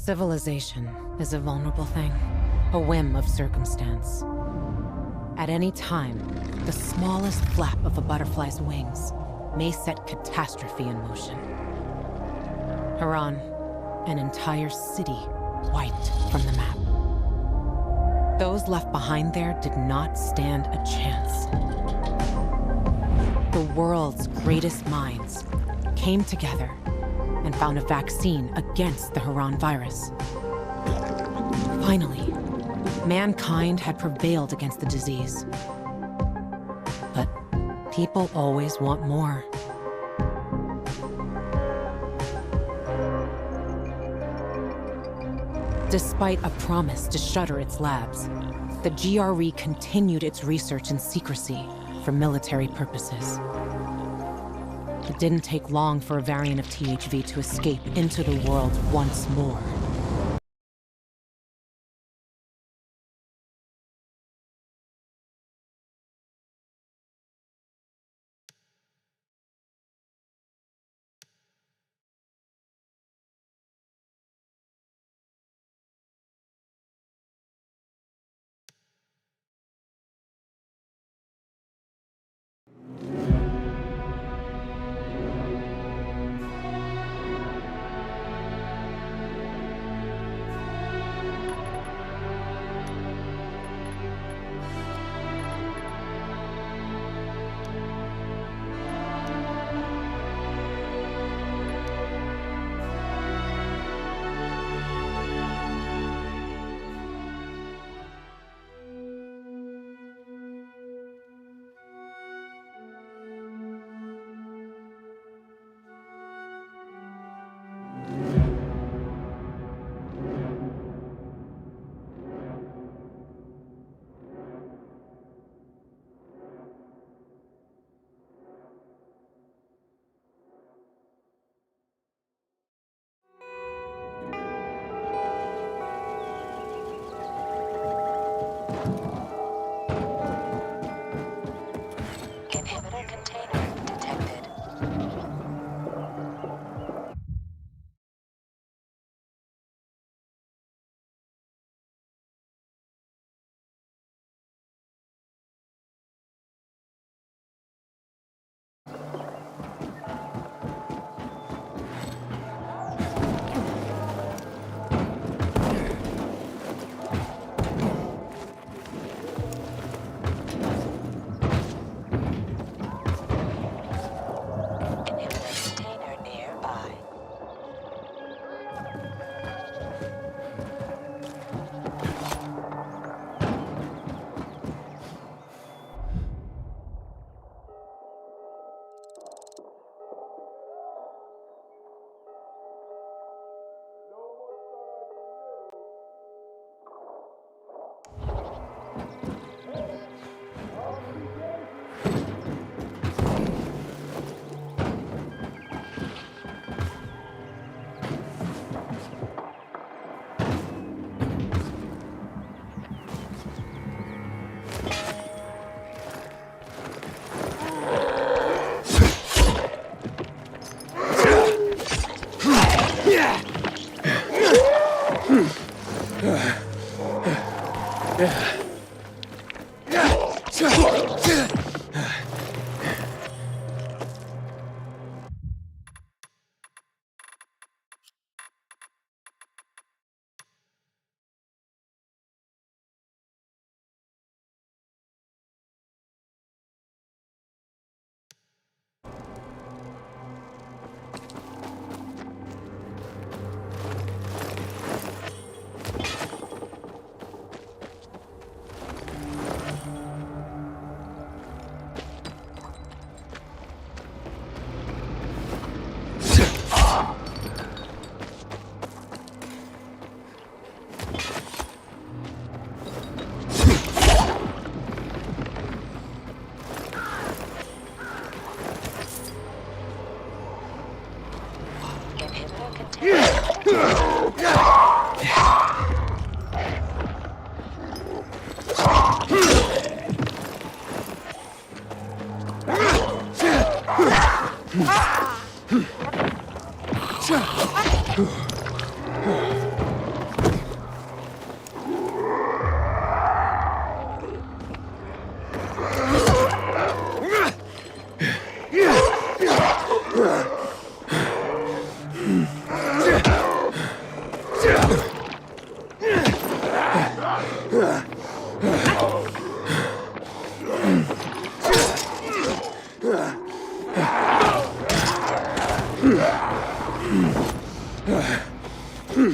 Civilization is a vulnerable thing, a whim of circumstance. At any time, the smallest flap of a butterfly's wings may set catastrophe in motion. Haran, an entire city wiped from the map. Those left behind there did not stand a chance. The world's greatest minds came together and found a vaccine against the Haran virus. Finally, mankind had prevailed against the disease. But people always want more. Despite a promise to shutter its labs, the GRE continued its research in secrecy for military purposes. It didn't take long for a variant of THV to escape into the world once more. Inhibitor container detected. What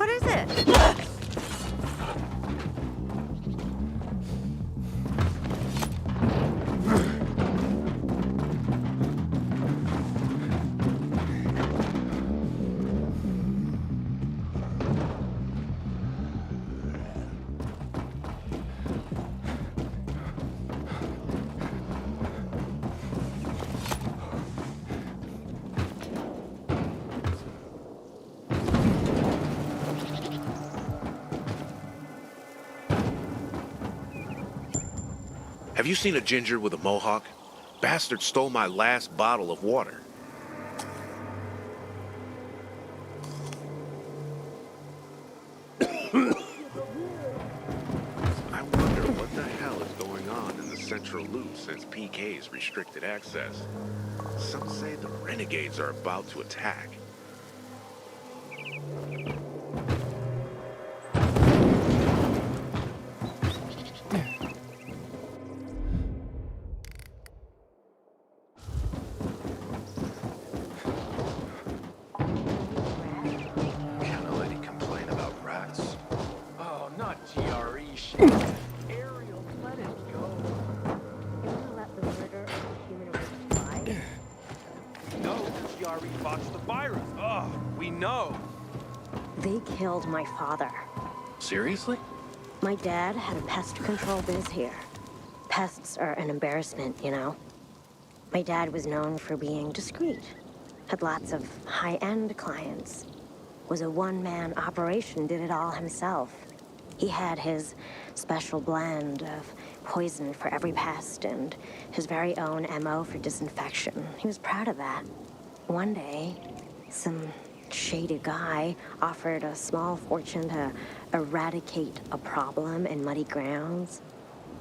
is it? Have you seen a ginger with a mohawk? Bastard stole my last bottle of water. I wonder what the hell is going on in the central loop since PK's restricted access. Some say the renegades are about to attack. They killed my father. Seriously? My dad had a pest control biz here. Pests are an embarrassment, you know. My dad was known for being discreet, had lots of high-end clients, was a one-man operation, did it all himself. He had his special blend of poison for every pest and his very own MO for disinfection. He was proud of that. One day, some shady guy offered a small fortune to eradicate a problem in muddy grounds.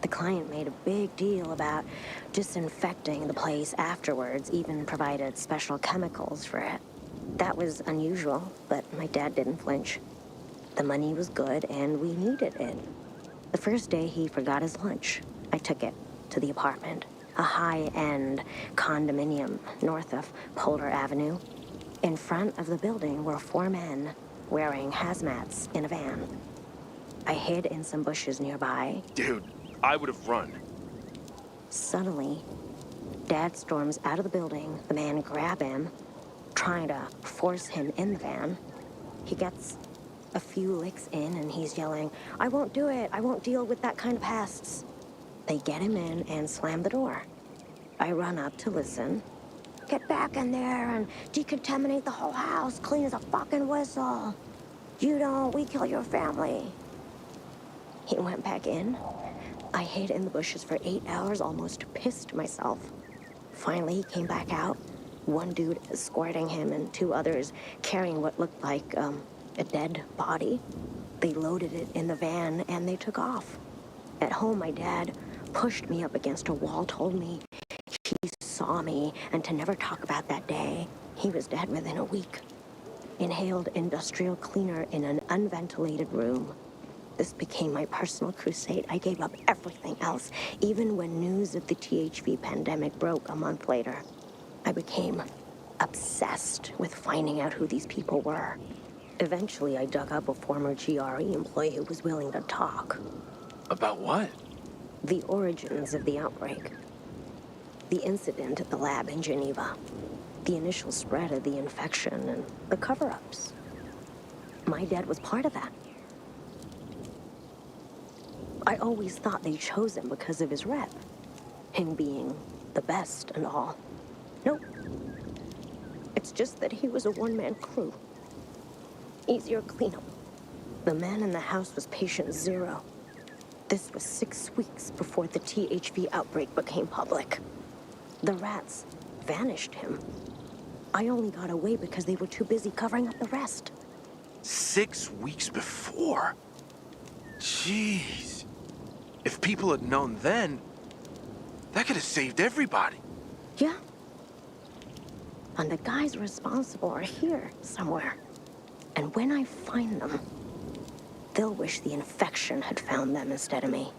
The client made a big deal about disinfecting the place afterwards, even provided special chemicals for it. That was unusual, but my dad didn't flinch. The money was good and we needed it. The first day he forgot his lunch. I took it to the apartment, a high-end condominium north of Polar Avenue. In front of the building were 4 men wearing hazmats in a van. I hid in some bushes nearby. Dude, I would have run. Suddenly, Dad storms out of the building. The men grab him, trying to force him in the van. He gets a few licks in and he's yelling, "I won't do it. I won't deal with that kind of pests." They get him in and slam the door. I run up to listen. "Get back in there and decontaminate the whole house, clean as a fucking whistle. You don't, we kill your family." He went back in. I hid in the bushes for 8 hours, almost pissed myself. Finally, he came back out. One dude escorting him and 2 others carrying what looked like a dead body. They loaded it in the van and they took off. At home, my dad pushed me up against a wall, told me he saw me and to never talk about that day. He was dead within a week. Inhaled industrial cleaner in an unventilated room. This became my personal crusade. I gave up everything else, even when news of the THV pandemic broke a month later. I became obsessed with finding out who these people were. Eventually, I dug up a former GRE employee who was willing to talk. About what? The origins of the outbreak. The incident at the lab in Geneva. The initial spread of the infection and the cover-ups. My dad was part of that. I always thought they chose him because of his rep. Him being the best and all. Nope. It's just that he was a one-man crew. Easier cleanup. The man in the house was patient 0. This was 6 weeks before the THV outbreak became public. The rats vanished him. I only got away because they were too busy covering up the rest. 6 weeks before? Jeez. If people had known then, that could have saved everybody. Yeah. And the guys responsible are here somewhere. And when I find them, they'll wish the infection had found them instead of me.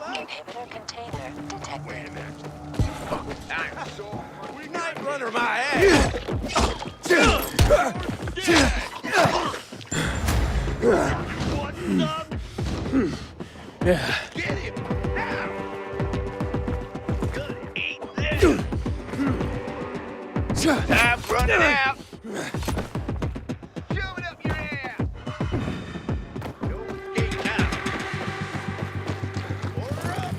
Inhibitor container detected. Knife under my ass! Yeah. Get him! Now! Good, eat this! Time's running out. Shove it up your ass! Don't get out! Order up!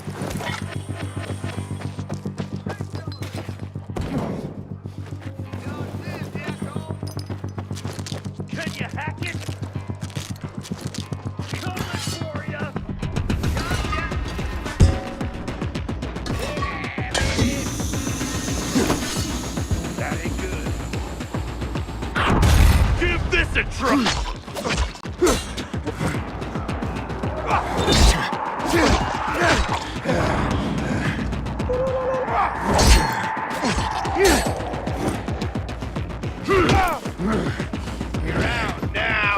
Can you hack it? Coming for ya! That ain't good. Give this a try! You're out now!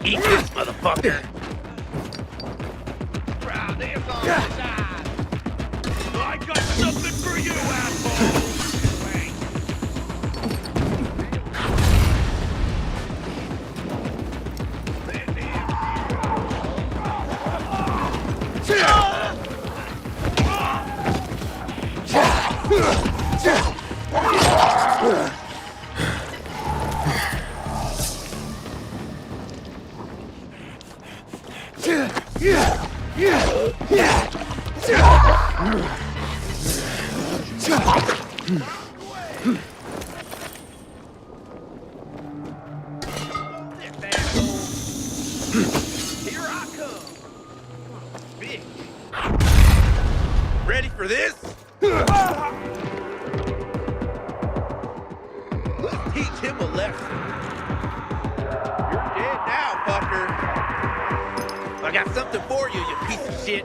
Eat this, motherfucker! Proud hands on the side! I got something for you, asshole! Here I come. Bitch. Ready for this? Let's teach him a lesson. You're dead now, fucker. I got something for you, you piece of shit.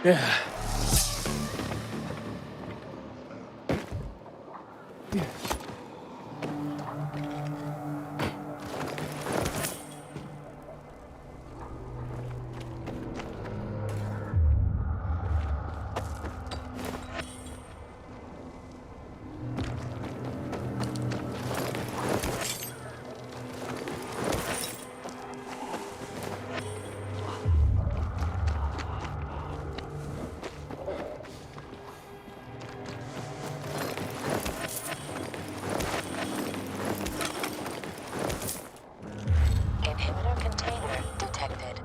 Yeah. Inhibitor container detected.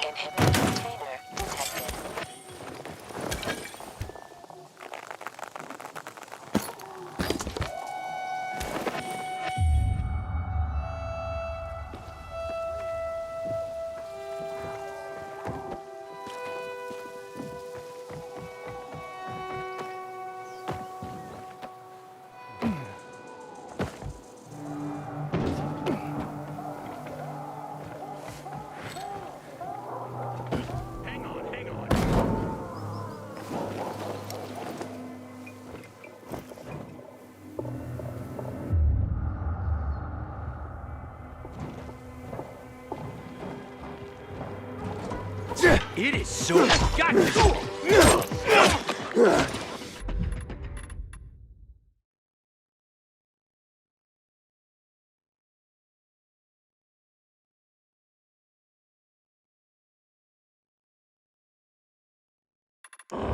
Inhibitor container detected. It is so... Got this!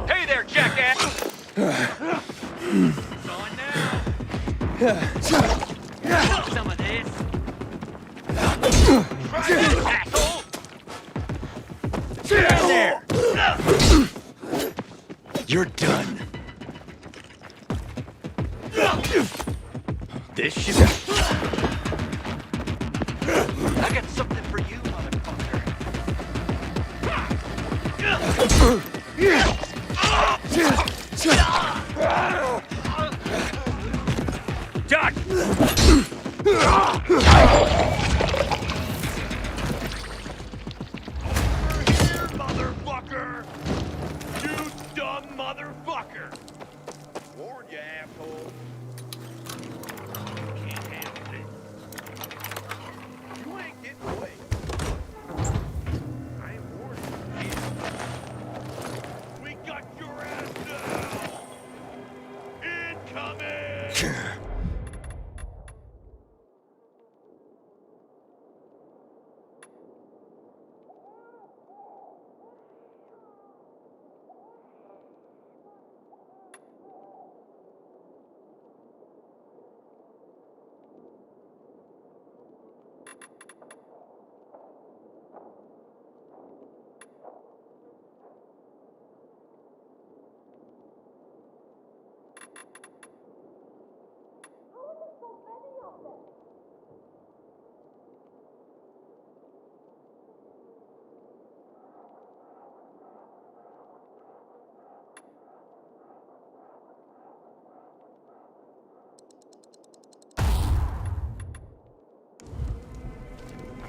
Hey there, jackass! It's on now! Some of this! Try this, asshole! Get in there! You're done. This should... I got something for you, motherfucker. Duck! Motherfucker! You dumb motherfucker! Warn ya, asshole. Can't handle it. You ain't getting away. I ain't warning you, kid. We got your ass now! Incoming!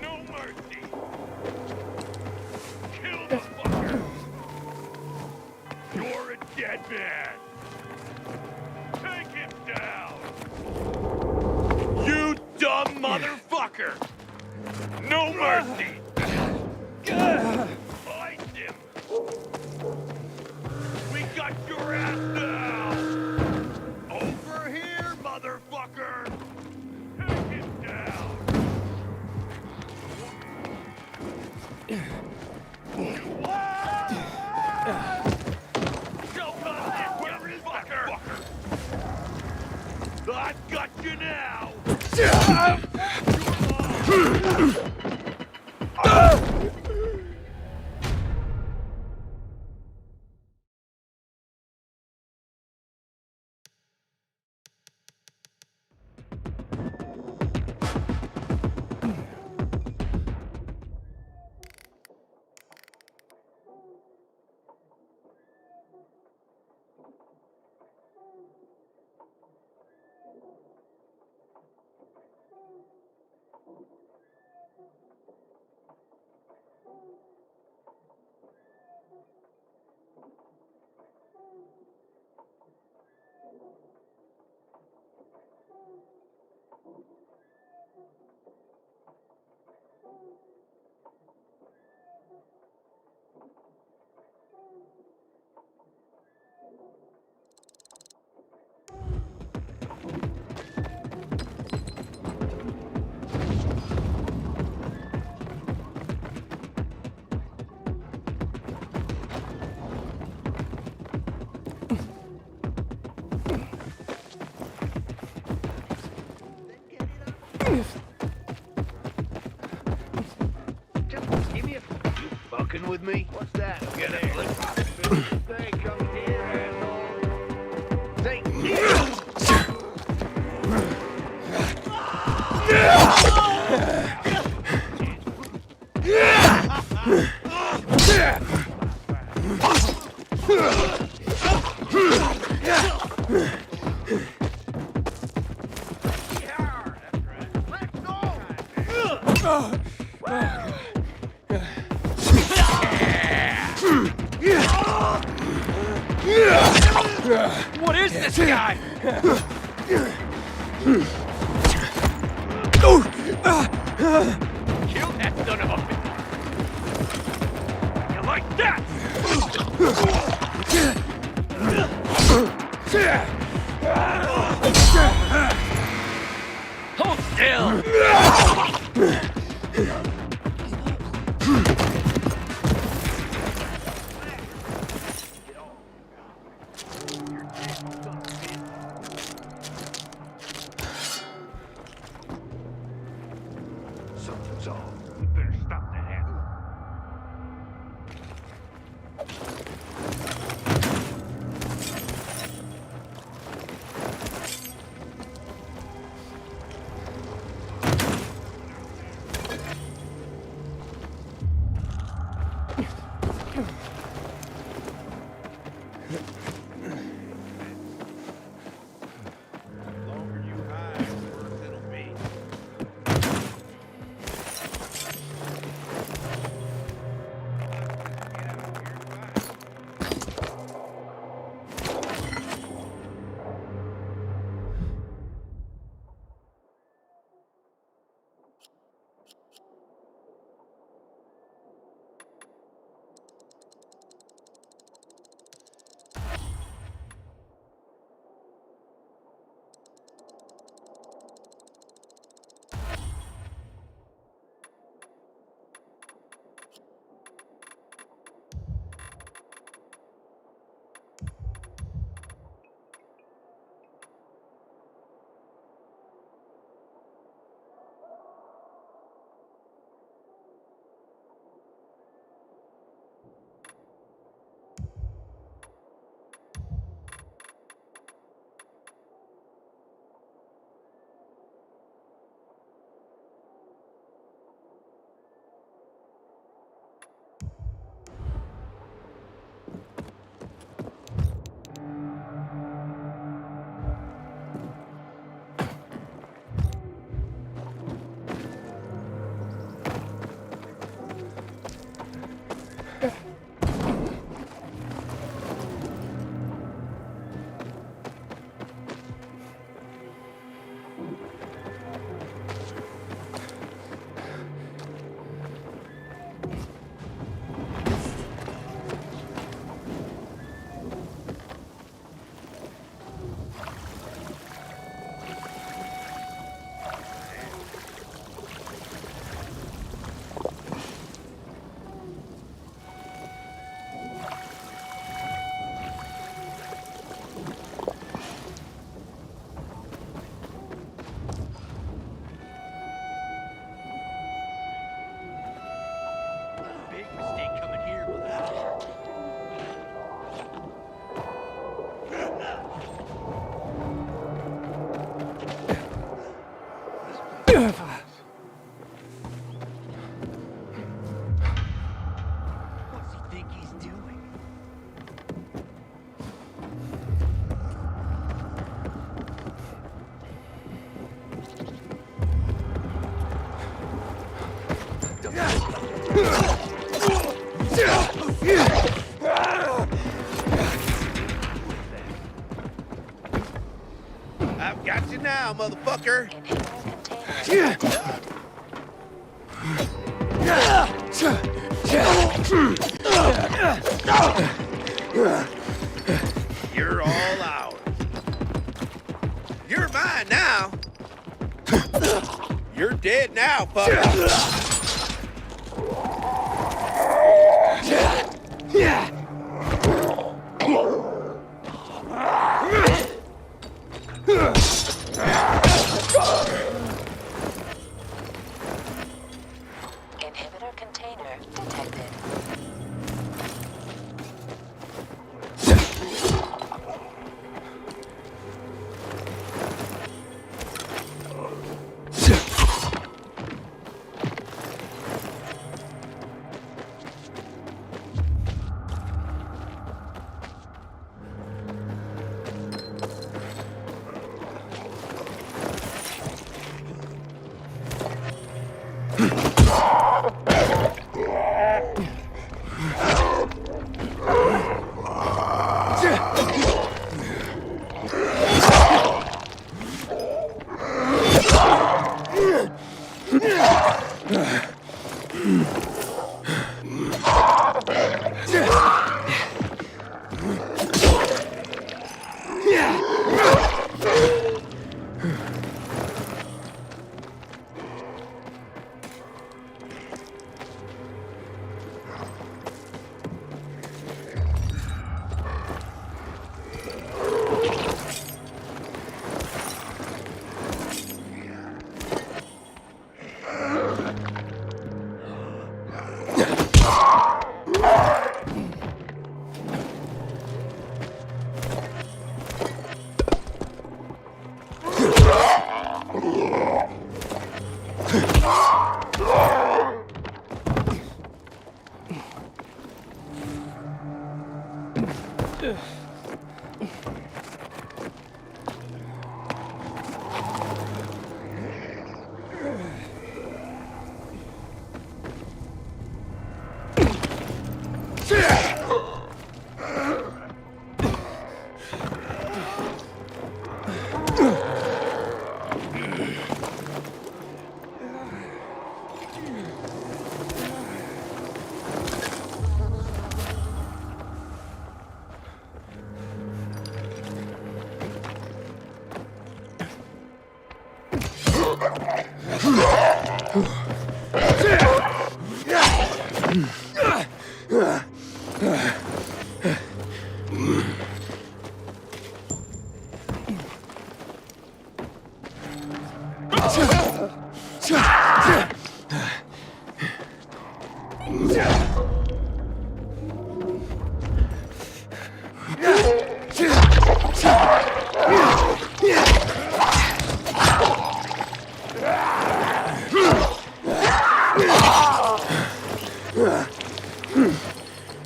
No mercy! Kill the fucker! You're a dead man! Take him down! You dumb motherfucker! No mercy! Find him! We got your ass now! Over here, motherfucker! Take him down! Choke on this, you fucker! I've got you now! fucking with me? What's that? Get it? Say, come here, asshole. Say, What is this guy? kill that son of a bitch. You like that? Hold still. Something's off. We better stop that asshole. The longer you hide, the worse it'll be. Big mistake coming here without it. What's he think he's doing? I've got you now, motherfucker. You're all ours. You're mine now. You're dead now, fucker. Inhibitor container detected.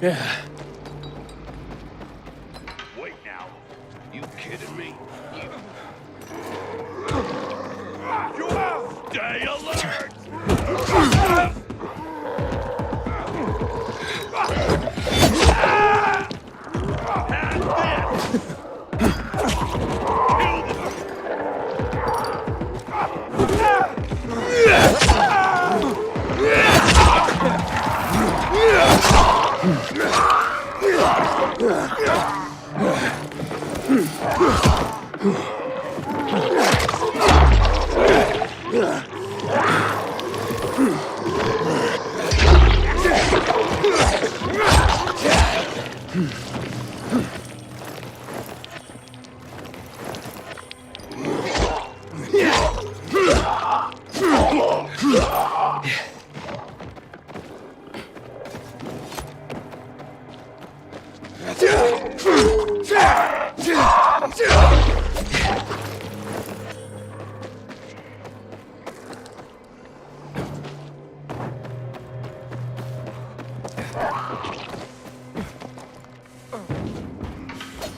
Yeah. Wait now. You kidding me? Stay alert!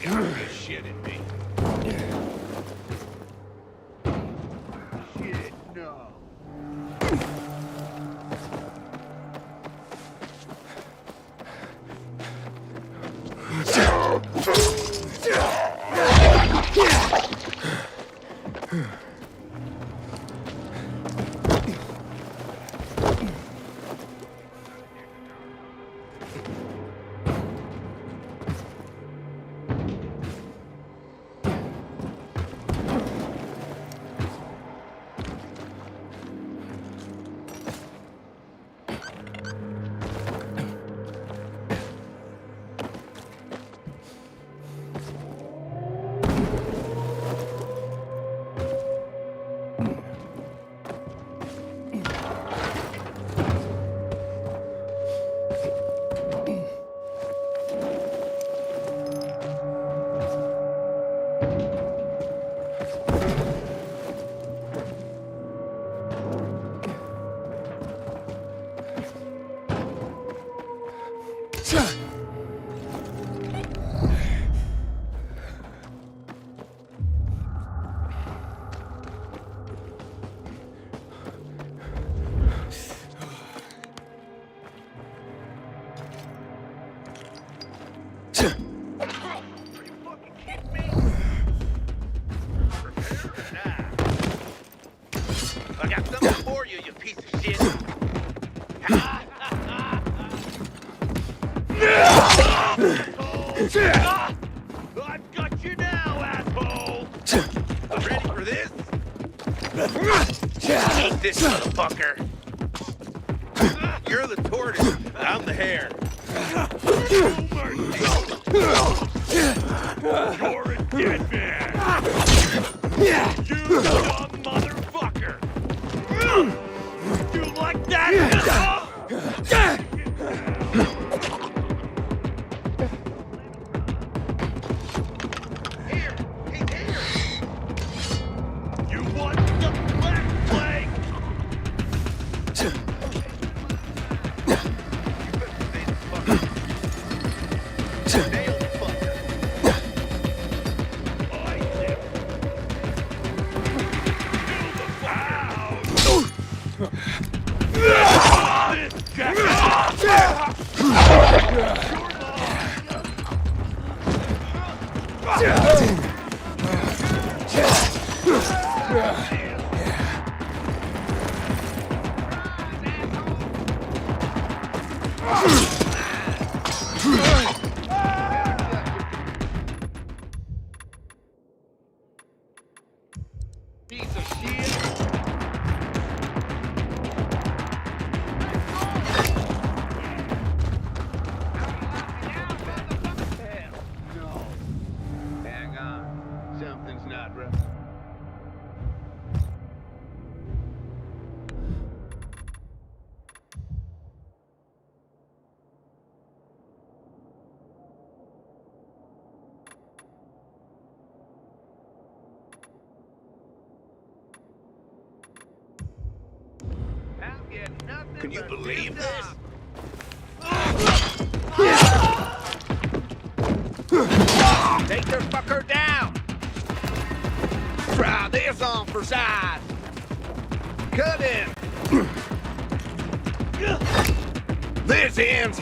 You're shitting me. Shit, no. Are you fucking kidding me? Prepare? Nah. I got something for you, you piece of shit. I've got you now, asshole! Ready for this? Eat this, motherfucker! You're the tortoise, I'm the hare. You're a dead man! You dumb motherfucker! You like that? Here! He's here! You want the black flag? Nail the fucker! I live. This jackass! Piece of shit! No. Hang on. Something's not right. Can you believe this? Take the fucker down! Try this on for size! Cut in! This ends!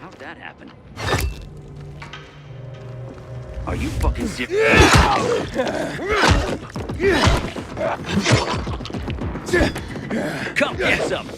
How'd that happen? Are you fucking serious? Come get some!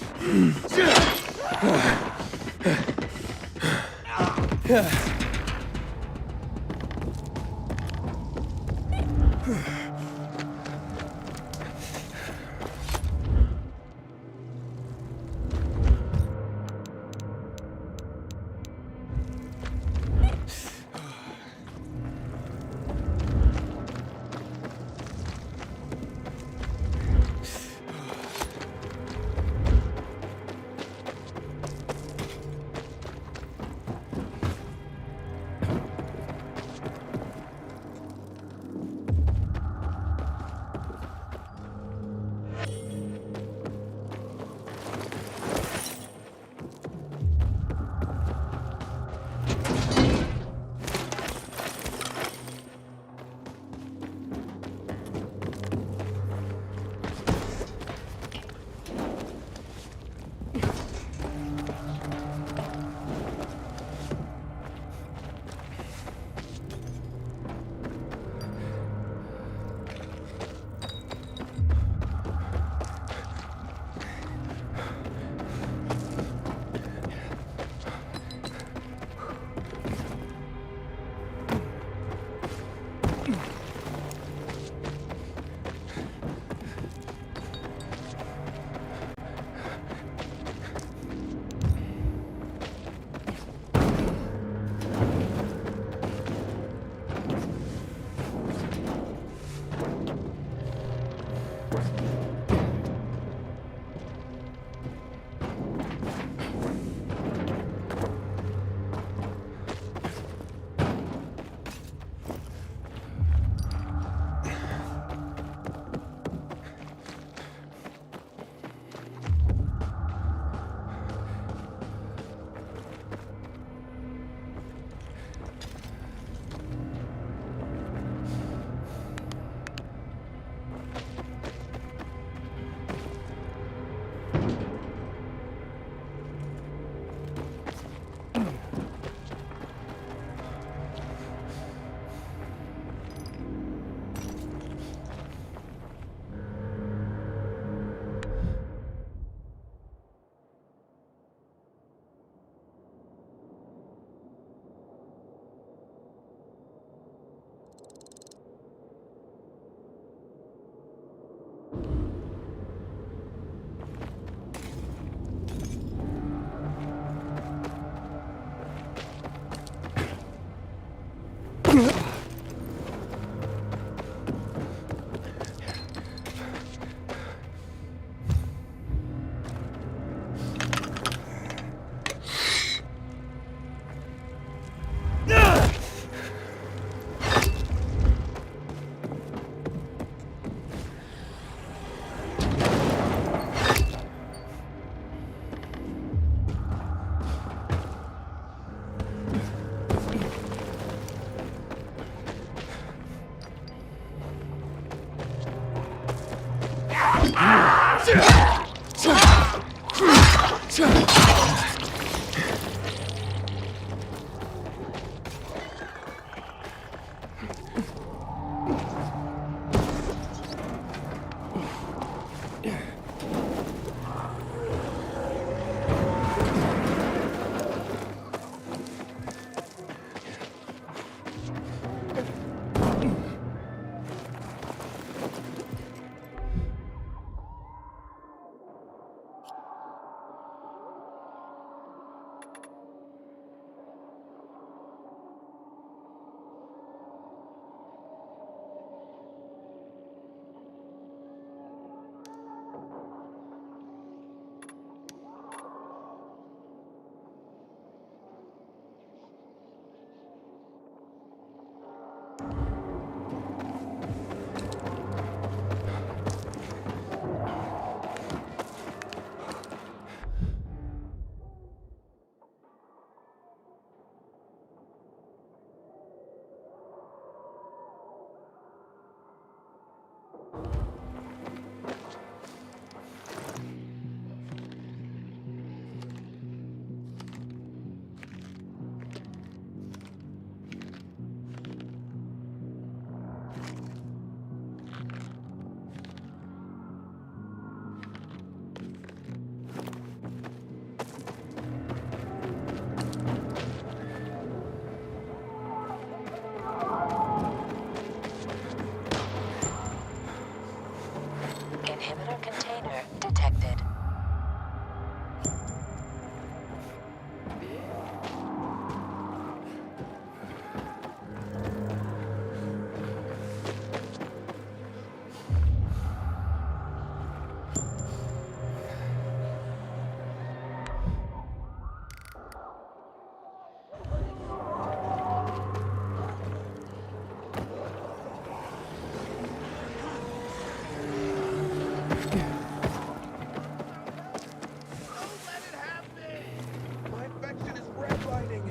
fighting.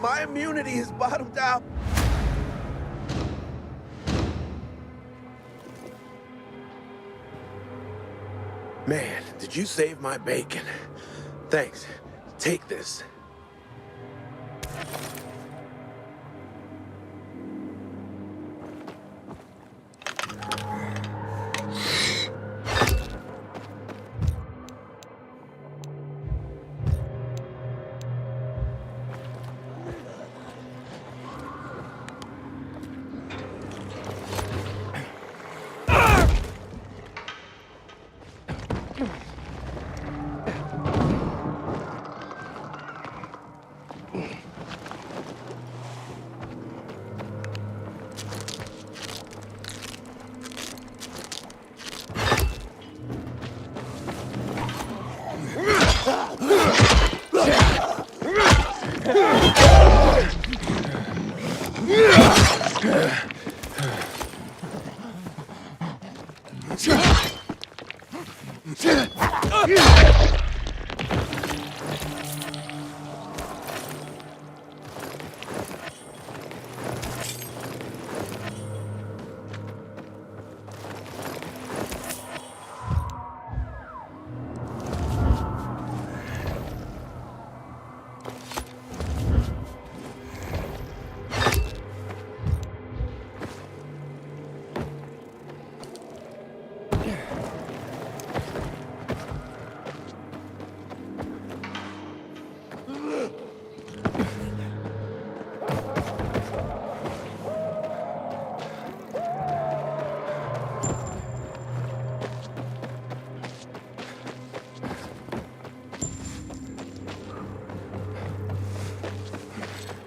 My immunity is bottomed out. Man, did you save my bacon? Thanks. Take this.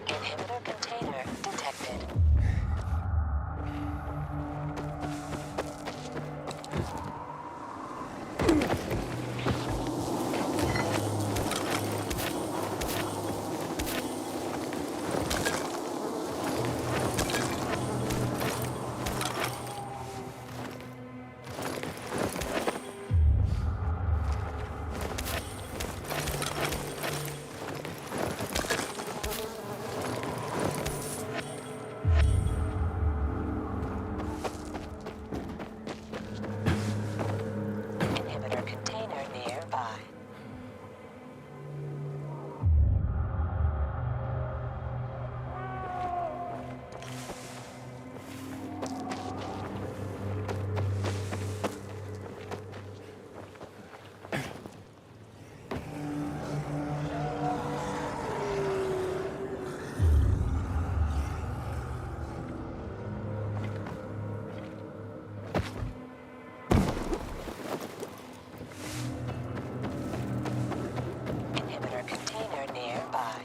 Inhibitor container detected. Inhibitor container nearby. Inhibitor container nearby.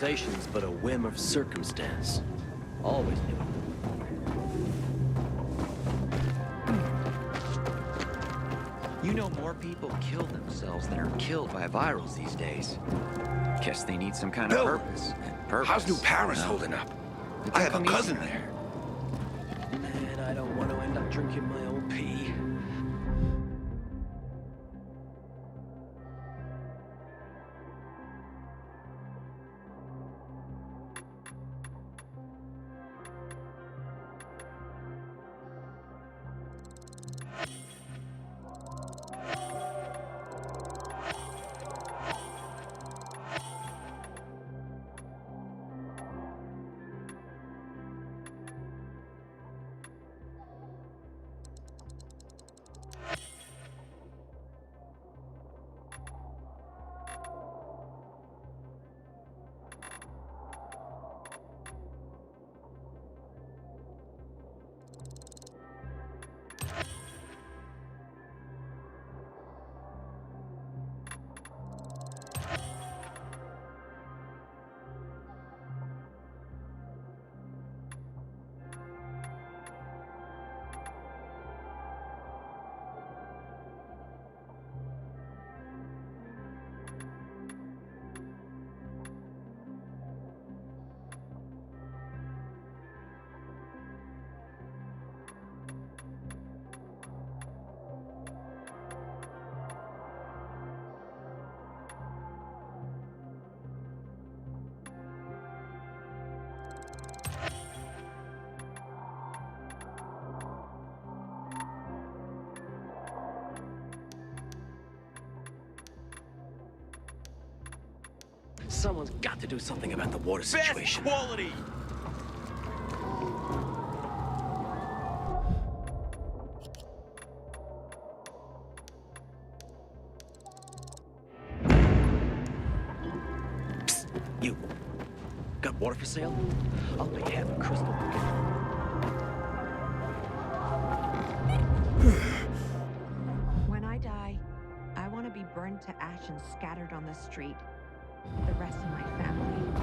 Civilization's but a whim of circumstance. Always knew it. You know, more people kill themselves than are killed by virals these days. Guess they need some kind of Bill, purpose. And purpose. How's New Paris well, holding up? it's I have a coming cousin easier. there. Man, I don't want to end up drinking my own pee. Someone's got to do something about the water situation. Best quality! Psst, you. Got water for sale? I'll pay half a crystal. When I die, I want to be burned to ash and scattered on the street. The rest of my family.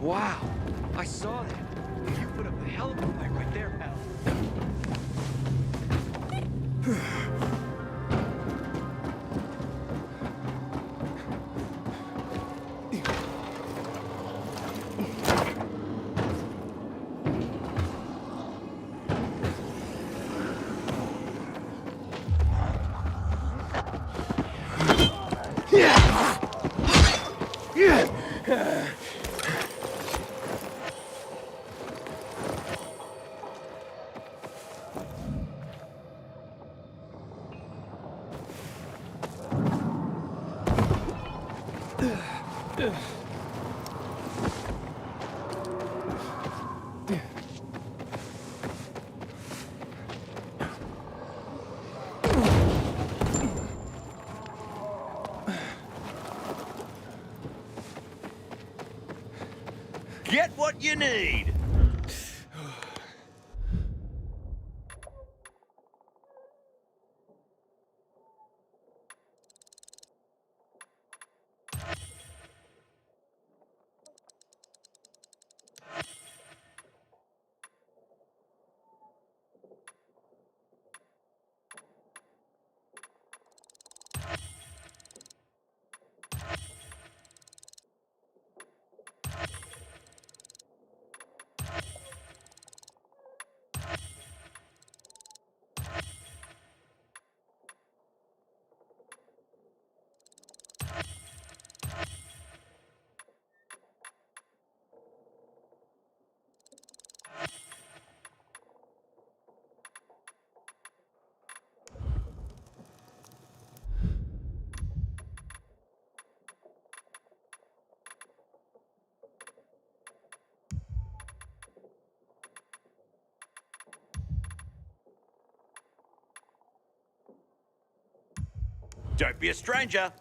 Wow, I saw that. You put up a hell of a fight right there, pal. Get what you need. Don't be a stranger.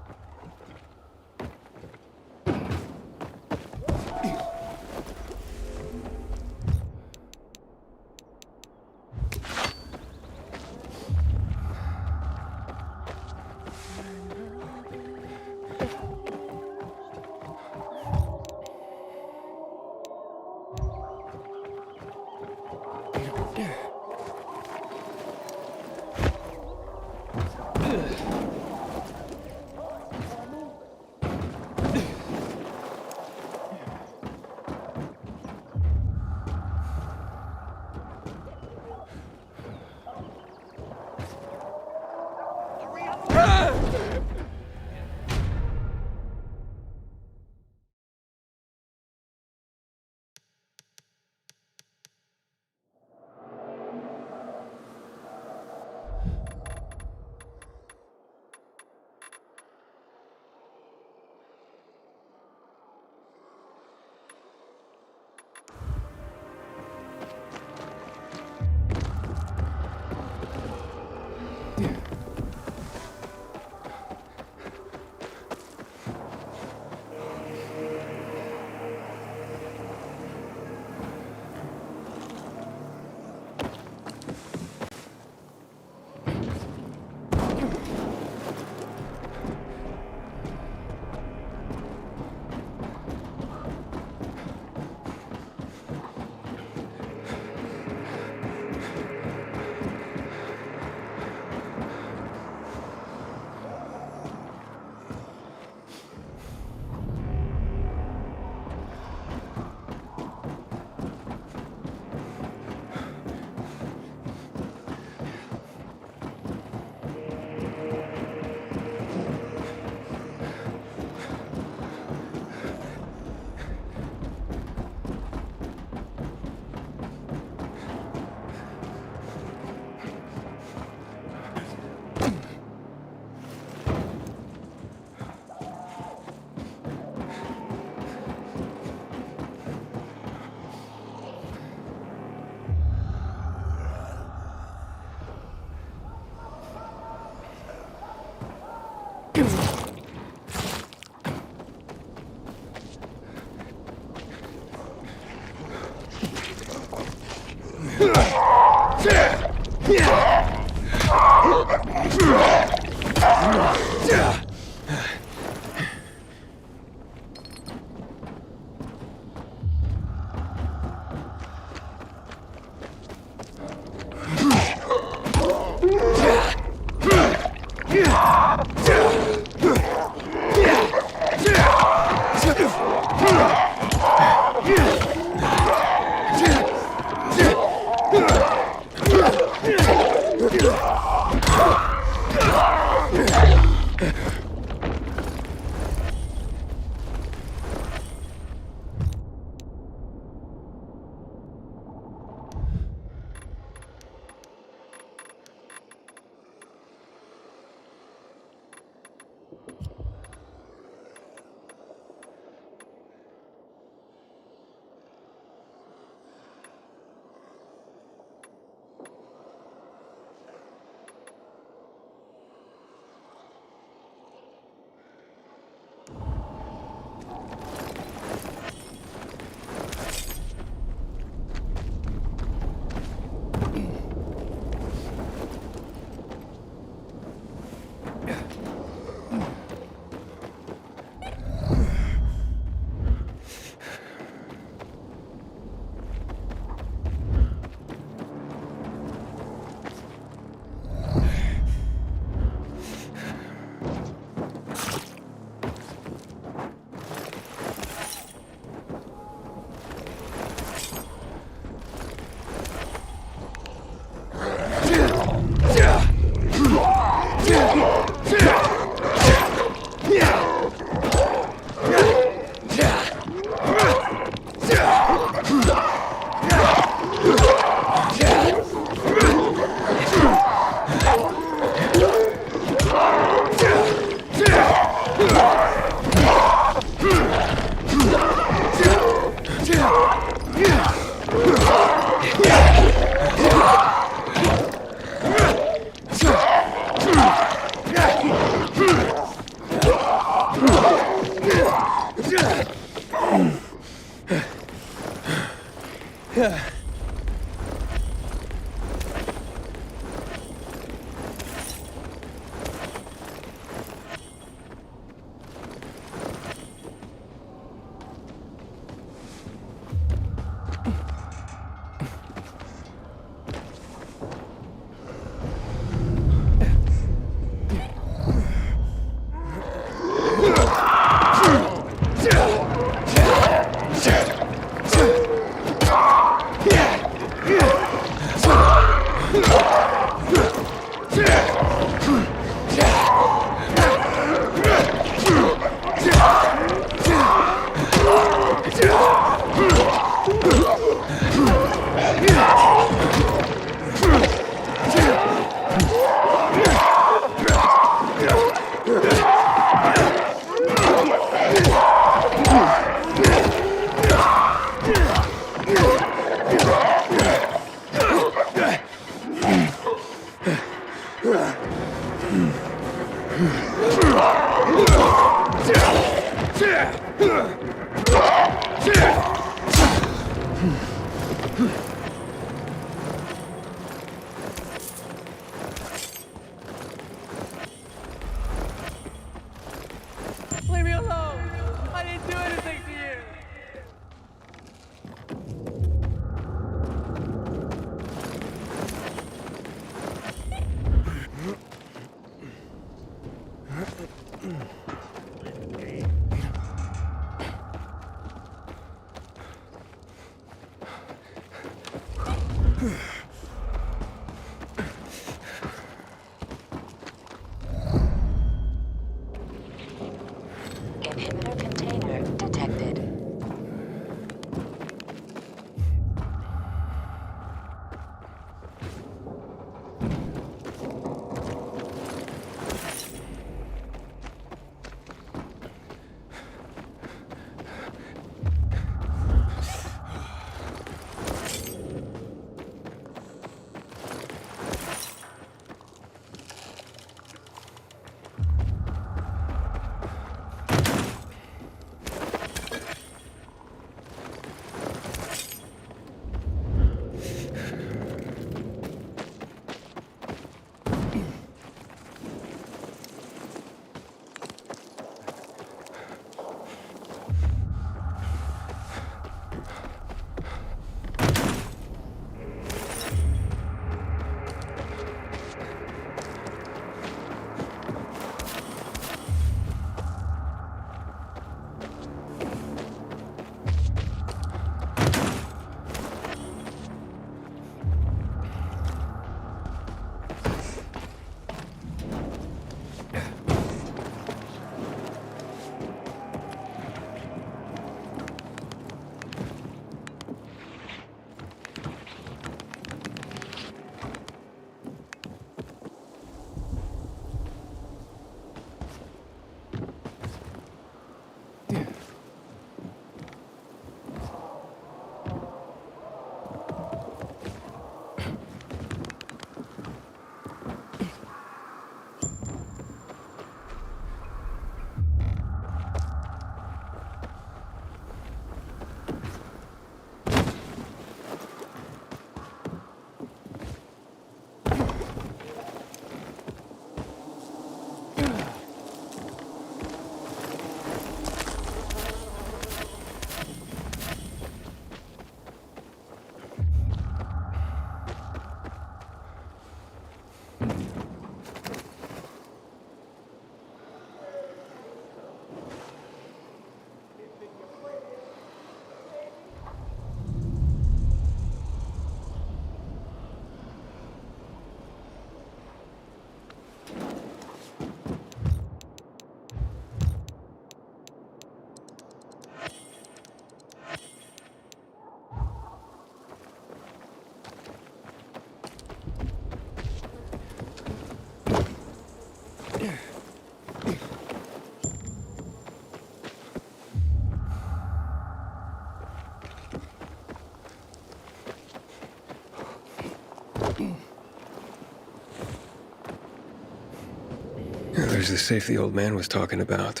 There's the safe the old man was talking about.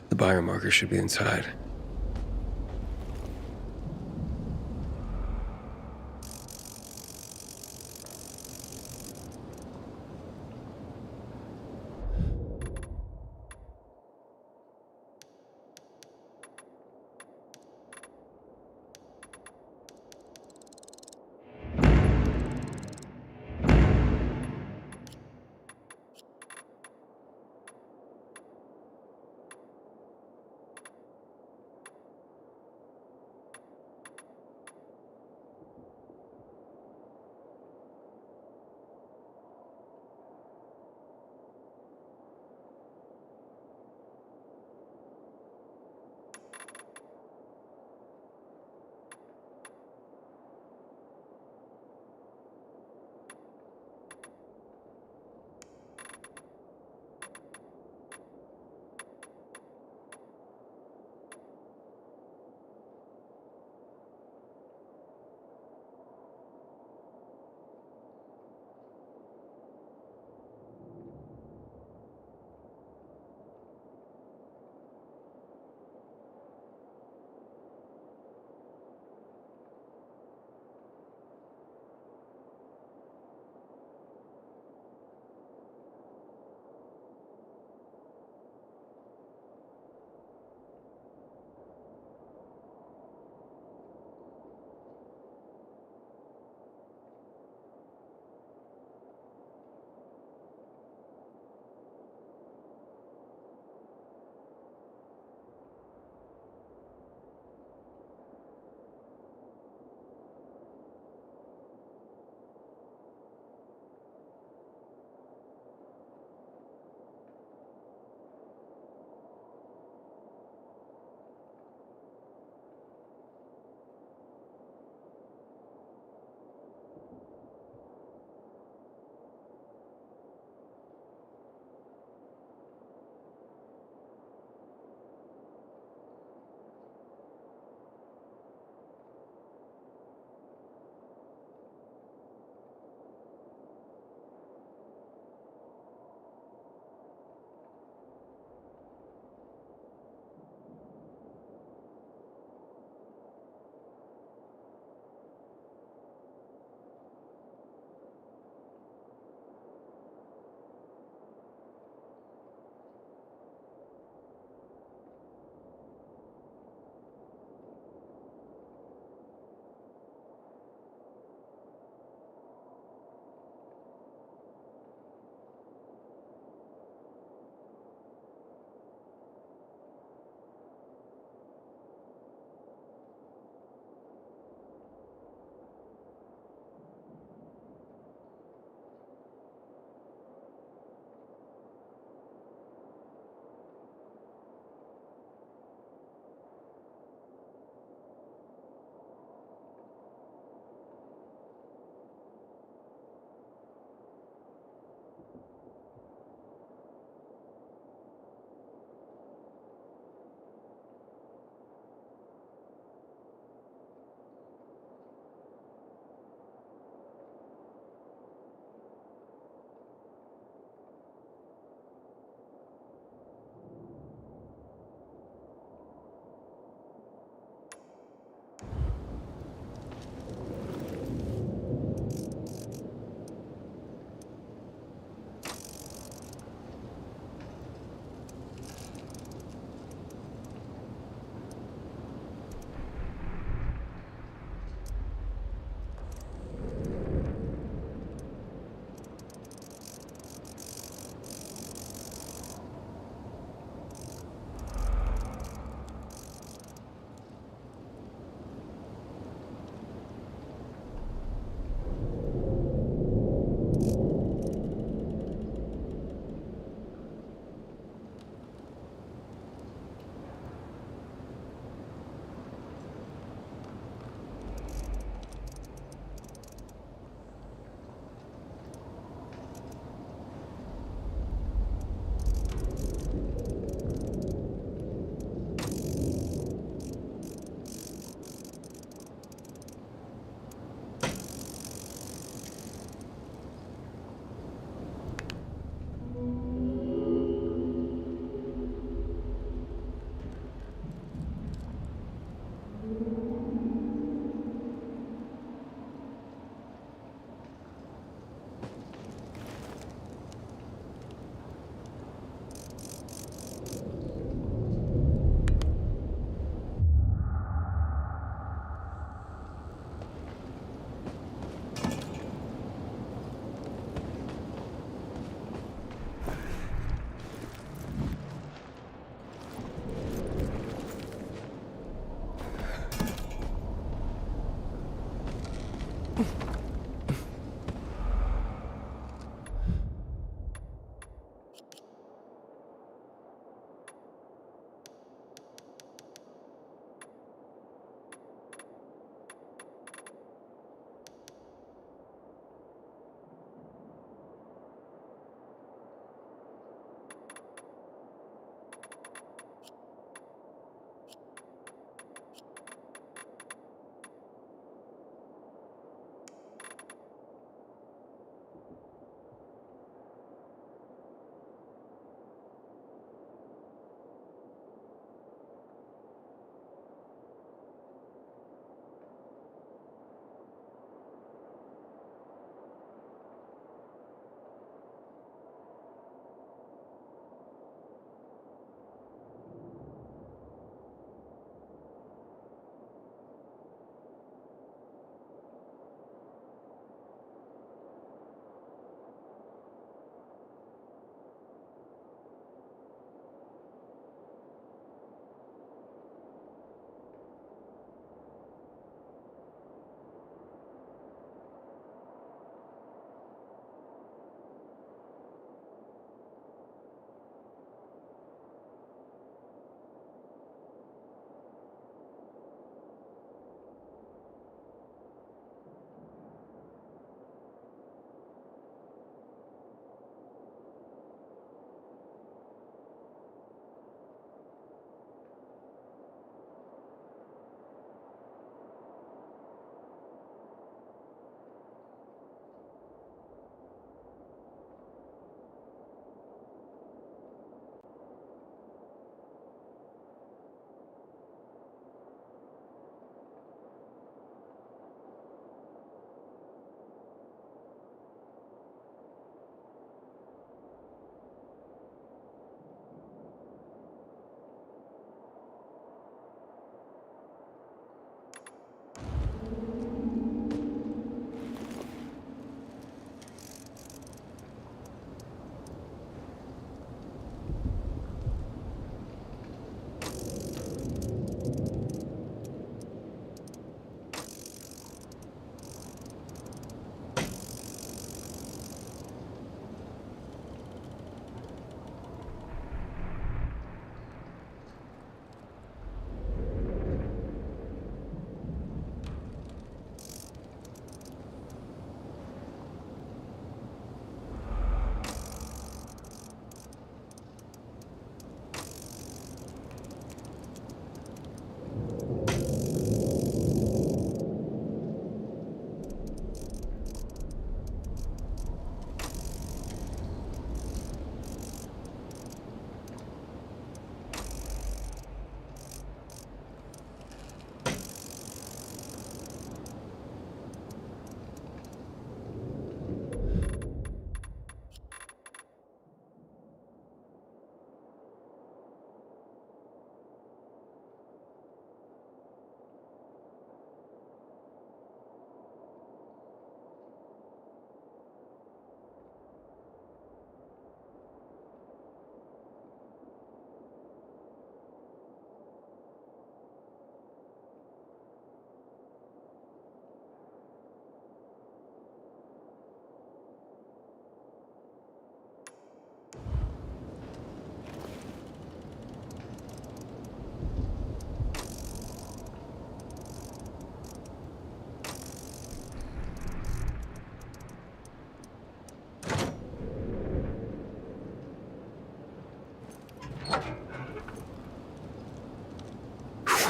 The biomarker should be inside.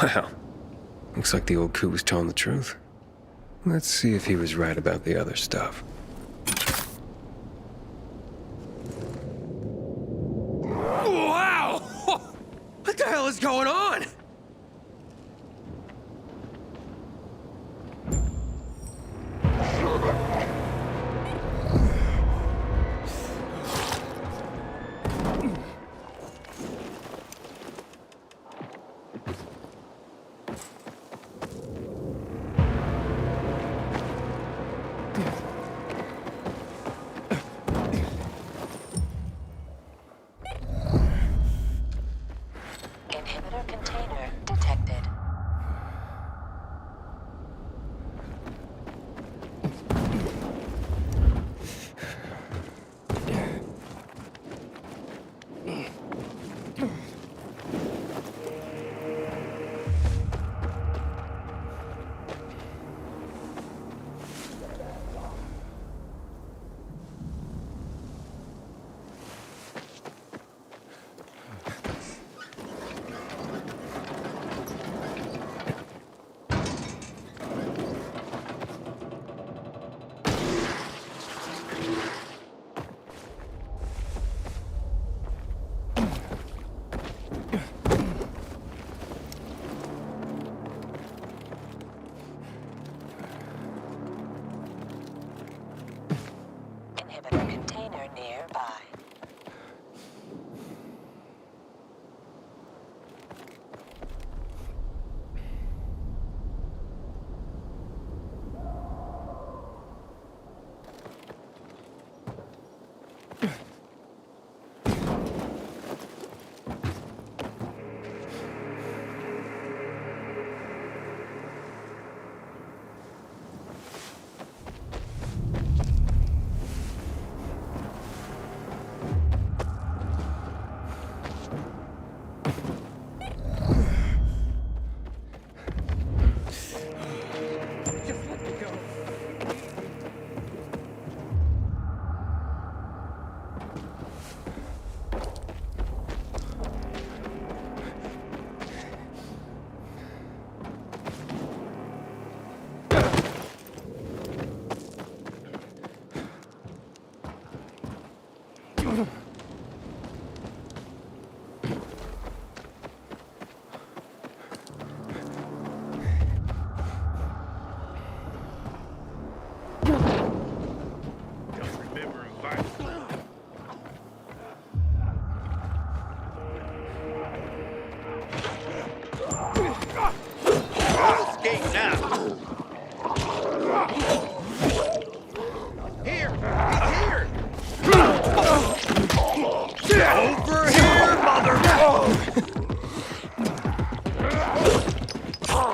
Wow. Looks like the old coup was telling the truth. Let's see if he was right about the other stuff. Wow! What the hell is going on? Inhibitor container detected. Inhibitor container nearby. Escape now! Here! He's here! Over here, mother!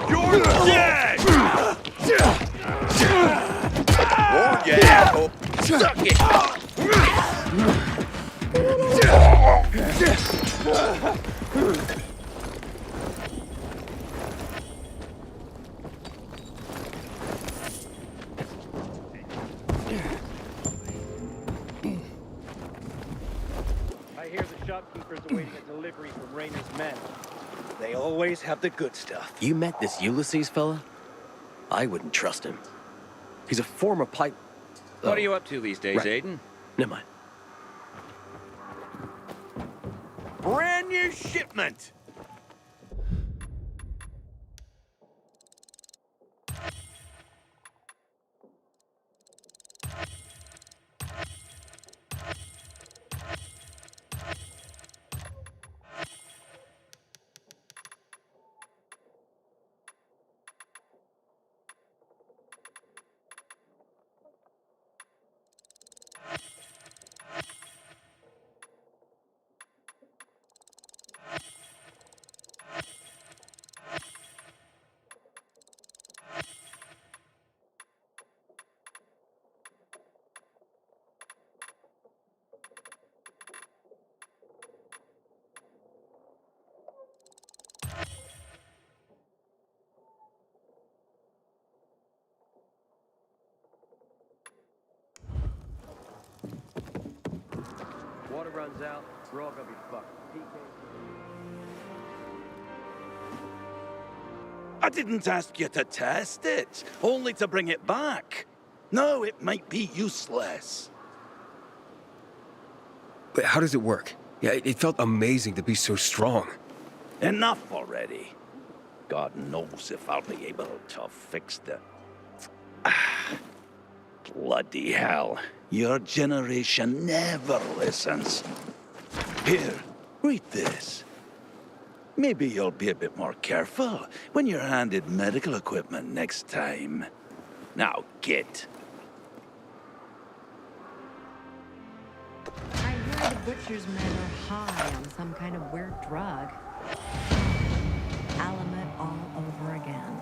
You're dead! Warned you, asshole! Suck it! I hear the shopkeeper's awaiting a delivery from Rayner's men. They always have the good stuff. You met this Ulysses fella? I wouldn't trust him. He's a former pipe... What are you up to these days, right. Aiden? Never mind. Brand new shipment! Water runs out, we're all gonna be fucked. PK. I didn't ask you to test it, only to bring it back. Now it might be useless. But how does it work? Yeah, it felt amazing to be so strong. Enough already. God knows if I'll be able to fix the... Bloody hell. Your generation never listens. Here, read this. Maybe you'll be a bit more careful when you're handed medical equipment next time. Now, get. I hear the butcher's men are high on some kind of weird drug. Alamet all over again.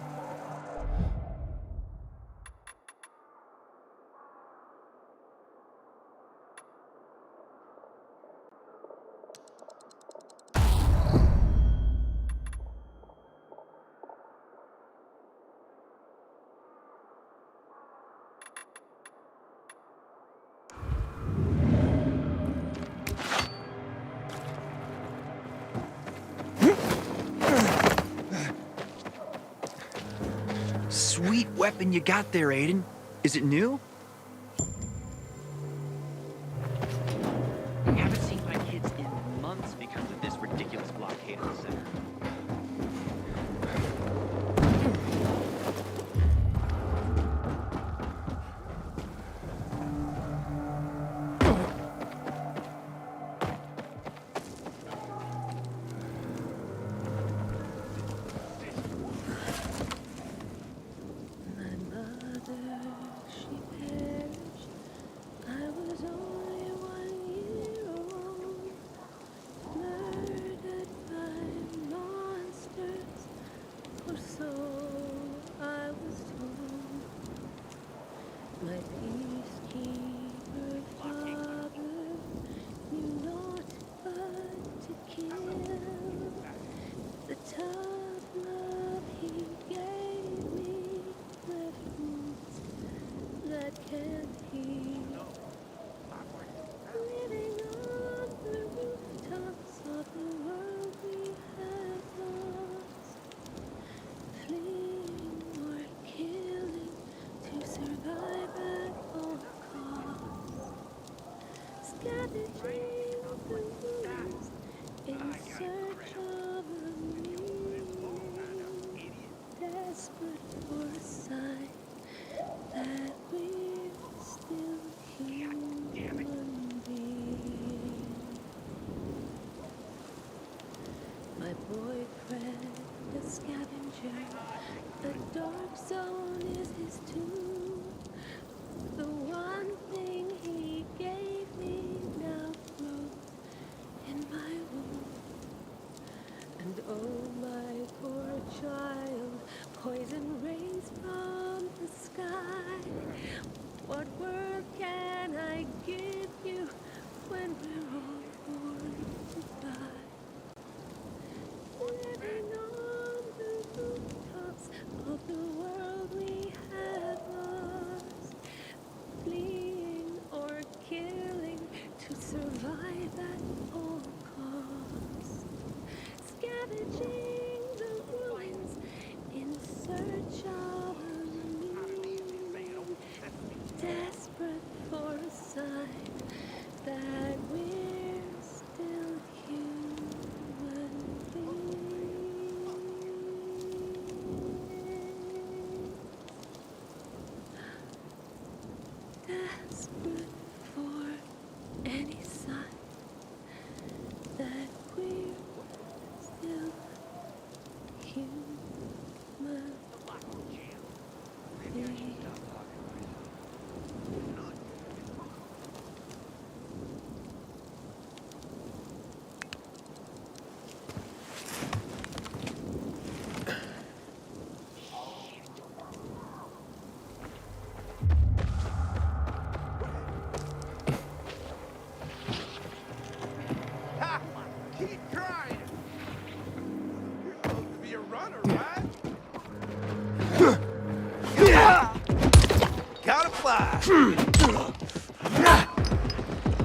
Sweet weapon you got there, Aiden. Is it new? I haven't seen my kids in months because of this ridiculous blockade of the center.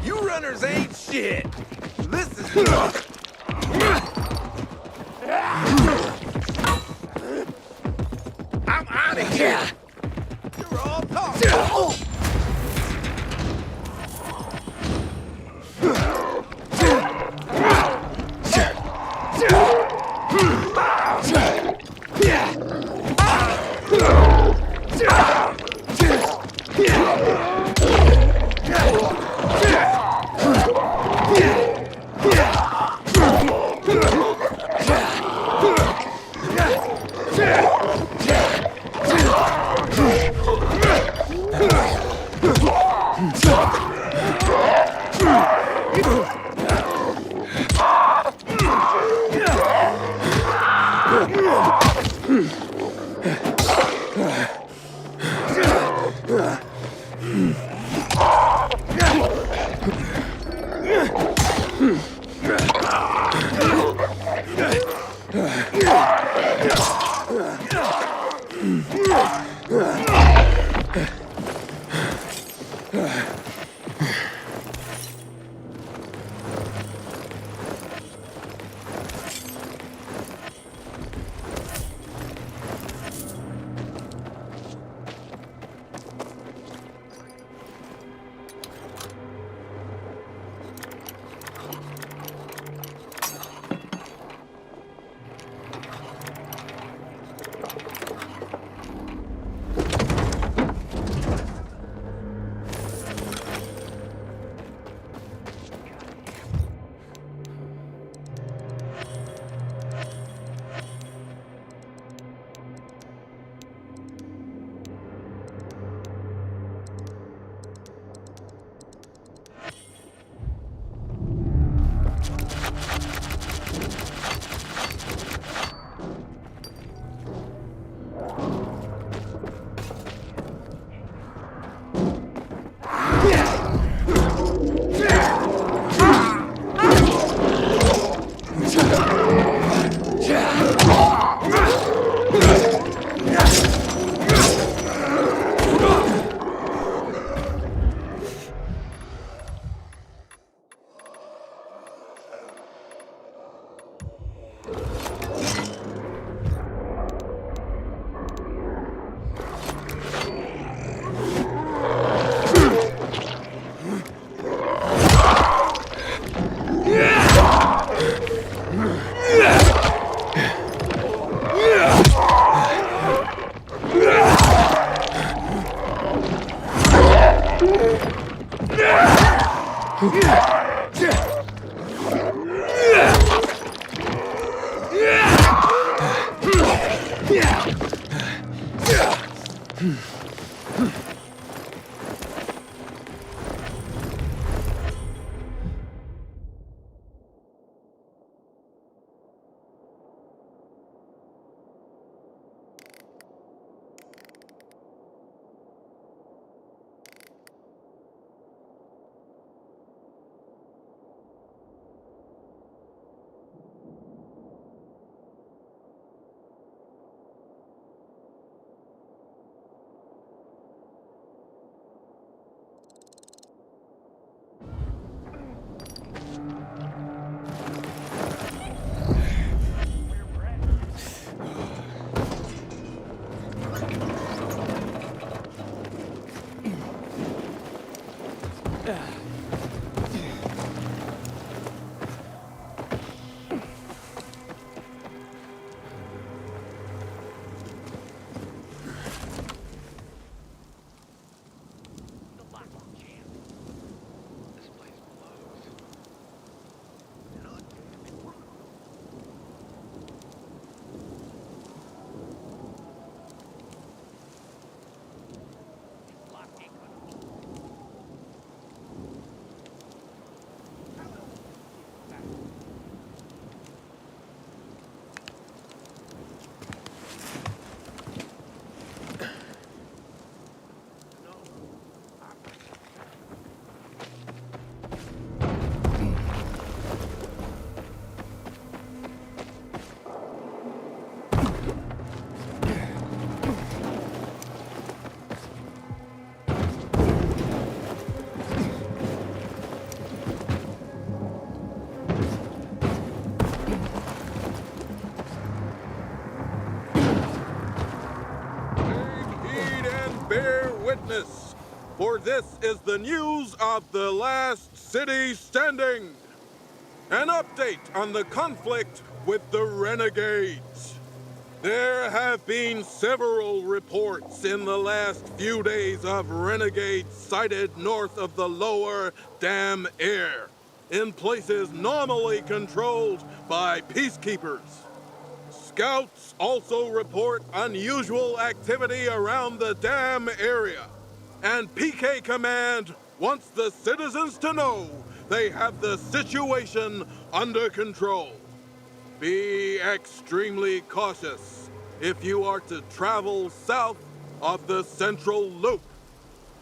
You runners ain't shit. This is... You're all talk. for this is the news of the last city standing. An update on the conflict with the renegades. There have been several reports in the last few days of renegades sighted north of the lower dam air, in places normally controlled by peacekeepers. Scouts also report unusual activity around the dam area, and PK Command wants the citizens to know they have the situation under control. Be extremely cautious if you are to travel south of the Central Loop.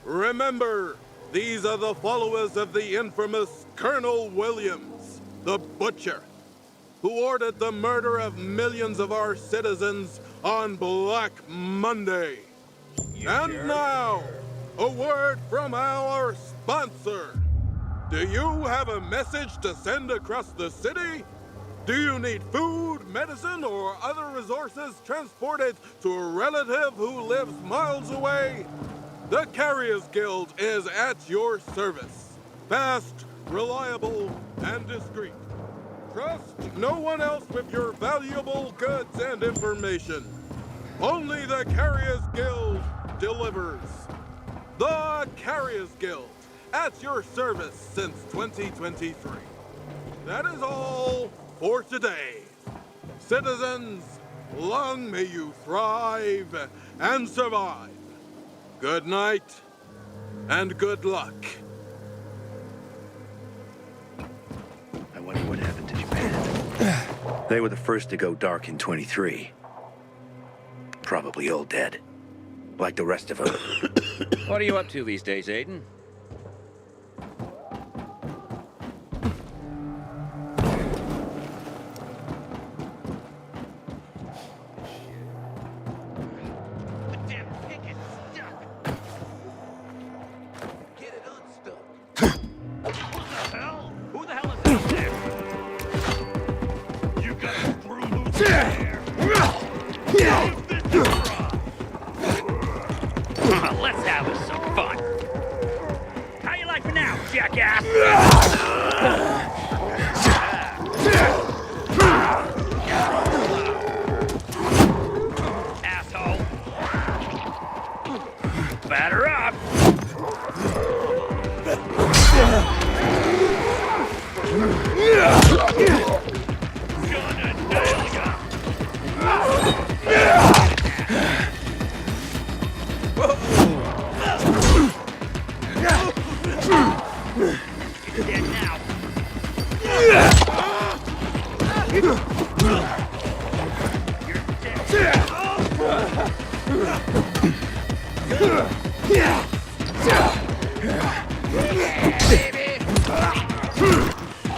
Remember, these are the followers of the infamous Colonel Williams, the Butcher, who ordered the murder of millions of our citizens on Black Monday. Now, a word from our sponsor. Do you have a message to send across the city? Do you need food, medicine, or other resources transported to a relative who lives miles away? The Carriers Guild is at your service. Fast, reliable, and discreet. Trust no one else with your valuable goods and information. Only the Carriers Guild delivers. The Carriers Guild, at your service since 2023. That is all for today. Citizens, long may you thrive and survive. Good night and good luck. I wonder what happened to Japan. They were the first to go dark in 23. Probably all dead. Like the rest of them. What are you up to these days, Aiden? Let's have some fun. How you like me now, jackass? Asshole. Batter up. Gonna nail ya. You're dead now.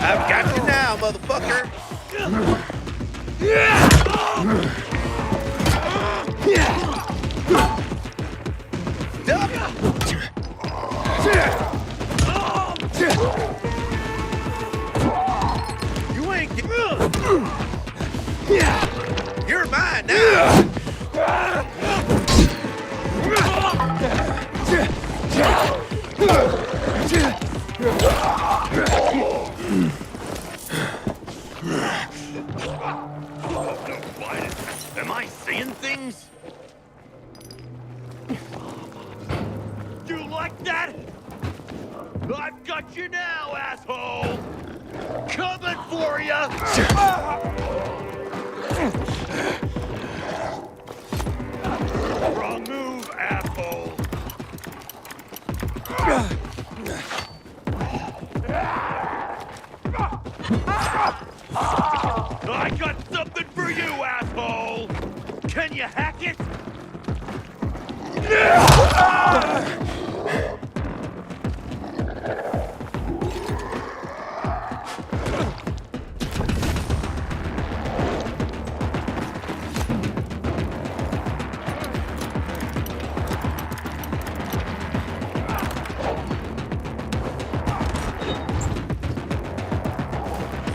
I've got you now, motherfucker! You ain't You're mine now! Am I seeing things? You like that? I've got you now, asshole! Coming for ya! Wrong move, asshole! I got something for you, asshole! Can you hack it?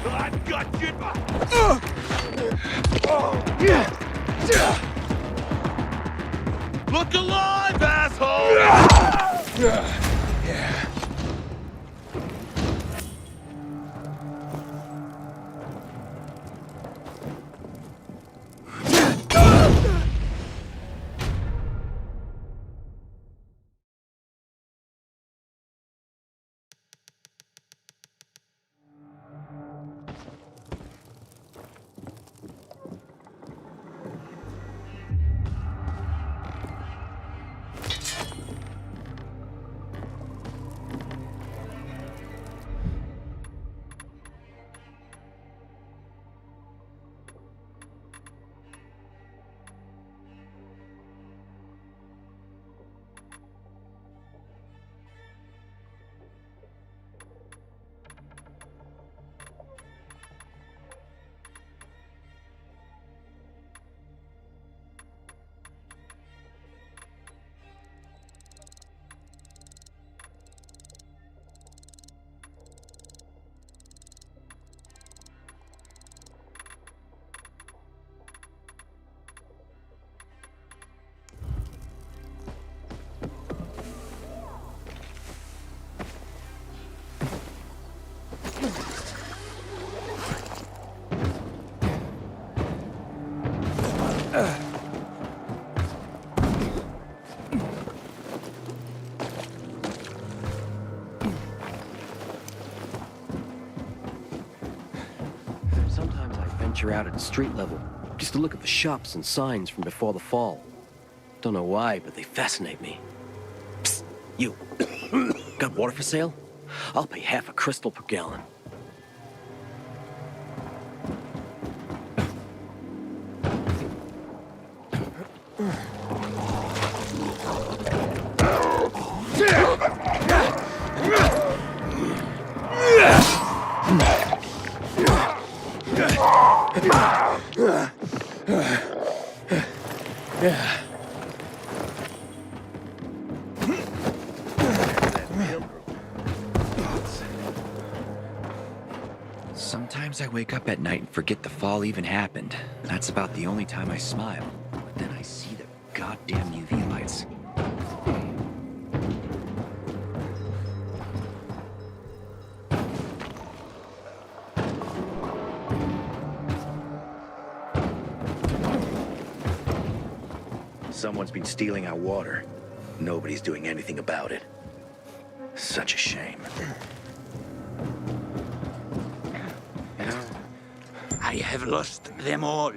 I've got you! Look alive, asshole! Yeah. Sometimes I venture out at street level, just to look at the shops and signs from before the fall. Don't know why, but they fascinate me. Psst, you. Got water for sale? I'll pay half a crystal per gallon. Sometimes I wake up at night and forget the fall even happened. That's about the only time I smile. But then I see the goddamn UV lights. Someone's been stealing our water. Nobody's doing anything about it. Such a shame. I have lost them all.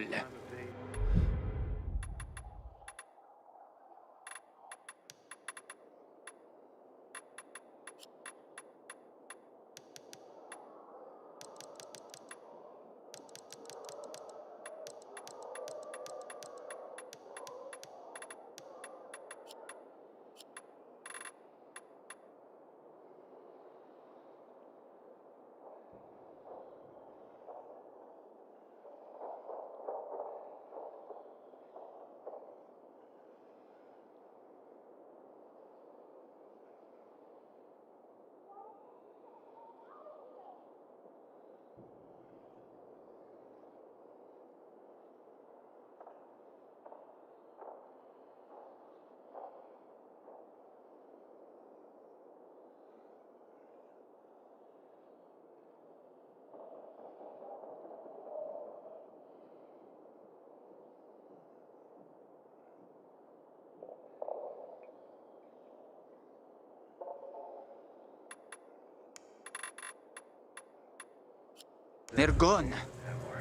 They're gone.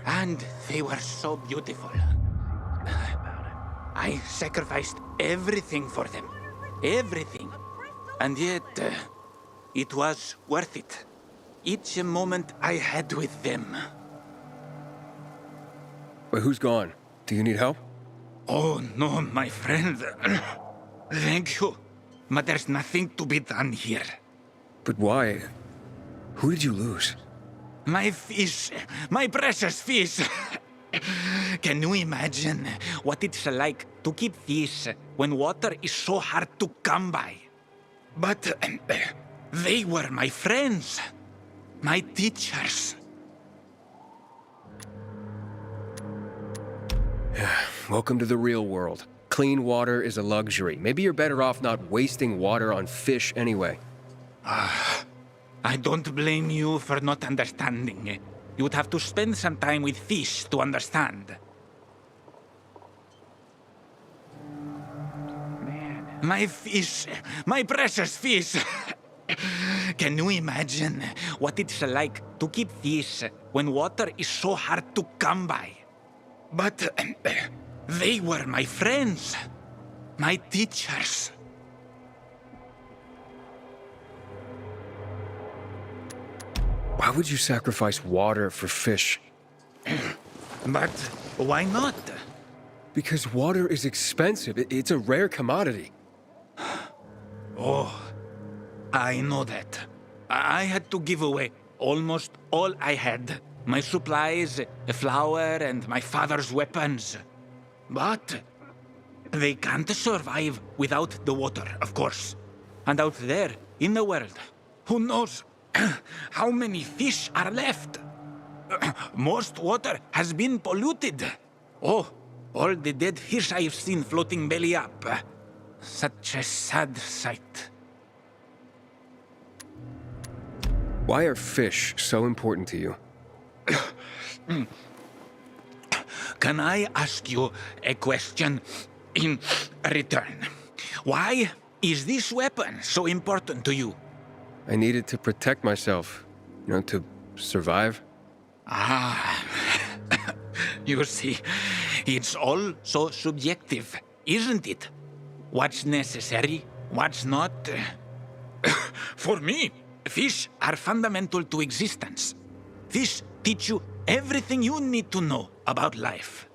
And they were so beautiful. I sacrificed everything for them. Everything. And yet, it was worth it. Each moment I had with them. Wait, who's gone? Do you need help? Oh, no, my friend. Thank you. But there's nothing to be done here. But why? Who did you lose? My fish. My precious fish. Can you imagine what it's like to keep fish when water is so hard to come by? But they were my friends. My teachers. Welcome to the real world. Clean water is a luxury. Maybe you're better off not wasting water on fish anyway. I don't blame you for not understanding. You would have to spend some time with fish to understand. Man. My fish! My precious fish! Can you imagine what it's like to keep fish when water is so hard to come by? But they were my friends, my teachers. Why would you sacrifice water for fish? But why not? Because water is expensive. It's a rare commodity. Oh, I know that. I had to give away almost all I had. My supplies, flour, and my father's weapons. But they can't survive without the water, of course. And out there, in the world, who knows how many fish are left? Most water has been polluted. Oh, all the dead fish I've seen floating belly up. Such a sad sight. Why are fish so important to you? Can I ask you a question in return? Why is this weapon so important to you? I need it to protect myself, to survive. Ah, you see, it's all so subjective, isn't it? What's necessary, what's not? For me, fish are fundamental to existence. Fish teach you everything you need to know about life.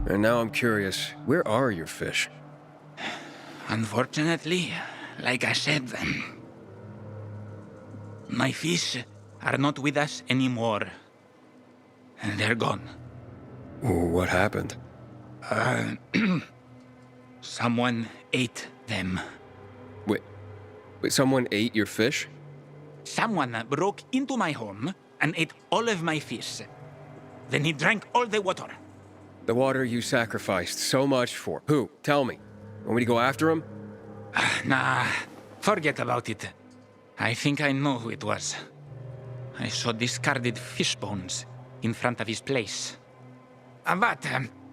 And now I'm curious, where are your fish? Unfortunately, like I said, my fish are not with us anymore. They're gone. What happened? Someone ate them. Wait, someone ate your fish? Someone broke into my home and ate all of my fish. Then he drank all the water. The water you sacrificed so much for. Who? Tell me. Want me to go after him? Nah, forget about it. I think I know who it was. I saw discarded fish bones in front of his place. But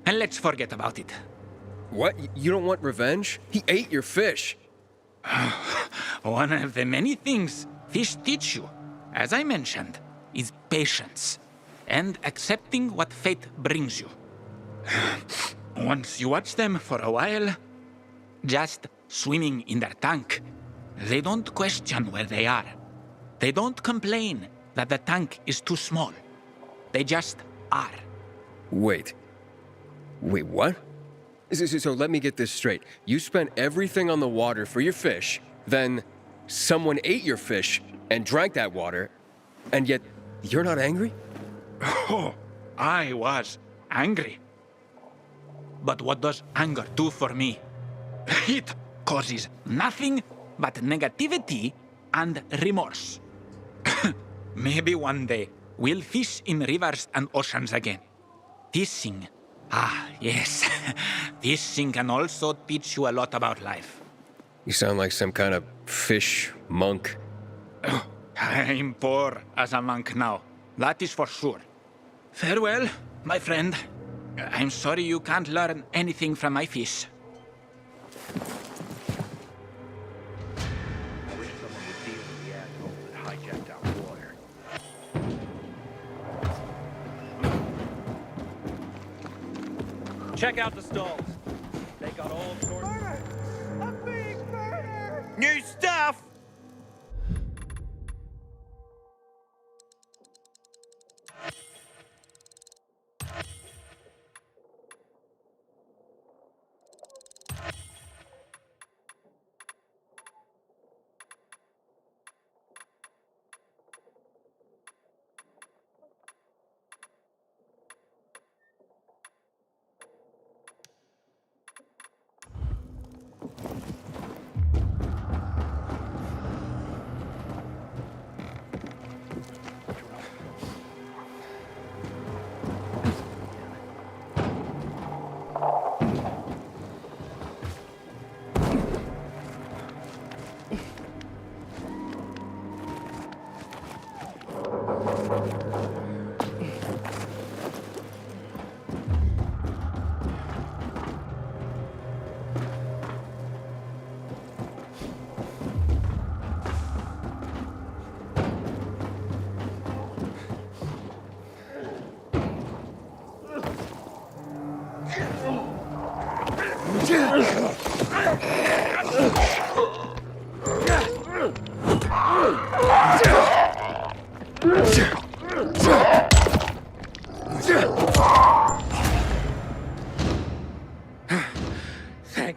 let's forget about it. What? You don't want revenge? He ate your fish. One of the many things fish teach you, as I mentioned, is patience and accepting what fate brings you. Once you watch them for a while, just swimming in their tank, they don't question where they are. They don't complain that the tank is too small. They just are. Wait, what? So let me get this straight. You spent everything on the water for your fish, then someone ate your fish and drank that water, and yet you're not angry? Oh, I was angry. But what does anger do for me? It causes nothing but negativity and remorse. Maybe one day we'll fish in rivers and oceans again. Fishing. Ah, yes. Fishing can also teach you a lot about life. You sound like some kind of fish monk. I'm poor as a monk now. That is for sure. Farewell, my friend. I'm sorry you can't learn anything from my fish. I wish someone would deal with the asshole that hijacked our water. Check out the stalls. They got all sorts. Murder! A big murder! New stuff!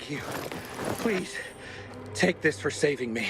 Thank you. Please, take this for saving me.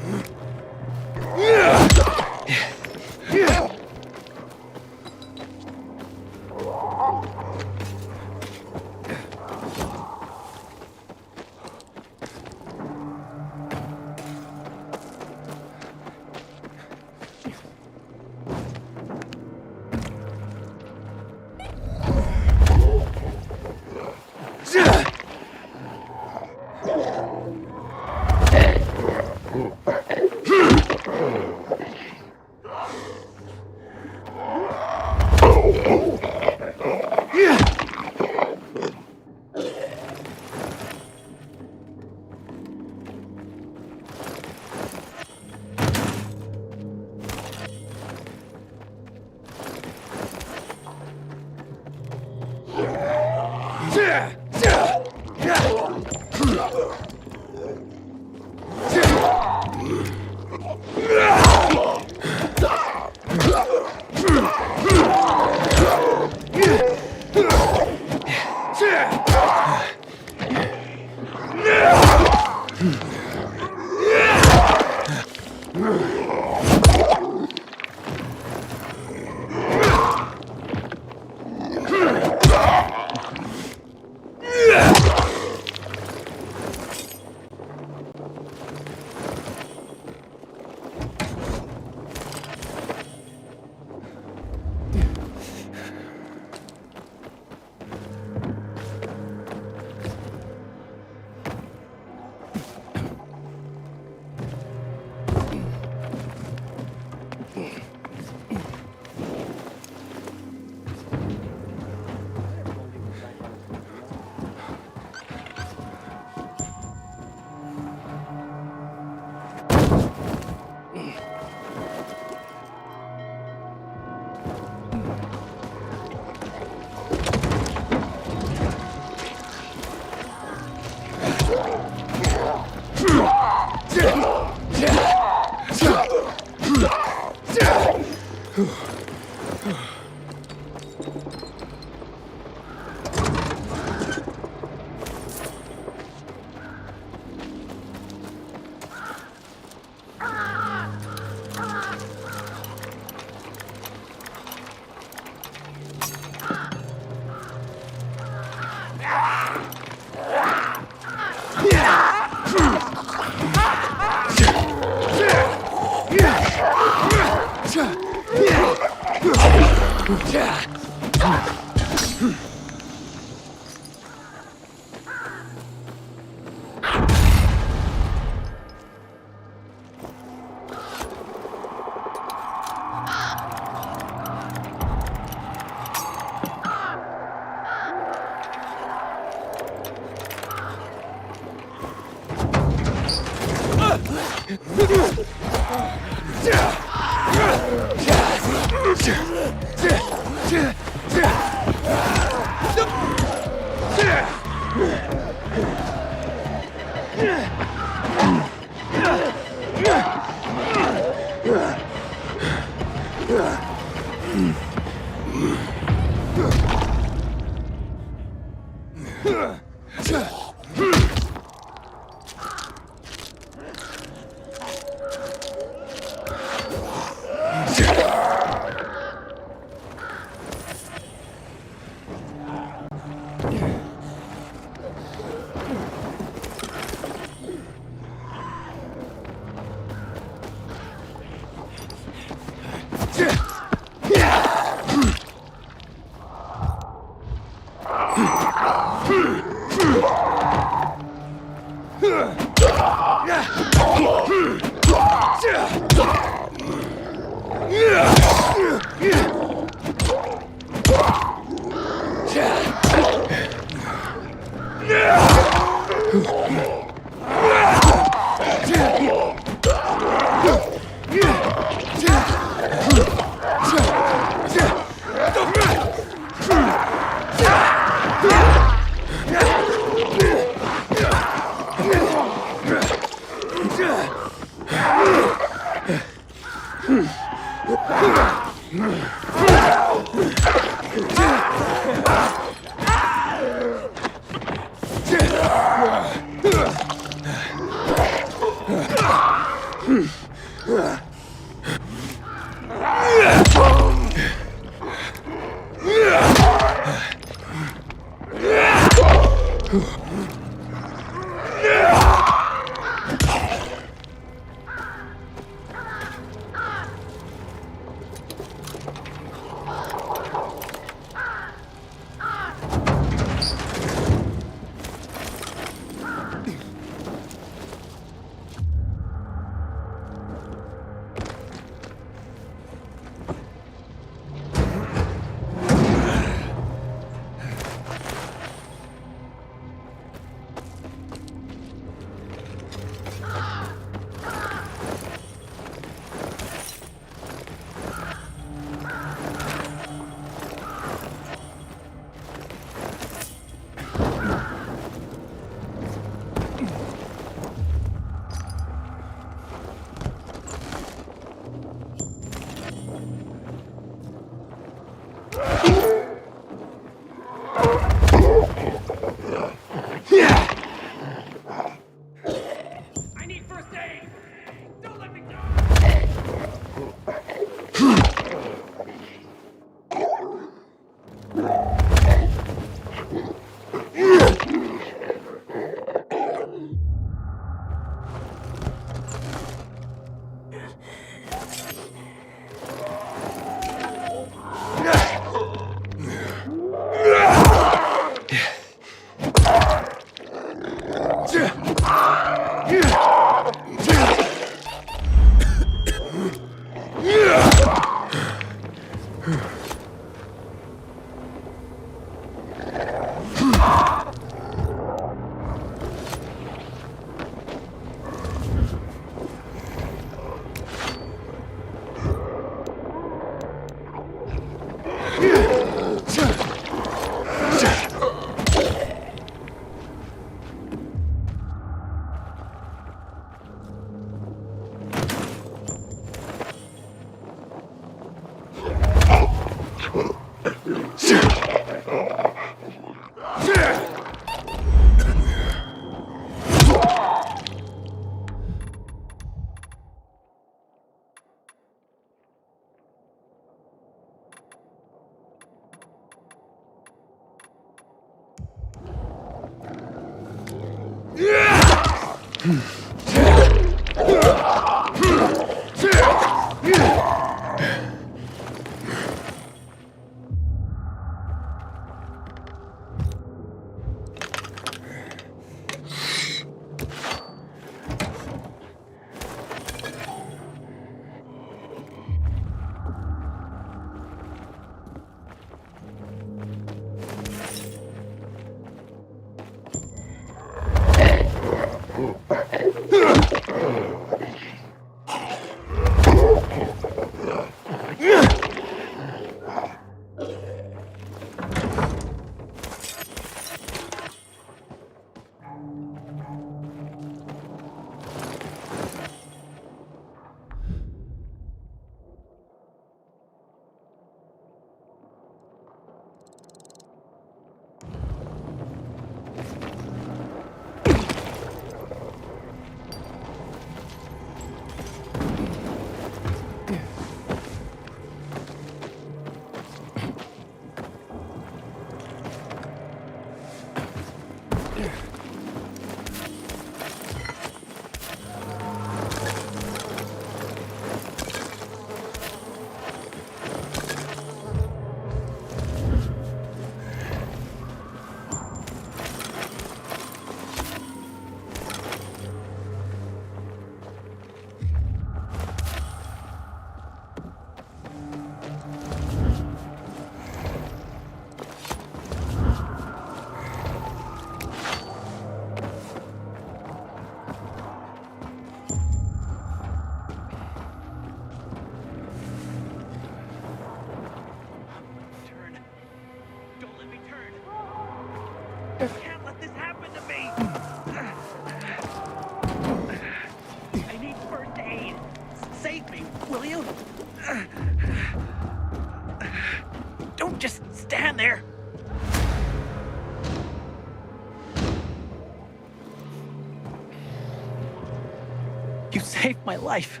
You saved my life.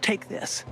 Take this.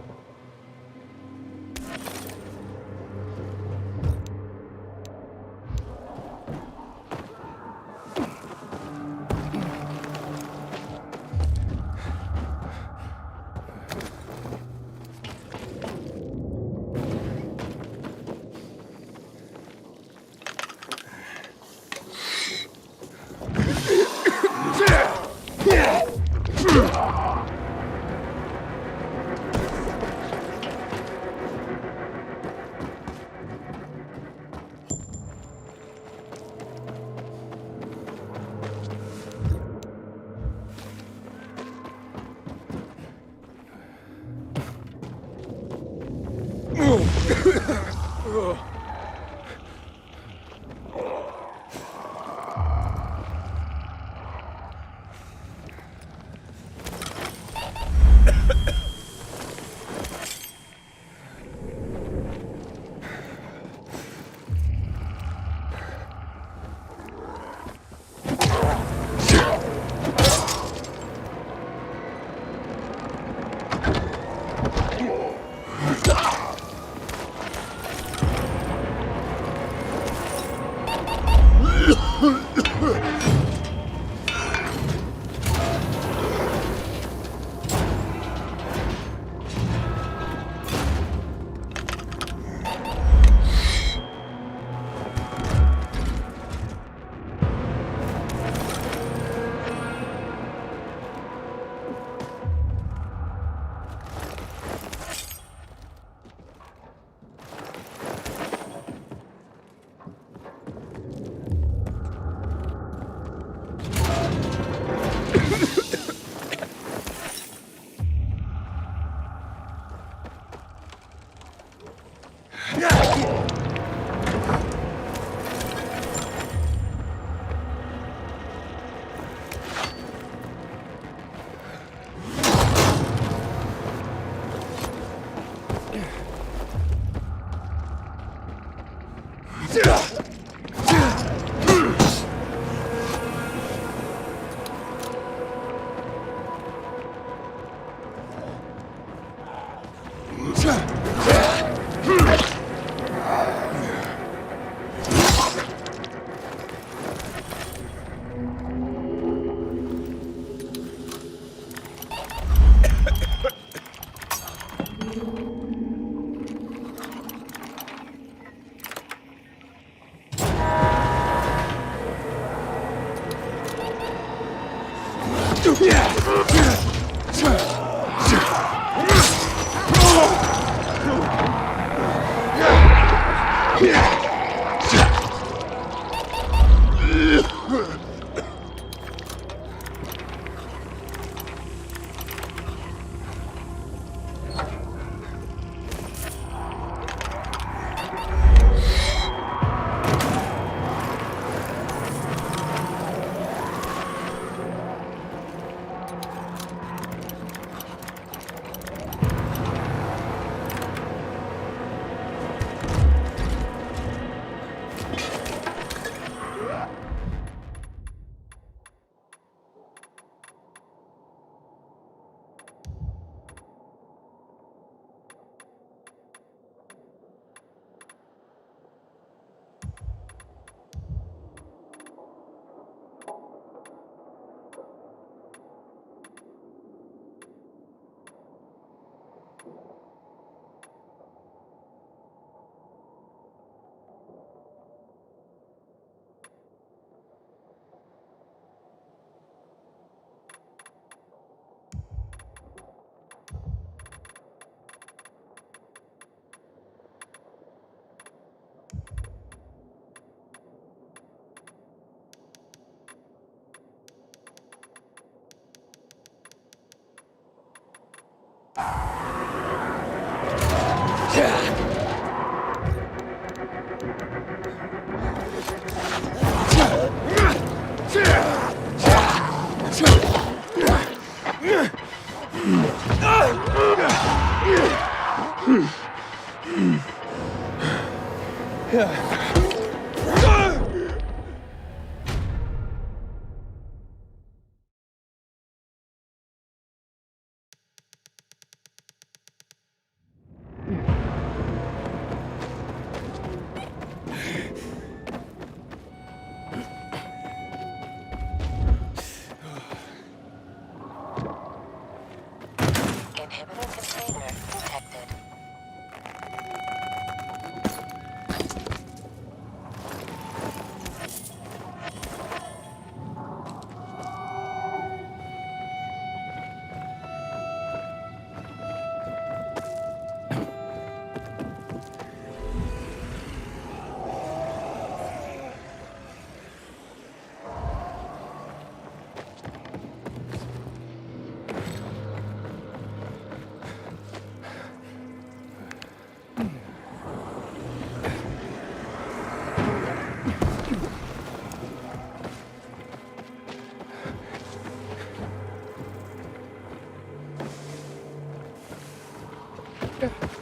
Inhibitor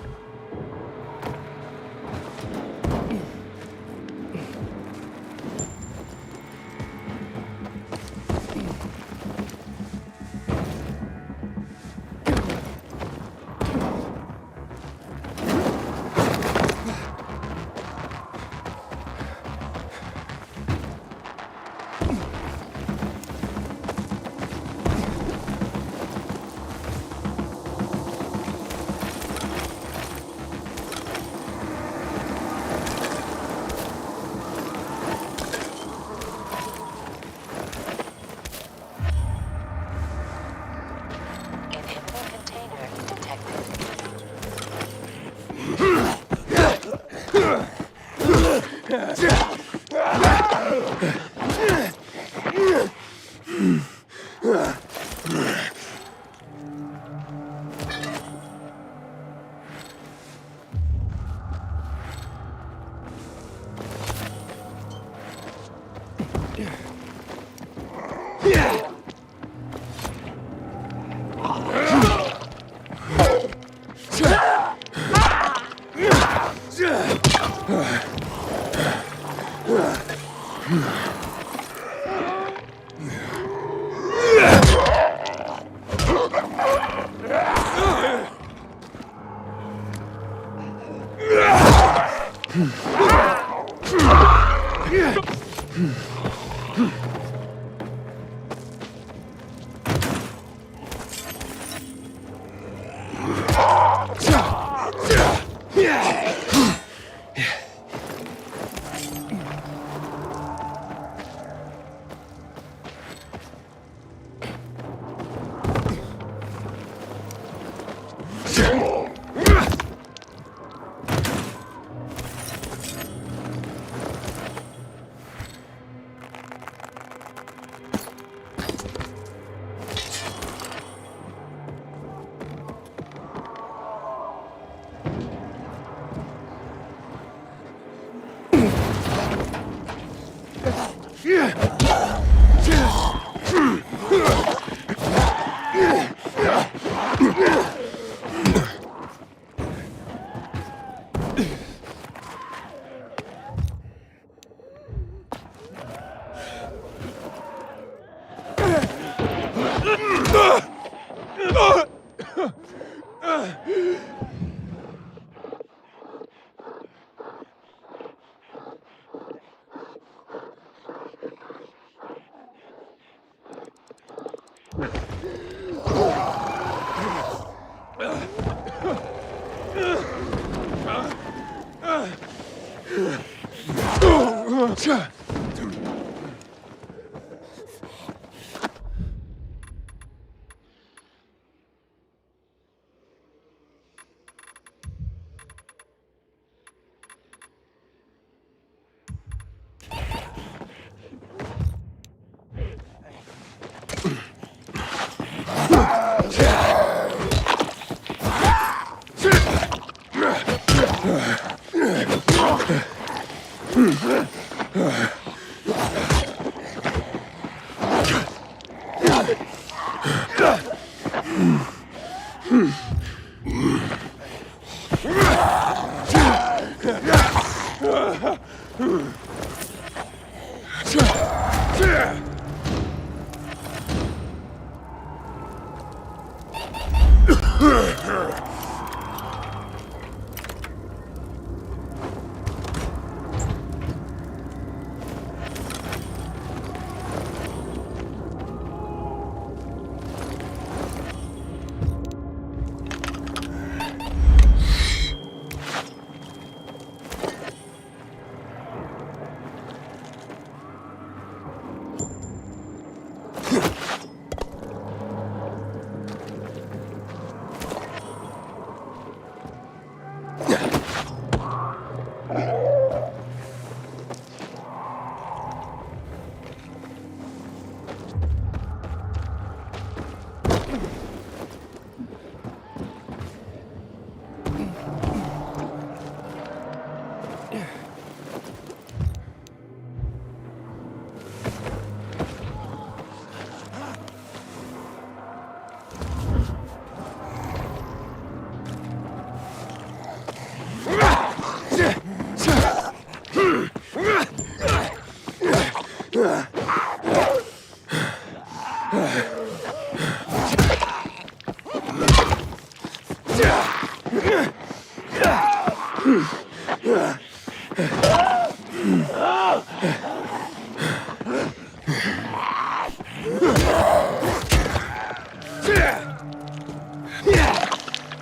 container detected.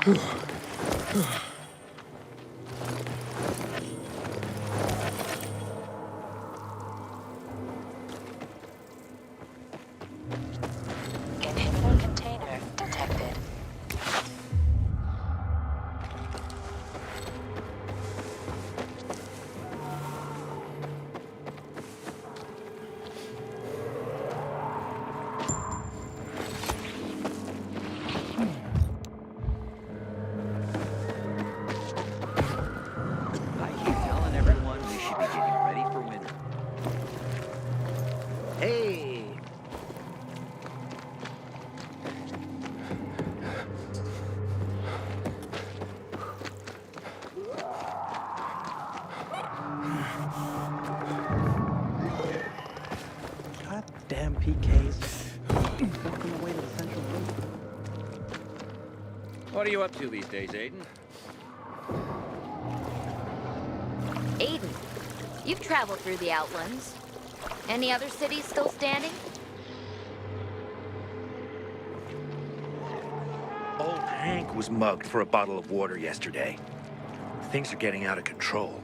Inhibitor container detected. I keep telling everyone we should be getting ready for winter. Hey! Goddamn PKs. Walking away to the central loop. What are you up to these days, Aiden? Aiden, you've traveled through the Outlands. Any other cities still standing? Old Hank was mugged for a bottle of water yesterday. Things are getting out of control.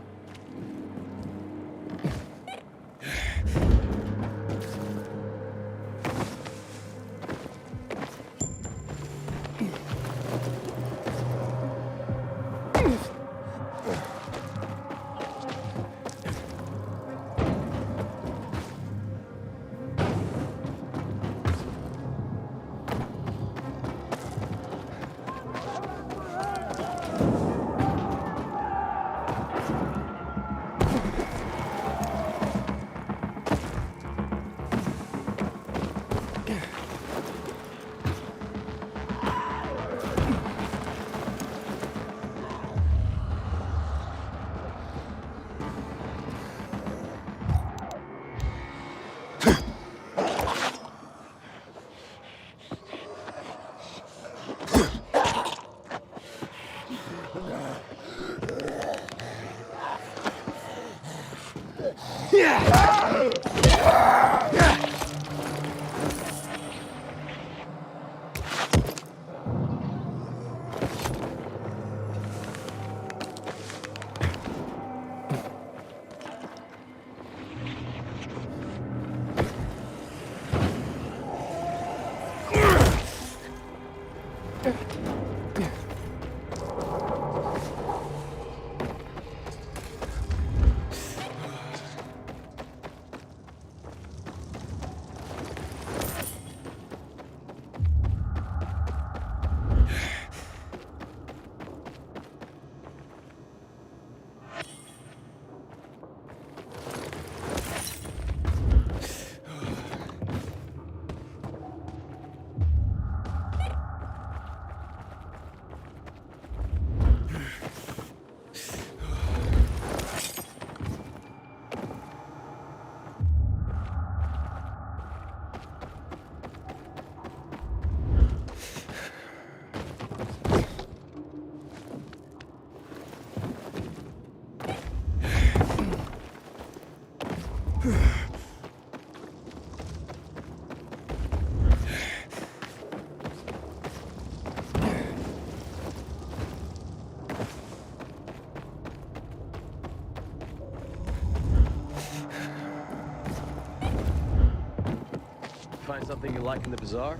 Find something you like in the bazaar?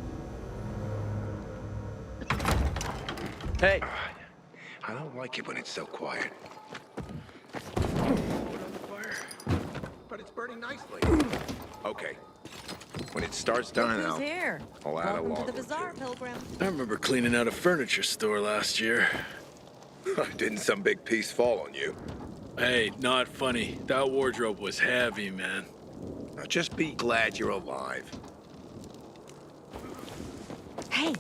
Hey! I don't like it when it's so quiet. Wood on the fire, but it's burning nicely. Okay. When it starts dying out, here? I'll add a Welcome log to the or bazaar, two. pilgrim. I remember cleaning out a furniture store last year. Didn't some big piece fall on you? Hey, not funny. That wardrobe was heavy, man. Now just be glad you're alive. Hey,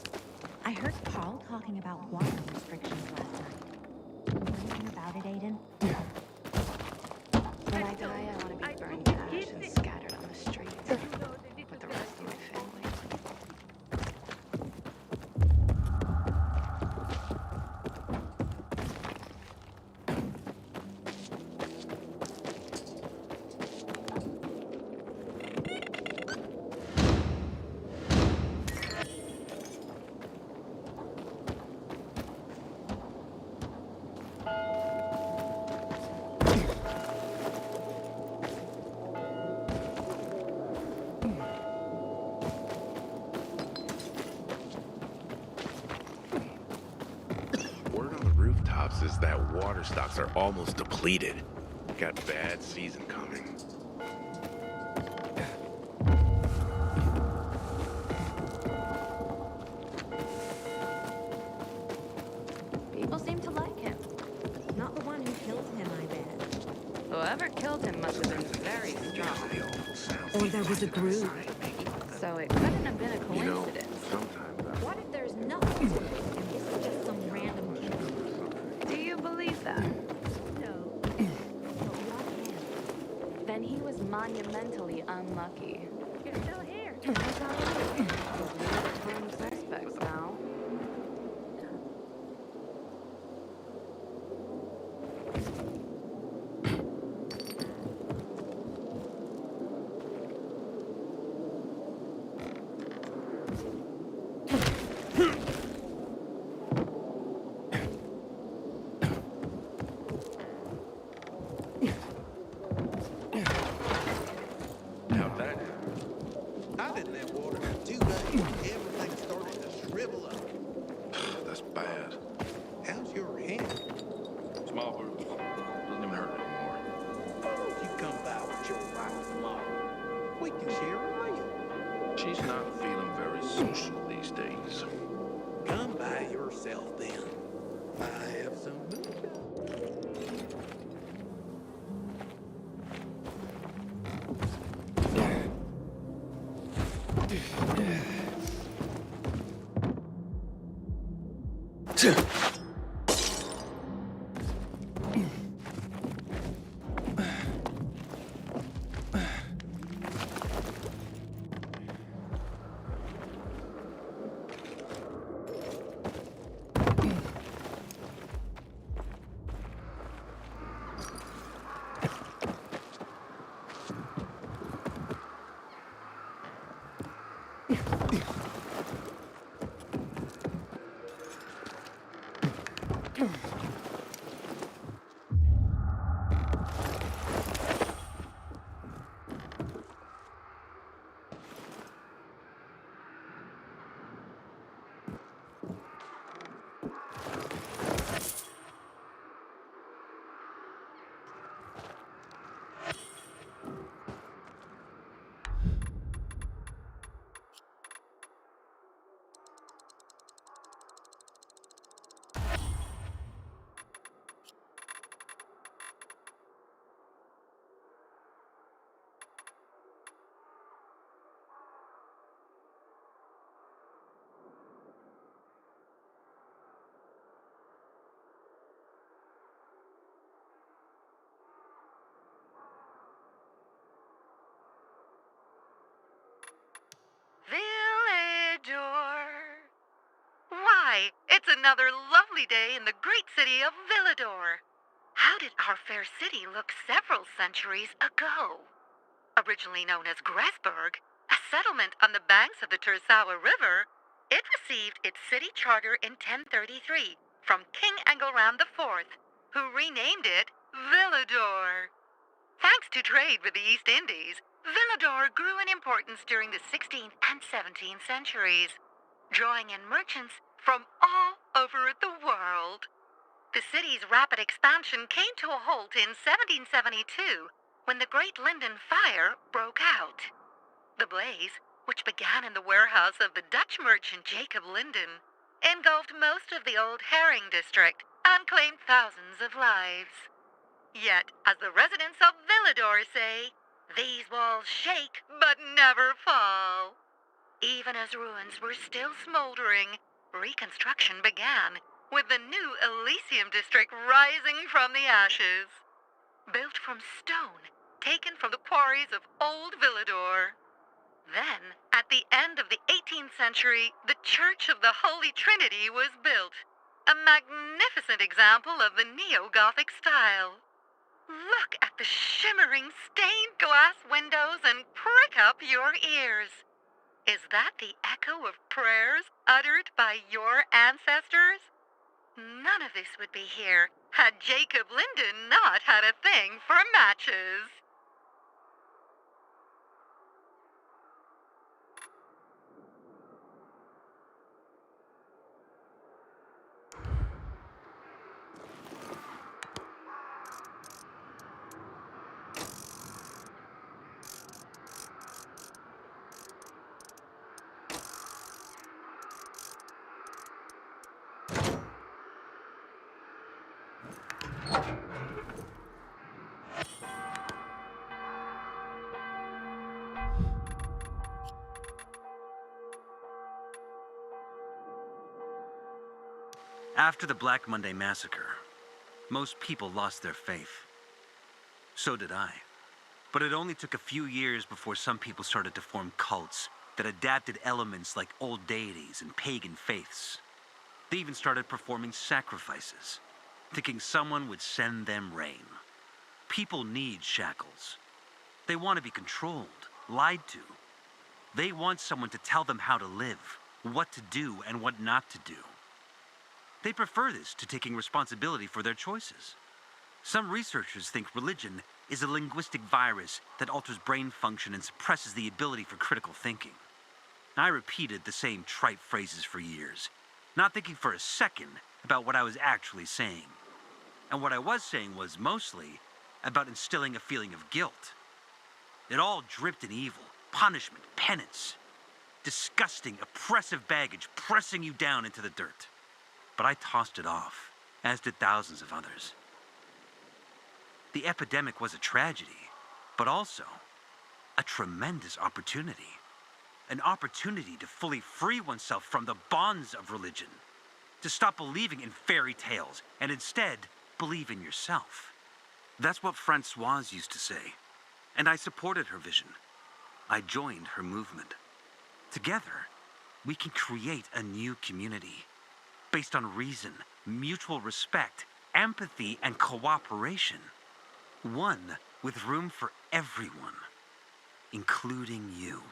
I heard Paul talking about walking restrictions last night. Know anything about it, Aiden? When I die, I want to be burned to ash and scattered on the streets with the rest of my family. Pops, is that water stocks are almost depleted. Got bad season coming. People seem to like him. Not the one who killed him, I bet. Whoever killed him must have been very strong. Or there was a group. So it couldn't have been a coincidence. What if there's nothing to it, and this is just some random kid? Do you believe that? No. But what if? Then he was monumentally unlucky. You're still here. Prime suspects now. How'd that? I didn't have water for 2 days. Everything started to shrivel up. That's bad. How's your hand? Small bruise. Doesn't even hurt anymore. Why don't you come by with your wife tomorrow? We can share a meal. She's not feeling very social these days. Come by yourself then. I have some Villador. Why, it's another lovely day in the great city of Villador. How did our fair city look several centuries ago? Originally known as Gressburg, a settlement on the banks of the Tersawa River, it received its city charter in 1033 from King Engelram IV, who renamed it Villador. Thanks to trade with the East Indies, Villador grew in importance during the 16th and 17th centuries, drawing in merchants from all over the world. The city's rapid expansion came to a halt in 1772 when the Great Linden Fire broke out. The blaze, which began in the warehouse of the Dutch merchant Jacob Linden, engulfed most of the old herring district and claimed thousands of lives. Yet, as the residents of Villador say, these walls shake but never fall. Even as ruins were still smoldering, reconstruction began, with the new Elysium district rising from the ashes. Built from stone, taken from the quarries of old Villador. Then, at the end of the 18th century, the Church of the Holy Trinity was built, a magnificent example of the neo-Gothic style. Look at the shimmering stained glass windows and prick up your ears. Is that the echo of prayers uttered by your ancestors? None of this would be here had Jacob Linden not had a thing for matches. After the Black Monday massacre, most people lost their faith. So did I. But it only took a few years before some people started to form cults that adapted elements like old deities and pagan faiths. They even started performing sacrifices, thinking someone would send them rain. People need shackles. They want to be controlled, lied to. They want someone to tell them how to live, what to do and what not to do. They prefer this to taking responsibility for their choices. Some researchers think religion is a linguistic virus that alters brain function and suppresses the ability for critical thinking. I repeated the same trite phrases for years, not thinking for a second about what I was actually saying. And what I was saying was mostly about instilling a feeling of guilt. It all dripped in evil, punishment, penance. Disgusting, oppressive baggage pressing you down into the dirt. But I tossed it off, as did thousands of others. The epidemic was a tragedy, but also a tremendous opportunity. An opportunity to fully free oneself from the bonds of religion. To stop believing in fairy tales and instead believe in yourself. That's what Francoise used to say, and I supported her vision. I joined her movement. Together, we can create a new community based on reason, mutual respect, empathy, and cooperation. One with room for everyone, including you.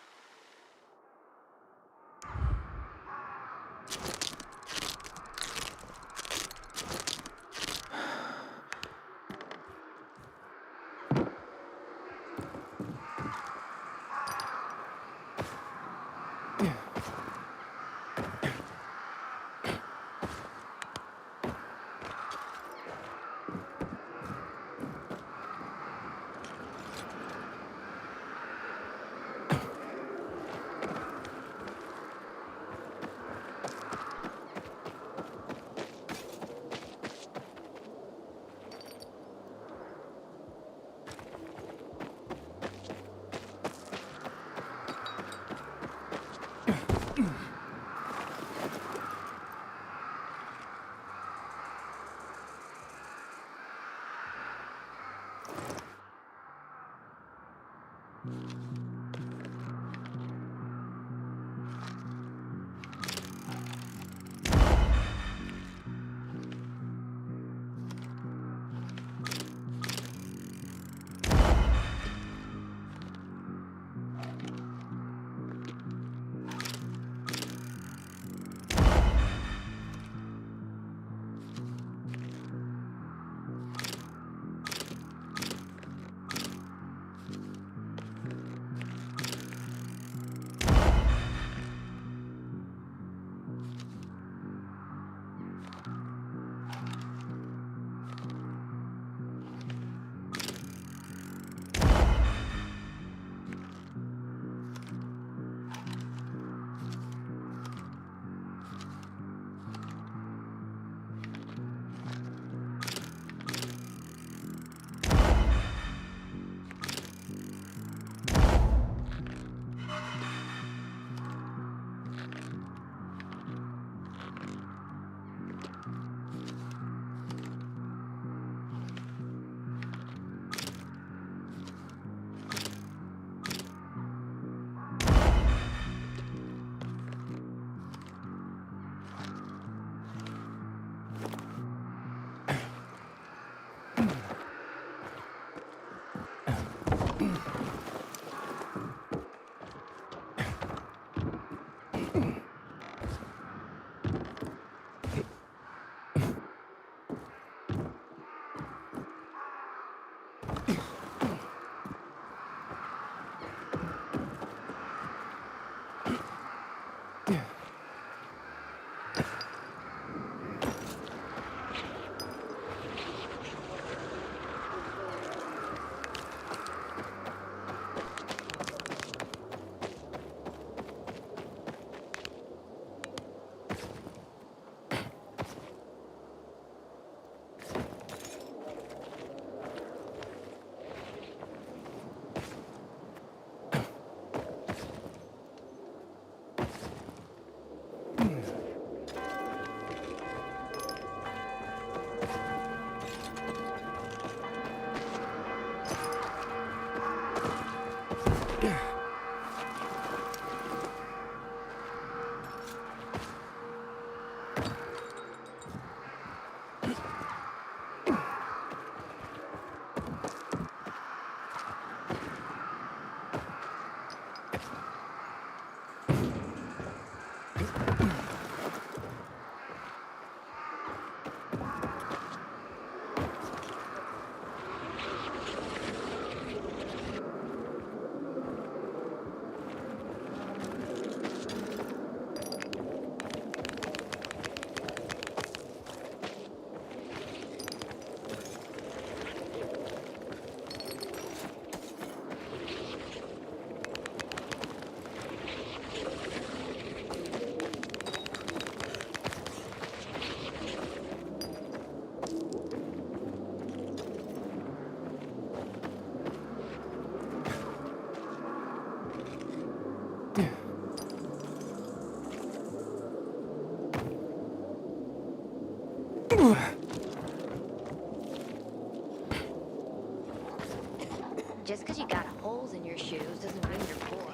Just because you got holes in your shoes doesn't mean you're poor.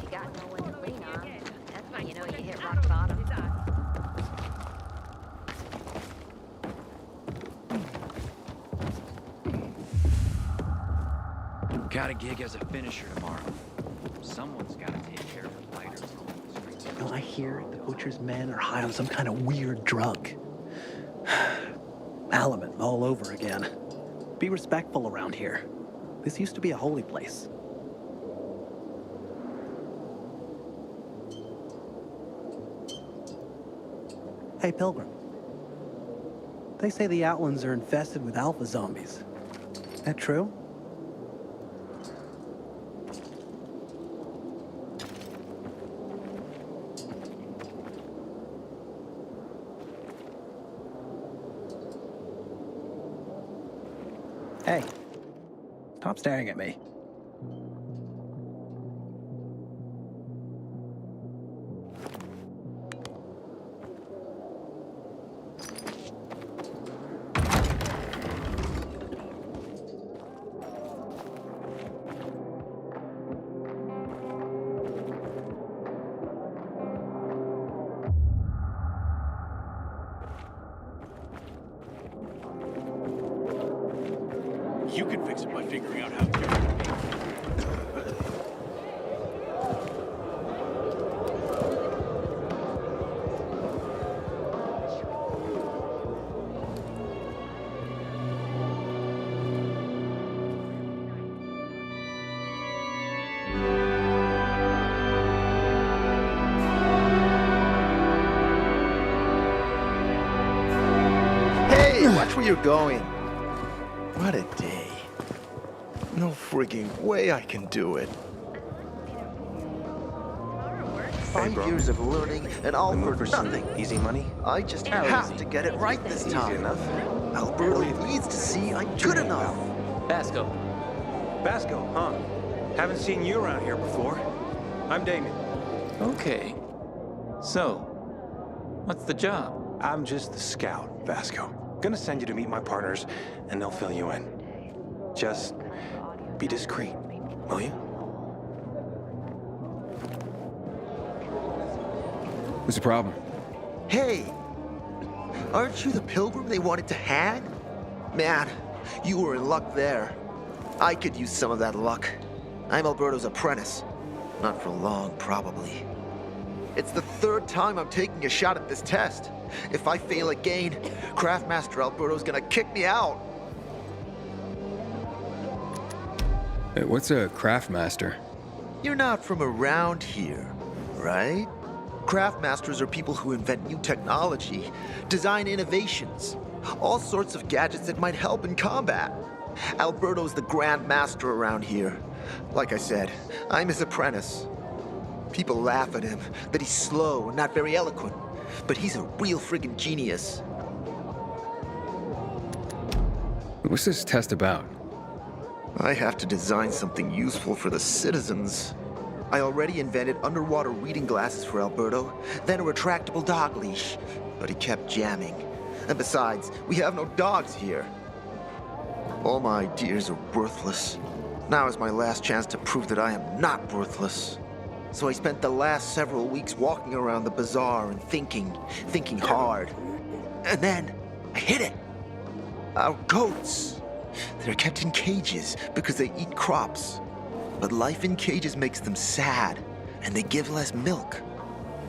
You got no one to lean on. That's when you know you hit rock bottom. Got a gig as a finisher tomorrow. Someone's got to take care of the fighters. You know, I hear the Butcher's men are high on some kind of weird drug. Element all over again. Be respectful around here. This used to be a holy place. Hey, Pilgrim. They say the Outlands are infested with alpha zombies. That true? Hey, stop staring at me. You can fix it by figuring out how to. Hey, watch where you're going. What a day. No frigging way I can do it. 5 years of learning and all for nothing. Easy money? I just have to get it right this time. Easy enough. Alberto needs to see I'm good enough. Basco. Basco, huh? Haven't seen you around here before. I'm Damien. Okay. So, what's the job? I'm just the scout, Vasco. Gonna send you to meet my partners, and they'll fill you in. Just be discreet, will you? What's the problem? Hey, aren't you the pilgrim they wanted to hang? Man, you were in luck there. I could use some of that luck. I'm Alberto's apprentice. Not for long, probably. It's the 3rd time I'm taking a shot at this test. If I fail again, Craftmaster Alberto's gonna kick me out. Hey, what's a craftmaster? You're not from around here, right? Craftmasters are people who invent new technology, design innovations, all sorts of gadgets that might help in combat. Alberto's the Grand Master around here. Like I said, I'm his apprentice. People laugh at him, that he's slow and not very eloquent, but he's a real friggin' genius. What's this test about? I have to design something useful for the citizens. I already invented underwater reading glasses for Alberto, then a retractable dog leash, but he kept jamming. And besides, we have no dogs here. All my ideas are worthless. Now is my last chance to prove that I am not worthless. So I spent the last several weeks walking around the bazaar and thinking hard. And then I hit it. Our goats. They're kept in cages because they eat crops. But life in cages makes them sad, and they give less milk.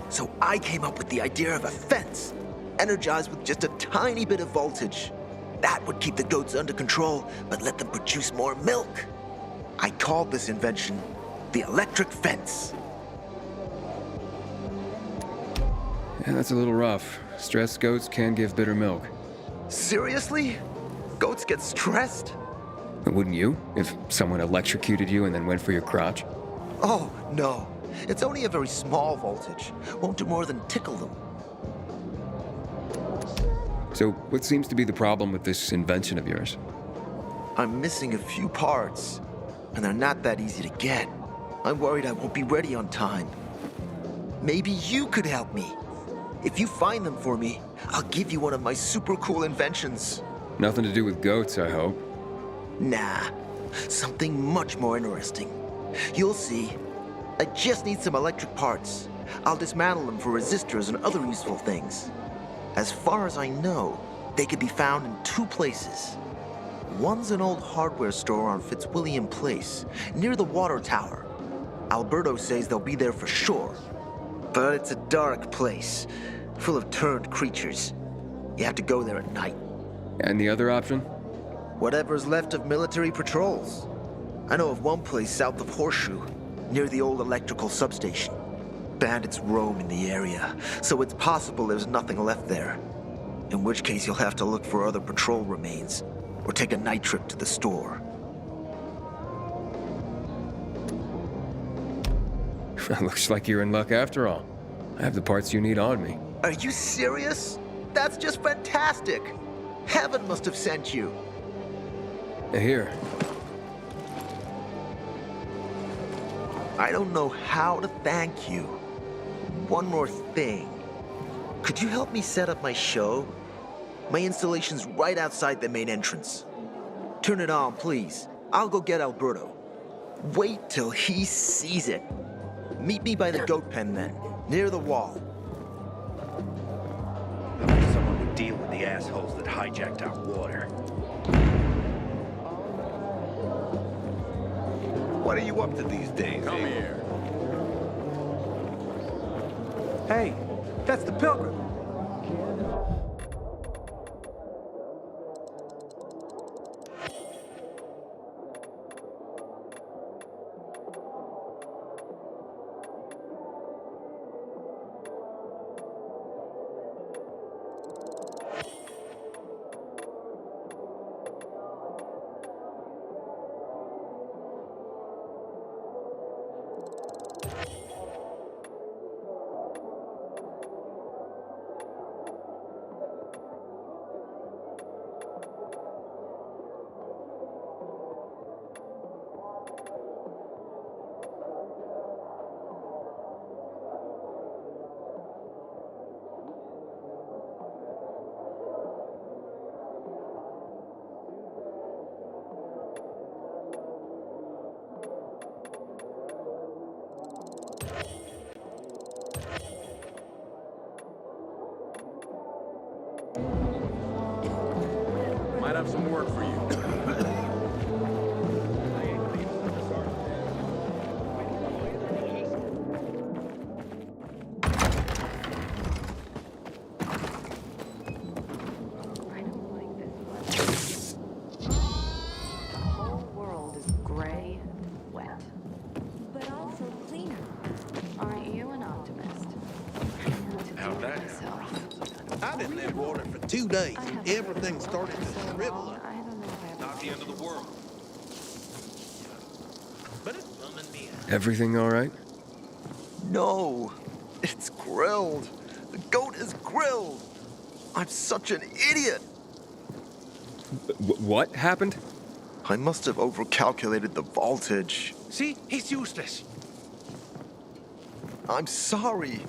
So I came up with the idea of a fence, energized with just a tiny bit of voltage. That would keep the goats under control, but let them produce more milk. I called this invention the electric fence. Yeah, that's a little rough. Stressed goats can give bitter milk. Seriously? Goats get stressed? Wouldn't you, if someone electrocuted you and then went for your crotch? Oh, no. It's only a very small voltage. Won't do more than tickle them. So, what seems to be the problem with this invention of yours? I'm missing a few parts, and they're not that easy to get. I'm worried I won't be ready on time. Maybe you could help me. If you find them for me, I'll give you one of my super cool inventions. Nothing to do with goats, I hope. Nah, something much more interesting. You'll see. I just need some electric parts. I'll dismantle them for resistors and other useful things. As far as I know, they can be found in 2 places. One's an old hardware store on Fitzwilliam Place, near the water tower. Alberto says they'll be there for sure. But it's a dark place, full of turned creatures. You have to go there at night. And the other option? Whatever's left of military patrols. I know of one place south of Horseshoe, near the old electrical substation. Bandits roam in the area, so it's possible there's nothing left there. In which case you'll have to look for other patrol remains, or take a night trip to the store. Looks like you're in luck after all. I have the parts you need on me. Are you serious? That's just fantastic! Heaven must have sent you. Here. I don't know how to thank you. One more thing. Could you help me set up my show? My installation's right outside the main entrance. Turn it on, please. I'll go get Alberto. Wait till he sees it. Meet me by the goat pen then, near the wall. I wish someone would deal with the assholes that hijacked our water. What are you up to these days? Come here. Hey, that's the Pilgrim. Might have some work for you. The whole world is gray, wet, but also cleaner. Aren't you an optimist? How'd that myself. I've been in that water for 2 days. Everything started to shrivel up. Not the end of the world. But it's bumming me out. Everything all right? No, it's grilled. The goat is grilled. I'm such an idiot. What happened? I must have overcalculated the voltage. See? He's useless. I'm sorry.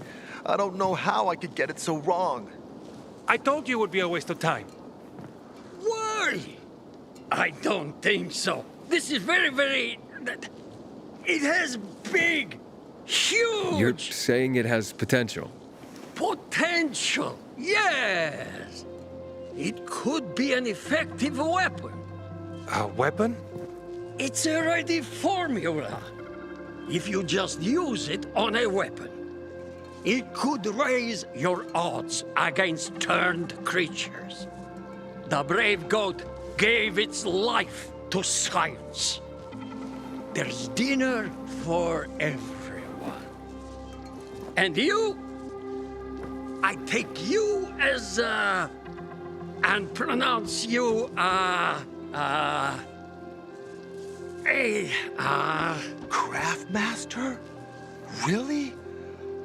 I don't know how I could get it so wrong. I told you it would be a waste of time. Why? I don't think so. This is very... It has big, huge... You're saying it has potential. Potential, yes. It could be an effective weapon. A weapon? It's a ready formula. If you just use it on a weapon, it could raise your odds against turned creatures. The brave goat gave its life to science. There's dinner for everyone. And you? I take you as, and pronounce you, Craftmaster? Really?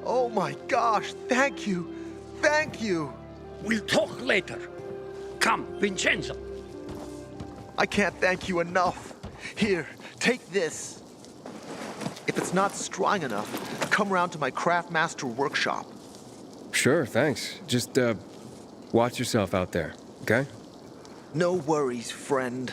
Oh my gosh, thank you. Thank you. We'll talk later. Come, Vincenzo. I can't thank you enough. Here, take this. If it's not strong enough, come round to my Craftmaster workshop. Sure. Sure, thanks. Just, watch yourself out there, okay? No worries, friend.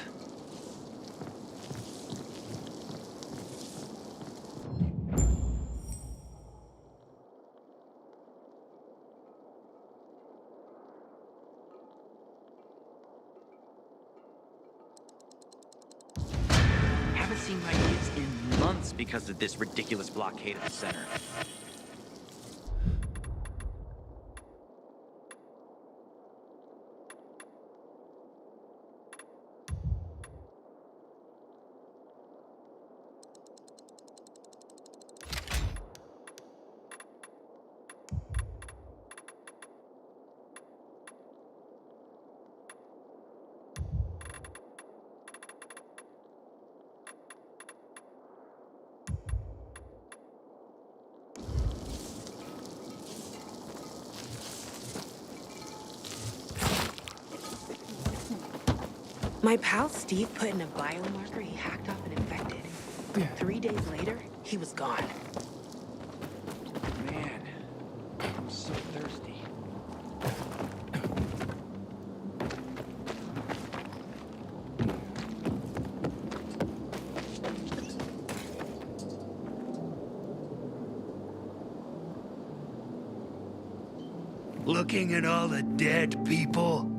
Haven't seen my kids in months because of this ridiculous blockade of the center. My pal Steve put in a biomarker he hacked off and infected. 3 days later, he was gone. Man, I'm so thirsty. Looking at all the dead people,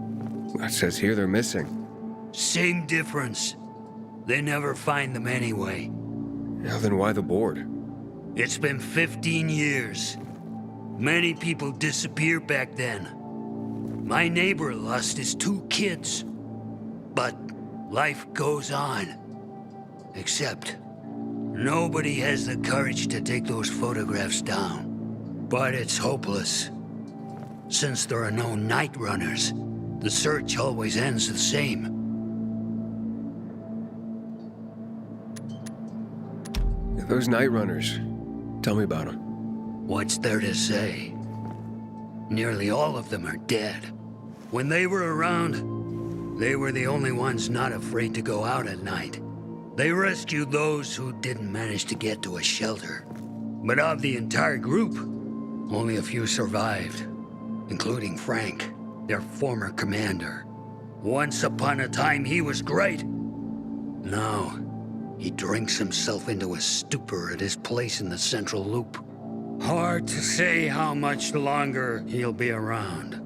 It says here they're missing. same difference. They never find them anyway. Now then why the board? It's been 15 years. Many people disappeared back then. My neighbor lost his 2 kids. But life goes on. Except, nobody has the courage to take those photographs down. But it's hopeless. Since there are no night runners, the search always ends the same. Those night runners. Tell me about them. What's there to say? Nearly all of them are dead. When they were around, they were the only ones not afraid to go out at night. They rescued those who didn't manage to get to a shelter. But of the entire group, only a few survived, including Frank, their former commander. Once upon a time, he was great. Now, he drinks himself into a stupor at his place in the Central Loop. Hard to say how much longer he'll be around.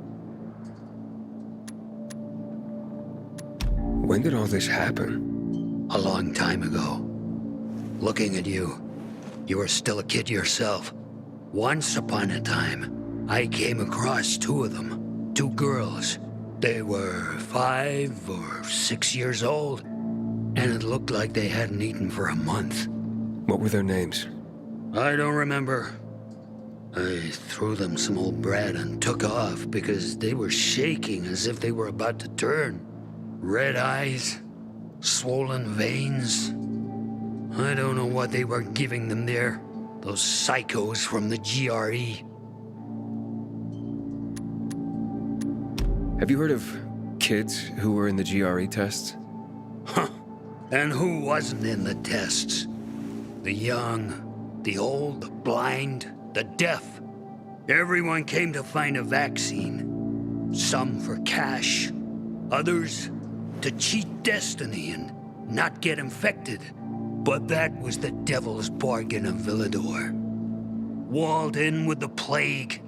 When did all this happen? A long time ago. Looking at you, you were still a kid yourself. Once upon a time, I came across 2 of them. 2 girls. They were 5 or 6 years old, and it looked like they hadn't eaten for a month. What were their names? I don't remember. I threw them some old bread and took off because they were shaking as if they were about to turn. Red eyes, swollen veins. I don't know what they were giving them there. Those psychos from the GRE. Have you heard of kids who were in the GRE tests? Huh. And who wasn't in the tests? The young, the old, the blind, the deaf. Everyone came to find a vaccine. Some for cash, others to cheat destiny and not get infected. But that was the devil's bargain of Villador. Walled in with the plague,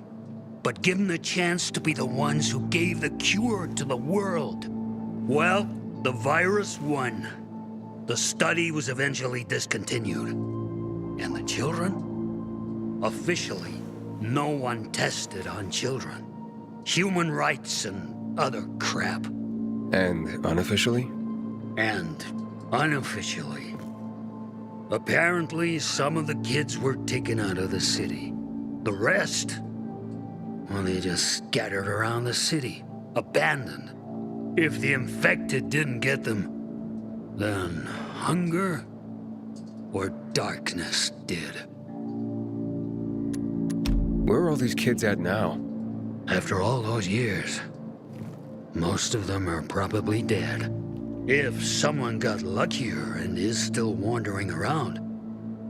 but given the chance to be the ones who gave the cure to the world. Well, the virus won. The study was eventually discontinued. And the children? Officially, no one tested on children. Human rights and other crap. And unofficially? And unofficially. Apparently, some of the kids were taken out of the city. The rest, well, they just scattered around the city, abandoned. If the infected didn't get them, then hunger or darkness did. Where are all these kids at now? After all those years, most of them are probably dead. If someone got luckier and is still wandering around,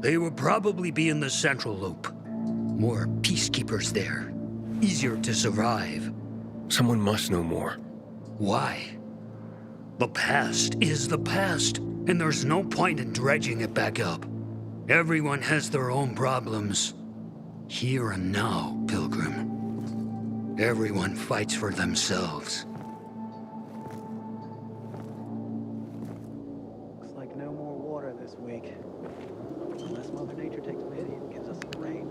they would probably be in the Central Loop. More peacekeepers there. easier to survive. Someone must know more. Why? The past is the past, and there's no point in dredging it back up. Everyone has their own problems. Here and now, Pilgrim. Everyone fights for themselves. Looks like no more water this week. Unless Mother Nature takes pity and gives us some rain.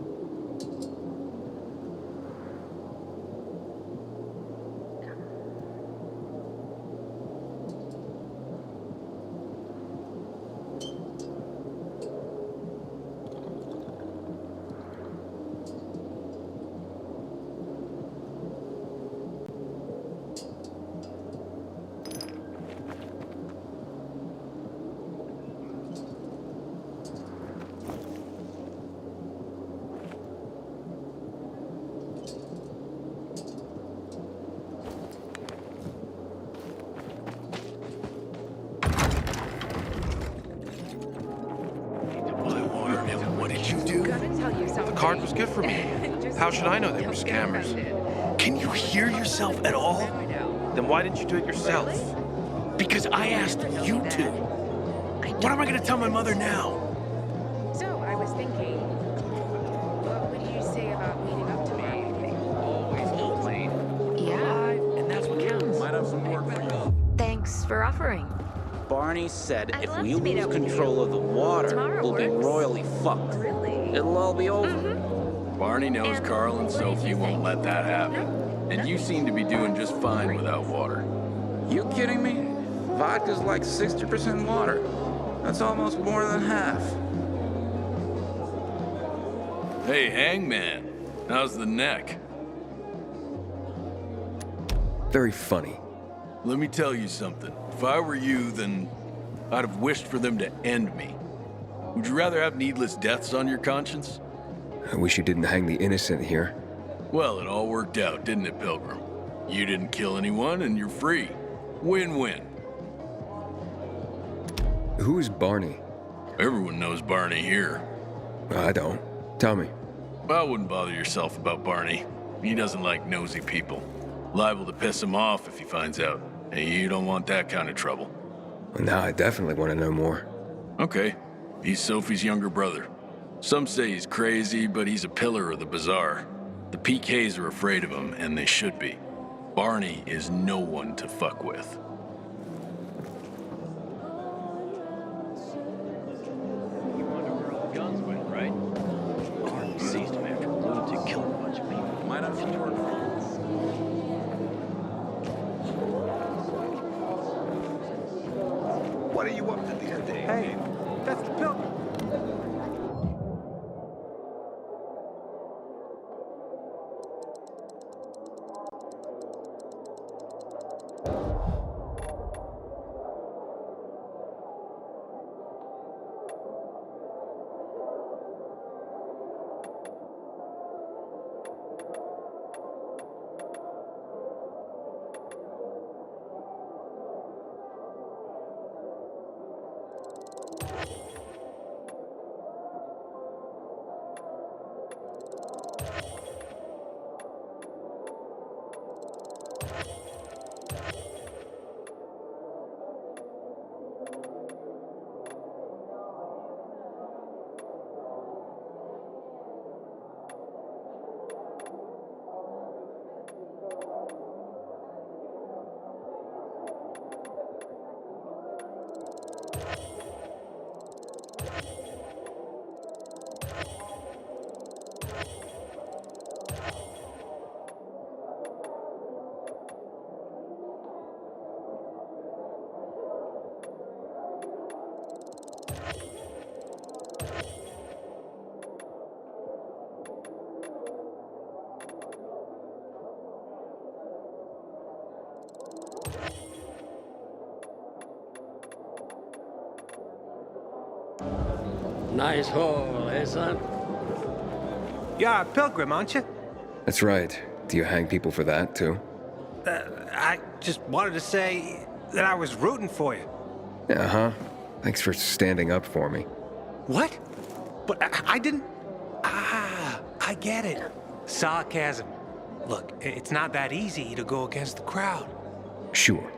The card was good for me. How should I know they were scammers? Can you hear yourself at all? Then why didn't you do it yourself? Because I asked you to. What am I gonna tell my mother now? So, I was thinking, what would you say about meeting up tomorrow? Yeah. And that's what counts. Might have some work for you. Thanks for offering. Barney said I'd if love we to meet lose up with control you. of the water, Tomorrow we'll be works. royally fucked. Really? It'll all be over. Barney knows And Carl and what did Sophie you won't think? let that happen. And you seem to be doing just fine without water. You kidding me? Vodka's like 60% water. That's almost more than half. Hey, Hangman, how's the neck? Very funny. Let me tell you something. If I were you, then I'd have wished for them to end me. Would you rather have needless deaths on your conscience? I wish you didn't hang the innocent here. Well, it all worked out, didn't it, Pilgrim? You didn't kill anyone, and you're free. Win-win. Who is Barney? Everyone knows Barney here. I don't. Tell me. I wouldn't bother yourself about Barney. He doesn't like nosy people. Liable to piss him off if he finds out. And you don't want that kind of trouble. Well, now I definitely want to know more. Okay. He's Sophie's younger brother. Some say he's crazy, but he's a pillar of the bazaar. The PKs are afraid of him, and they should be. Barney is no one to fuck with. You wonder where all the guns went, right? Army seized him after a lunatic killed a bunch of people. Might have some work for you. What are you up to these days? Hey, that's the Pilgrim. Nice hole, eh, son? You're a pilgrim, aren't you? That's right. Do you hang people for that, too? I just wanted to say that I was rooting for you. Uh-huh. Thanks for standing up for me. What? But I didn't... Ah, I get it. Sarcasm. Look, it's not that easy to go against the crowd. Sure.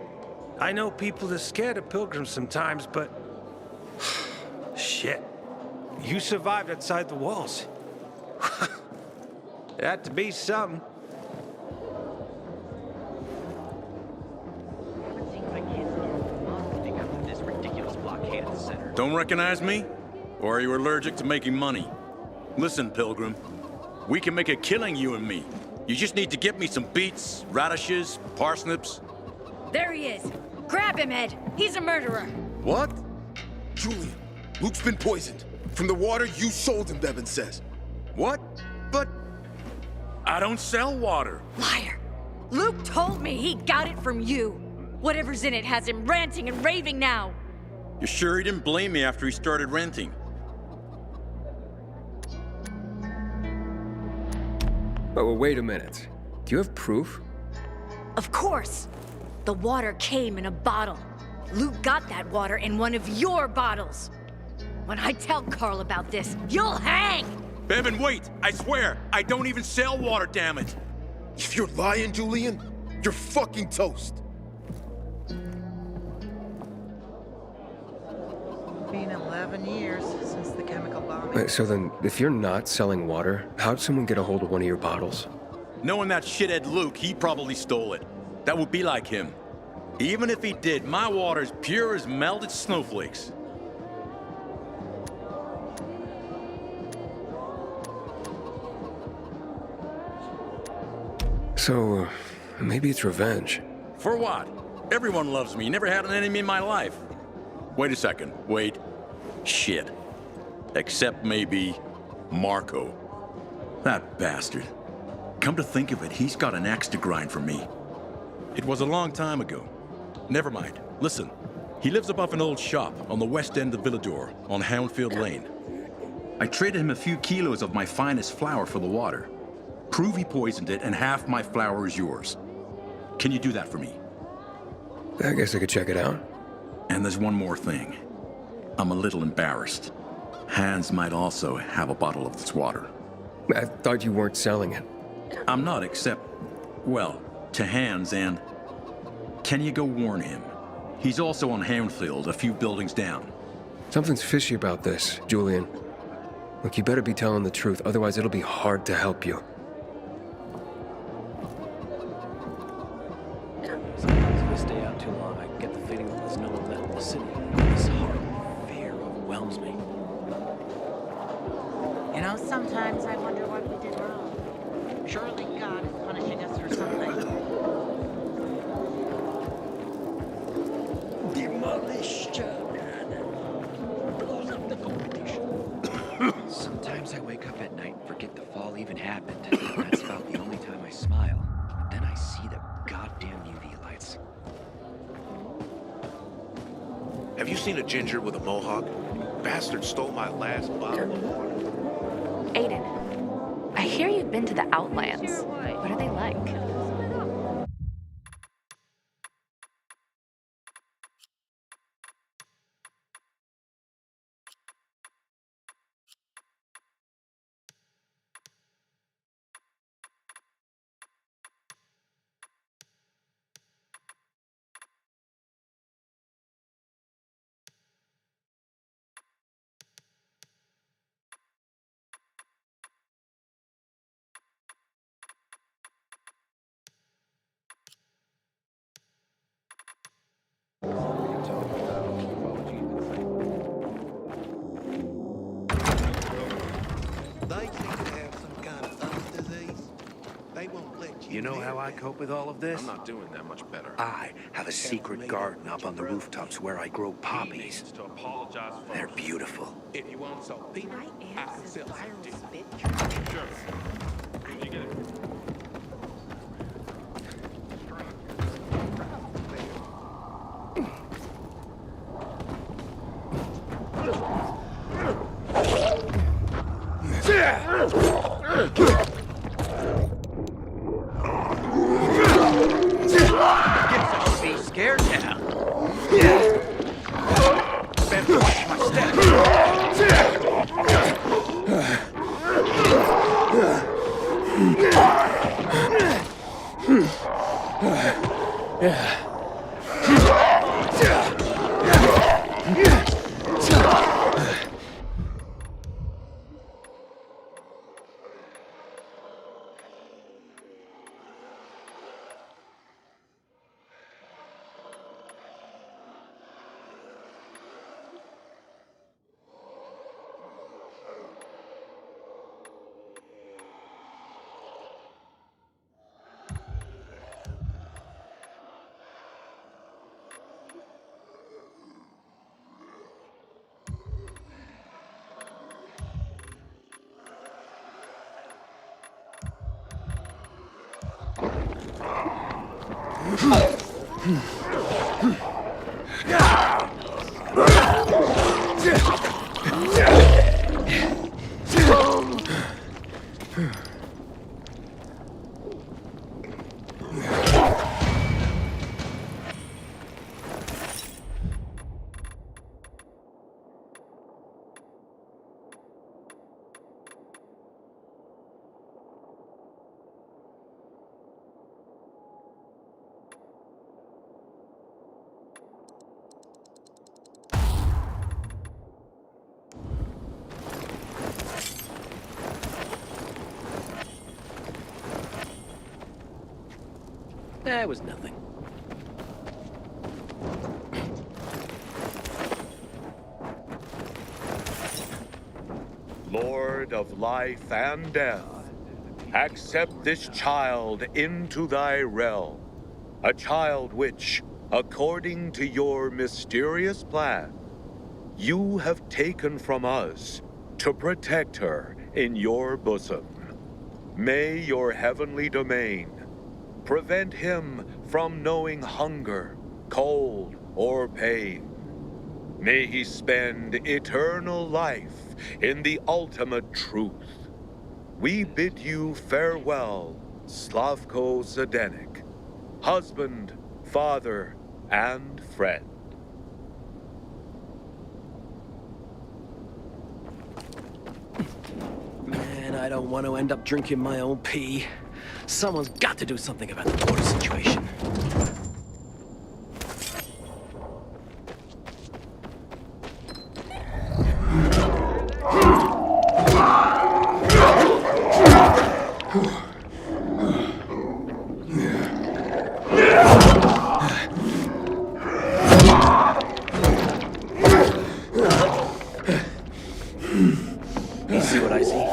I know people are scared of pilgrims sometimes, but... Shit. You survived outside the walls. It had to be something. Don't recognize me? Or are you allergic to making money? Listen, Pilgrim. We can make a killing, you and me. You just need to get me some beets, radishes, parsnips. There he is. Grab him, Ed. He's a murderer. What? Julian, Luke's been poisoned. From the water you sold him, Bevan says. What? But I don't sell water. Liar. Luke told me he got it from you. Whatever's in it has him ranting and raving now. You sure he didn't blame me after he started renting? Oh, wait a minute. Do you have proof? Of course. The water came in a bottle. Luke got that water in one of your bottles. When I tell Carl about this, you'll hang! Bevan, wait! I swear, I don't even sell water, damn it! If you're lying, Julian, you're fucking toast. Been 11 years since the chemical bombing. Wait, so then, if you're not selling water, how'd someone get a hold of one of your bottles? Knowing that shithead Luke, he probably stole it. That would be like him. Even if he did, my water's pure as melted snowflakes. So, maybe it's revenge. For what? Everyone loves me. Never had an enemy in my life. Wait a second. Wait. Shit. Except maybe Marco. That bastard. Come to think of it, he's got an axe to grind for me. It was a long time ago. Never mind. Listen. He lives above an old shop on the west end of Villador, on Houndfield Lane. I traded him a few kilos of my finest flour for the water. Prove he poisoned it, and half my flour is yours. Can you do that for me? I guess I could check it out. And there's one more thing. I'm a little embarrassed. Hans might also have a bottle of this water. I thought you weren't selling it. I'm not, except, well, to Hans, and can you go warn him? He's also on Houndfield, a few buildings down. Something's fishy about this, Julian. Look, you better be telling the truth, otherwise it'll be hard to help you. Sometimes if I stay out too long, I get the feeling that there's no one left in the city. This horrible fear overwhelms me. You know, sometimes I wonder what we did wrong. Surely God is punishing us for something. Demolish blows up the competition. Sometimes I wake up at night and forget the fall even happened. That's about the only time I smile. But then I see the goddamn UV lights. Have you seen a ginger with a mohawk? Bastard stole my last bottle of water. Aiden, I hear you've been to the Outlands. What are they like? They seem to have some kind of thumb disease. They won't let you. You know how I cope with all of this? I'm not doing that much better. I have a secret garden up on the rooftops where I grow poppies. They're beautiful. If you want some peanut, I can sell Be scared now. Better watch my step. That was nothing. Lord of life and death, accept this child into thy realm, a child which, according to your mysterious plan, you have taken from us to protect her in your bosom. May your heavenly domain prevent him from knowing hunger, cold, or pain. May he spend eternal life in the ultimate truth. We bid you farewell, Slavko Zdenek, husband, father, and friend. Man, I don't want to end up drinking my own pee. Someone's got to do something about the water situation. You see what I see?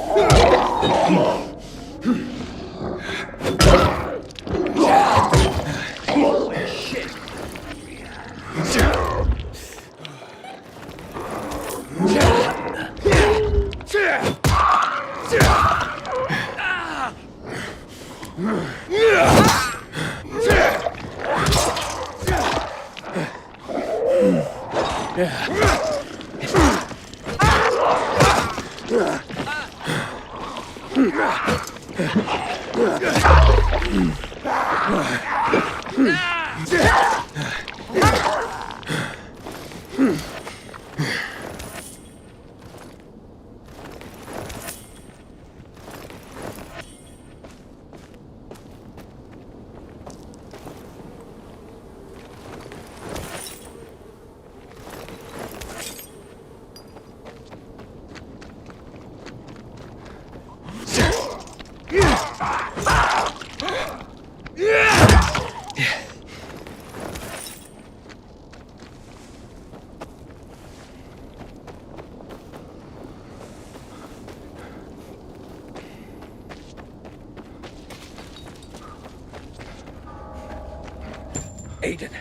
Aiden,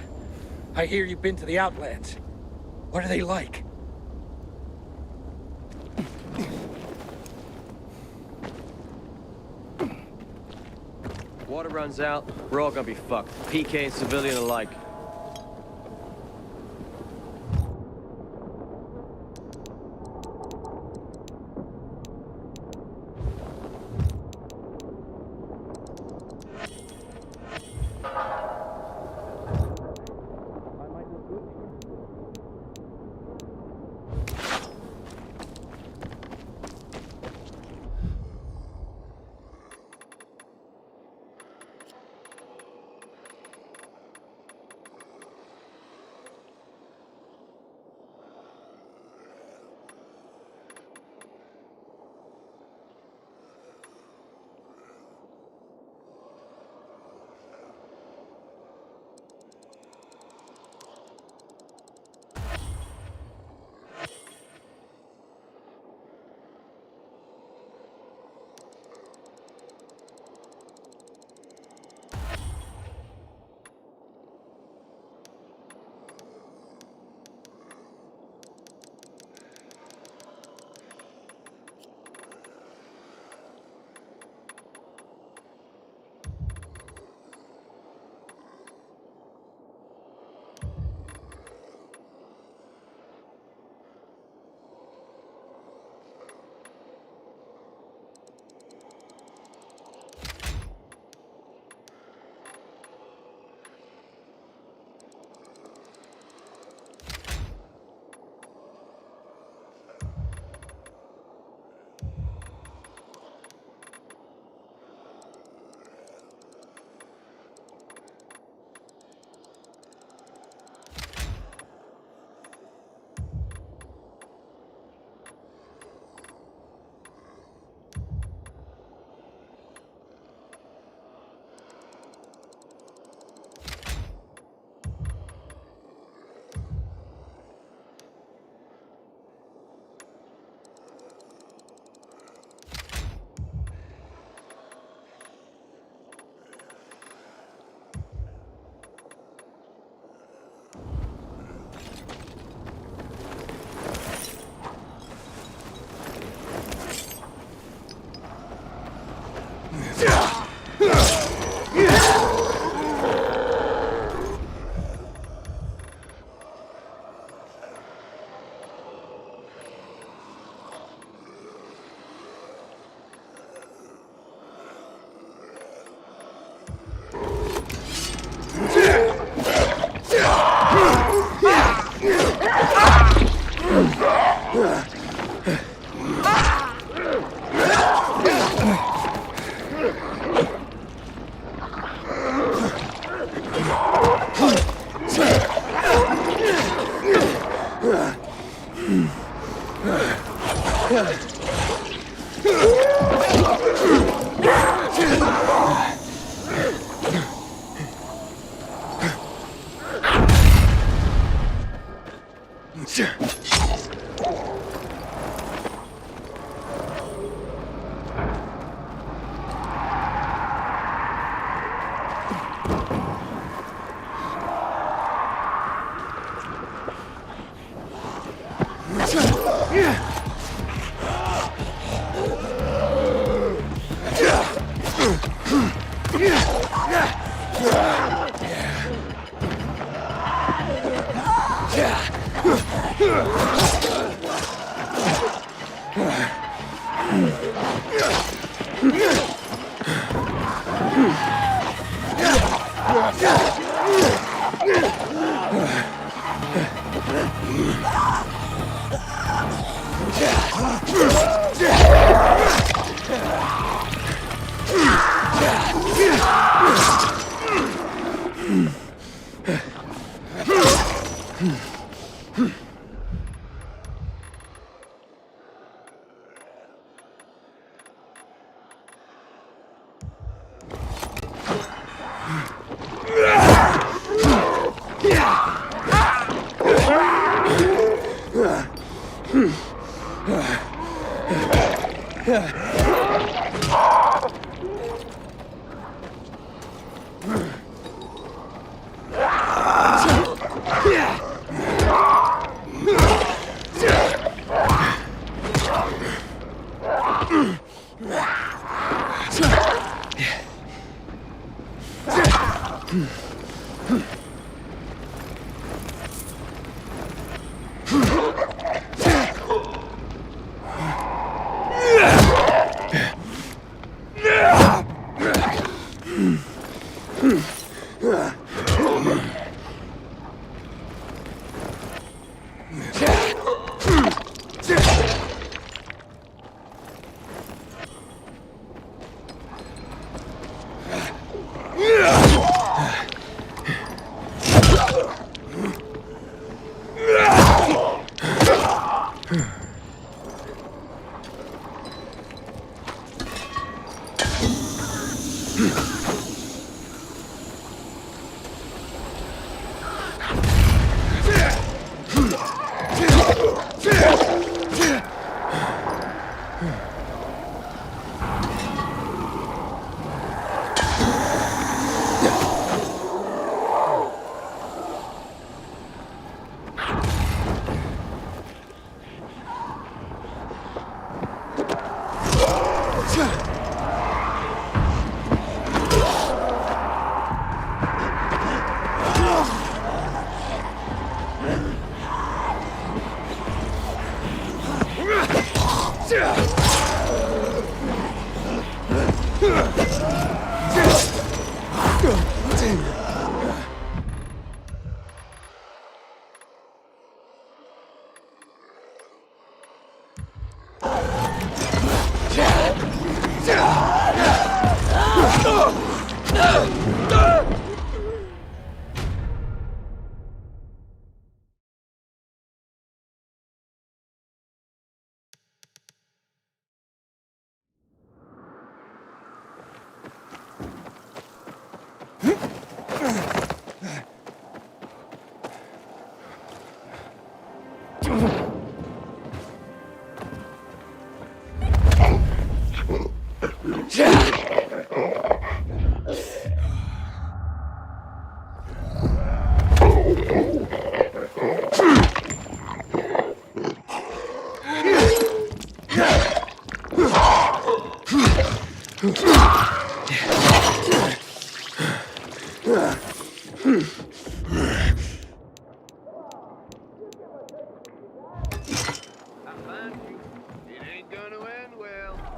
I hear you've been to the Outlands. What are they like? Water runs out, we're all gonna be fucked. PK and civilian alike.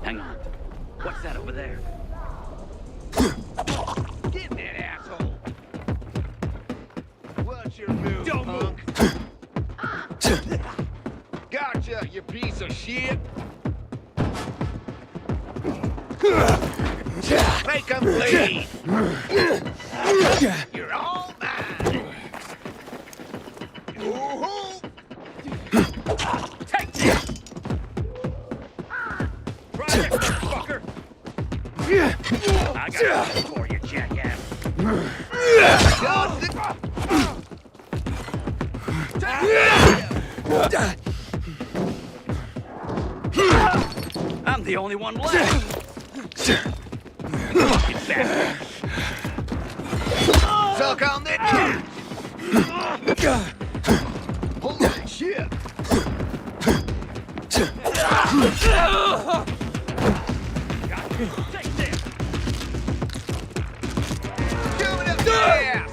Hang on. What's that over there? Get that asshole! What's your move, Don't punk? Gotcha, you piece of shit! Make 'em bleed! You're all mine! For you, jackass. I'm the only one left. Fucking bastard. Suck on that. Holy shit. Take this. Coming up the ass.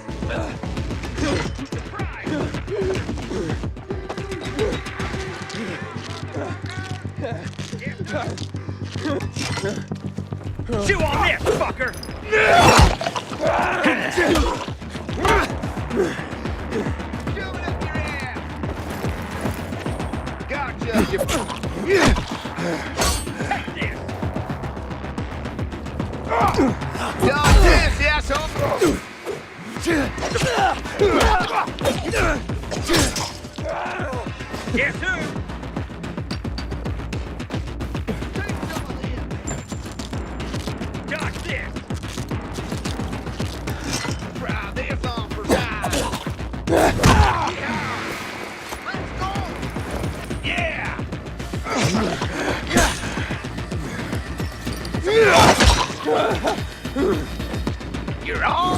Chew on this, fucker! Gotcha, you. Dodge this, asshole! Yes, sir! Dodge this! Try this on for time. Yeah! You're all.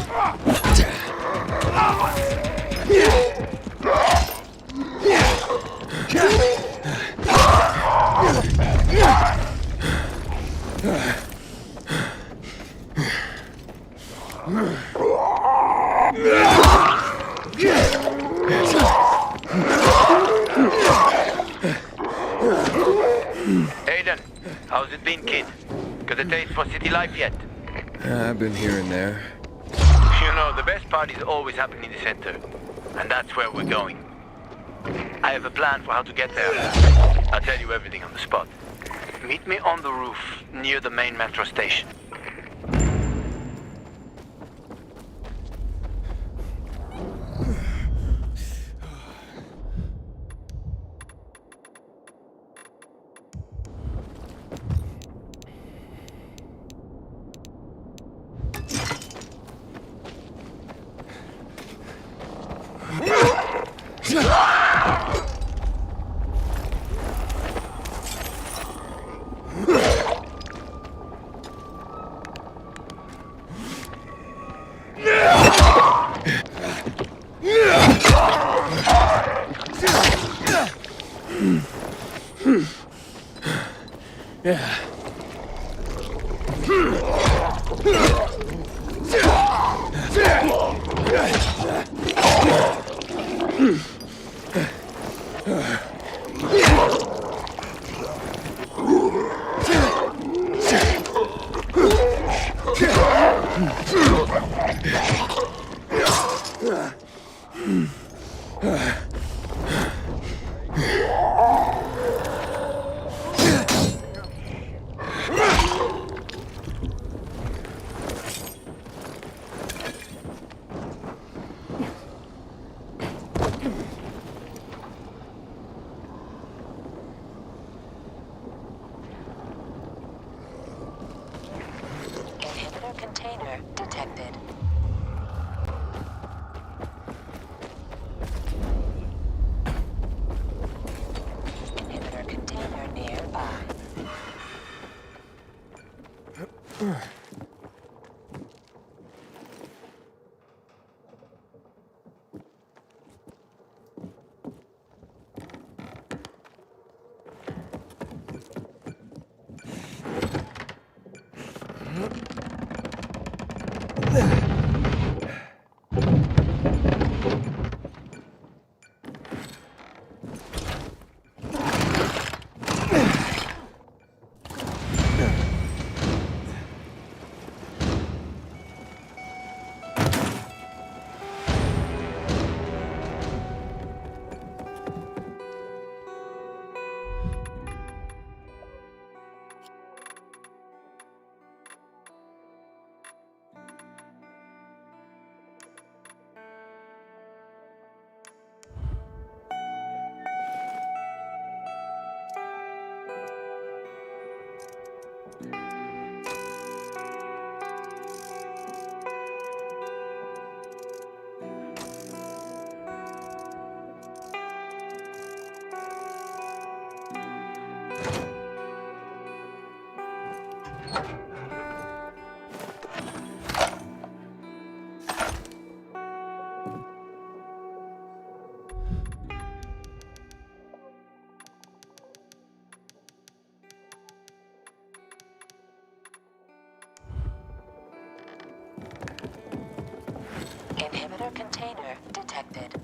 Aiden, how's it been, kid? Got a taste for city life yet? I've been here and there. You know, the best part is always happening in the center. And that's where we're going. I have a plan for how to get there. I'll tell you everything on the spot. Meet me on the roof near the main metro station. Container detected. Inhibitor container detected.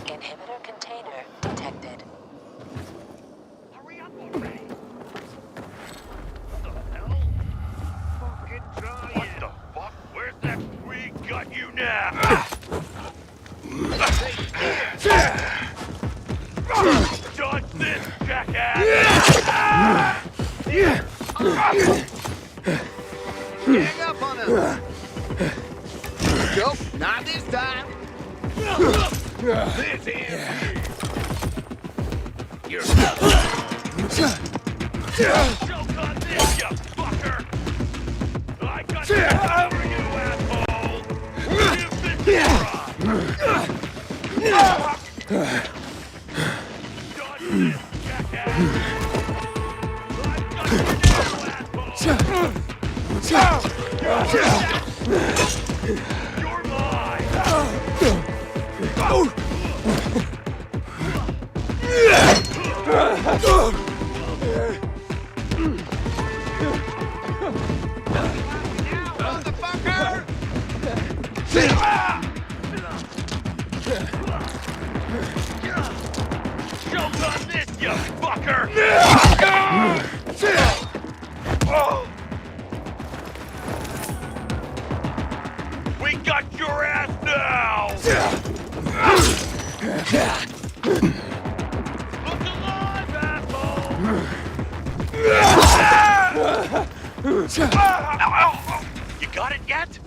Inhibitor container detected. Hurry up already! What the hell? Fucking try it! What the fuck? Where's that? We got you now! Dodge this, jackass! Hang up on him! Nope, not this time! This is you're choke on this, you fucker! I got you over you, asshole! You've been dodge this, jackass! I got you, asshole! You're mine! Choke on this, you fucker! We got your ass now! Look alive, asshole! You got it yet?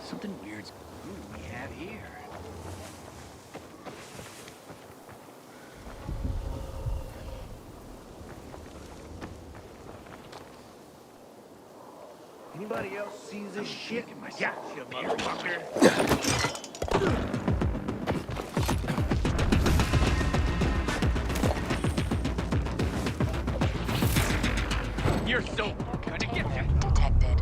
Something weird's... What do we have here? Anybody else sees this shit? Gotcha, motherfucker! You're so gonna get there. Detected.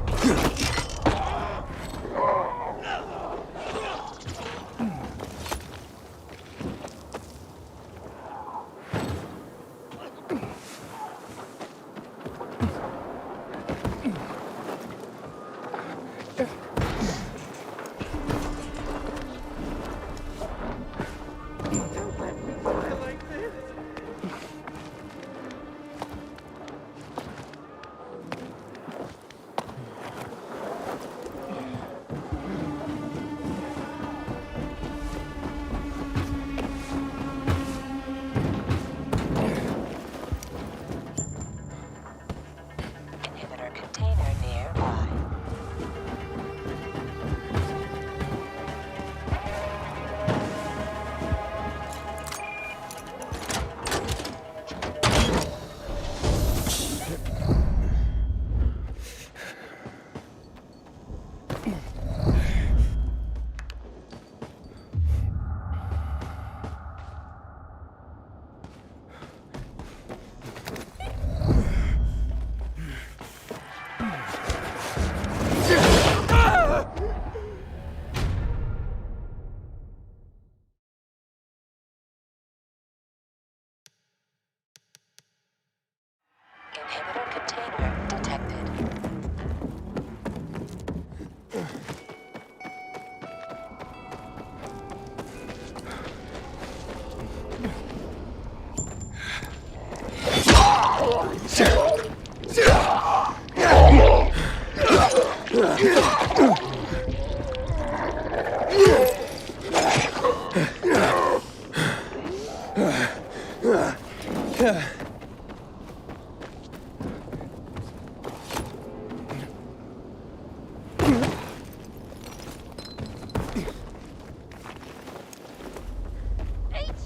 Eat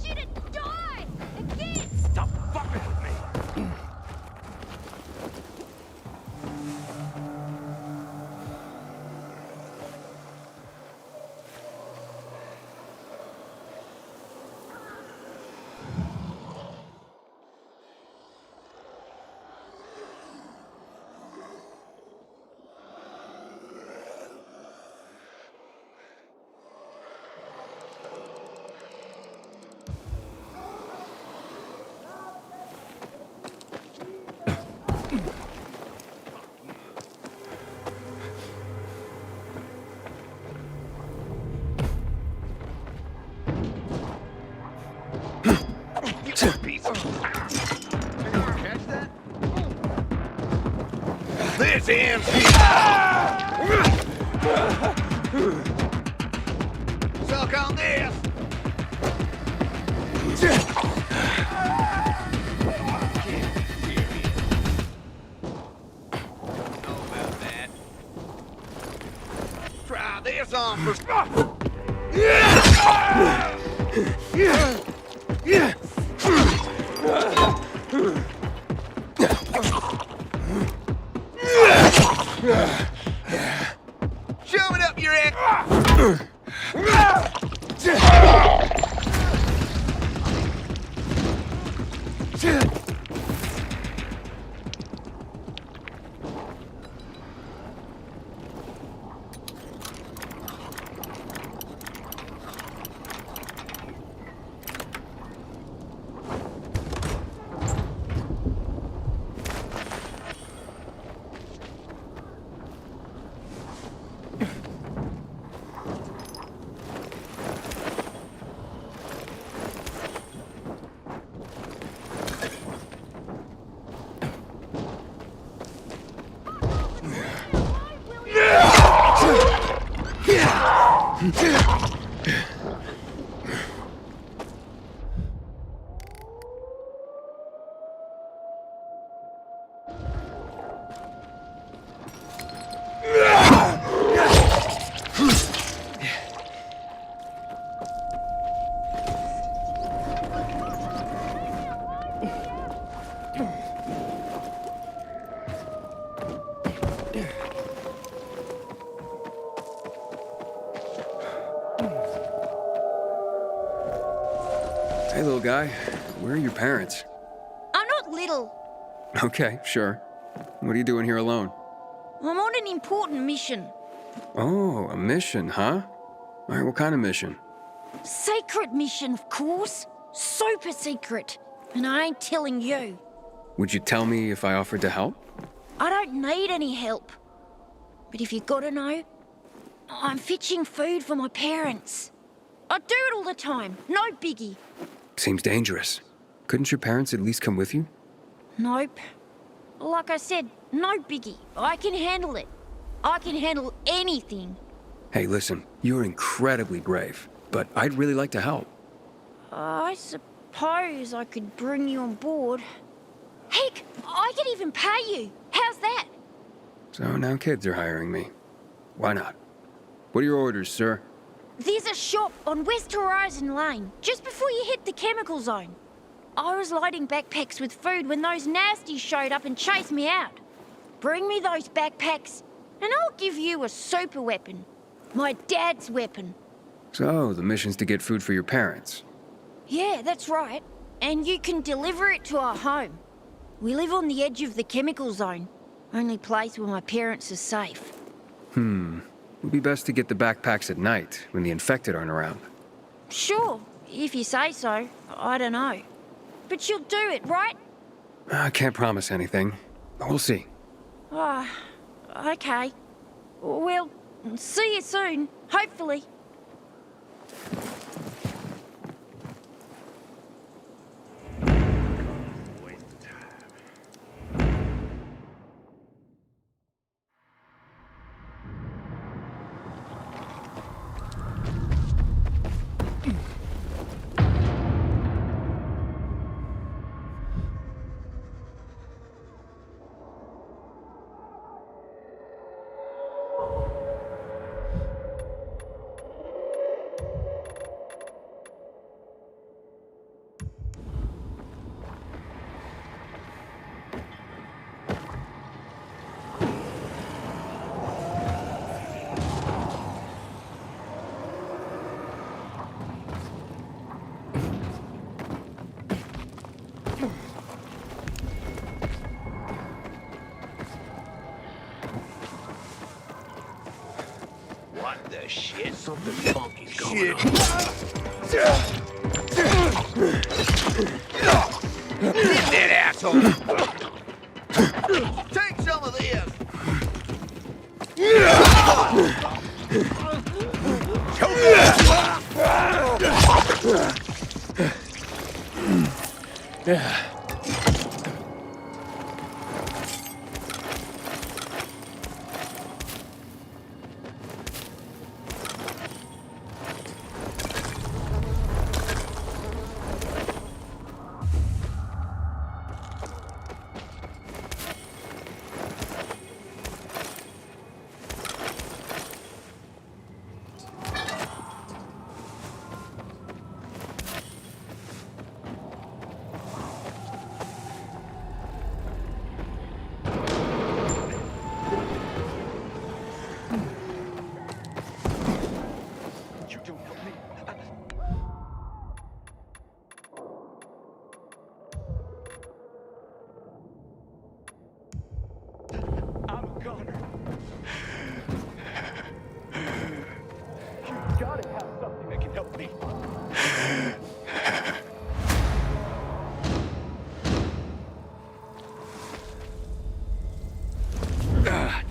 shit and die! Again! Stop fucking with me! This ends Suck on this! Try this on for... Shove it up your ass! Hey, little guy. Where are your parents? I'm not little. Okay, sure. What are you doing here alone? I'm on an important mission. Oh, a mission, huh? All right, what kind of mission? Secret mission, of course. Super secret. And I ain't telling you. Would you tell me if I offered to help? I don't need any help. But if you gotta know, I'm fetching food for my parents. I do it all the time. No biggie. Seems dangerous. Couldn't your parents at least come with you? Nope. Like I said, no biggie. I can handle it. I can handle anything. Hey, listen, you're incredibly brave, but I'd really like to help. I suppose I could bring you on board. Heck, I could even pay you. How's that? So now kids are hiring me. Why not? What are your orders, sir? There's a shop on West Horizon Lane, just before you hit the chemical zone. I was loading backpacks with food when those nasties showed up and chased me out. Bring me those backpacks, and I'll give you a super weapon. My dad's weapon. So, the mission's to get food for your parents. Yeah, that's right. And you can deliver it to our home. We live on the edge of the chemical zone. Only place where my parents are safe. It'd be best to get the backpacks at night, when the infected aren't around. Sure, if you say so. I don't know. But you'll do it, right? I can't promise anything. We'll see. Ah, okay. Well, see you soon, hopefully. of shit. Something funky's going on. Get that asshole! Take some of this! Yeah.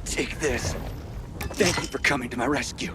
Take this. Thank you for coming to my rescue.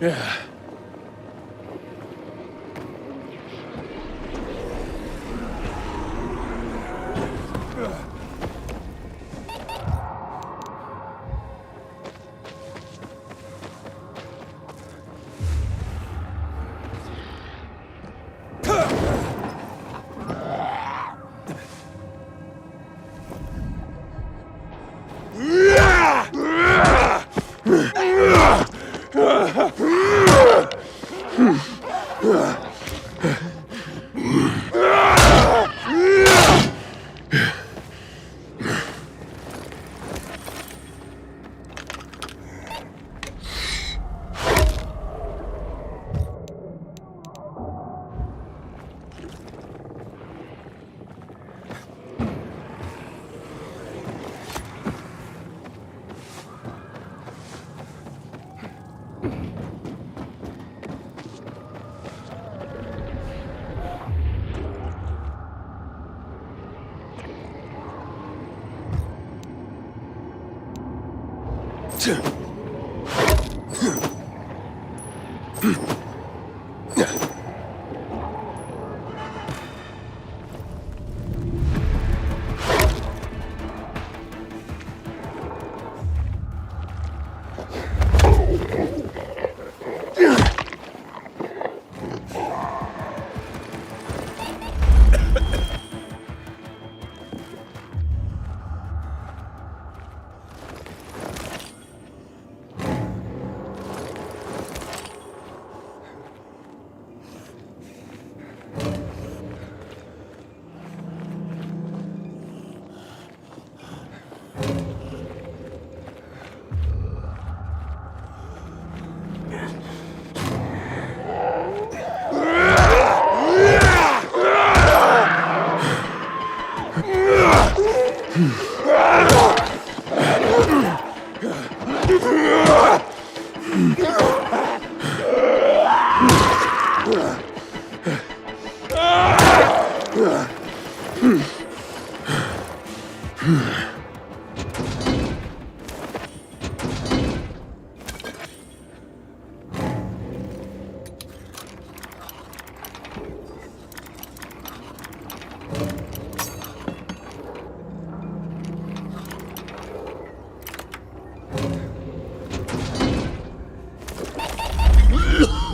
Yeah.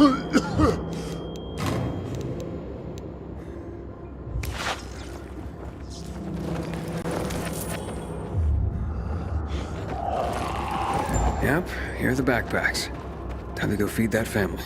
Yep, here are the backpacks. Time to go feed that family.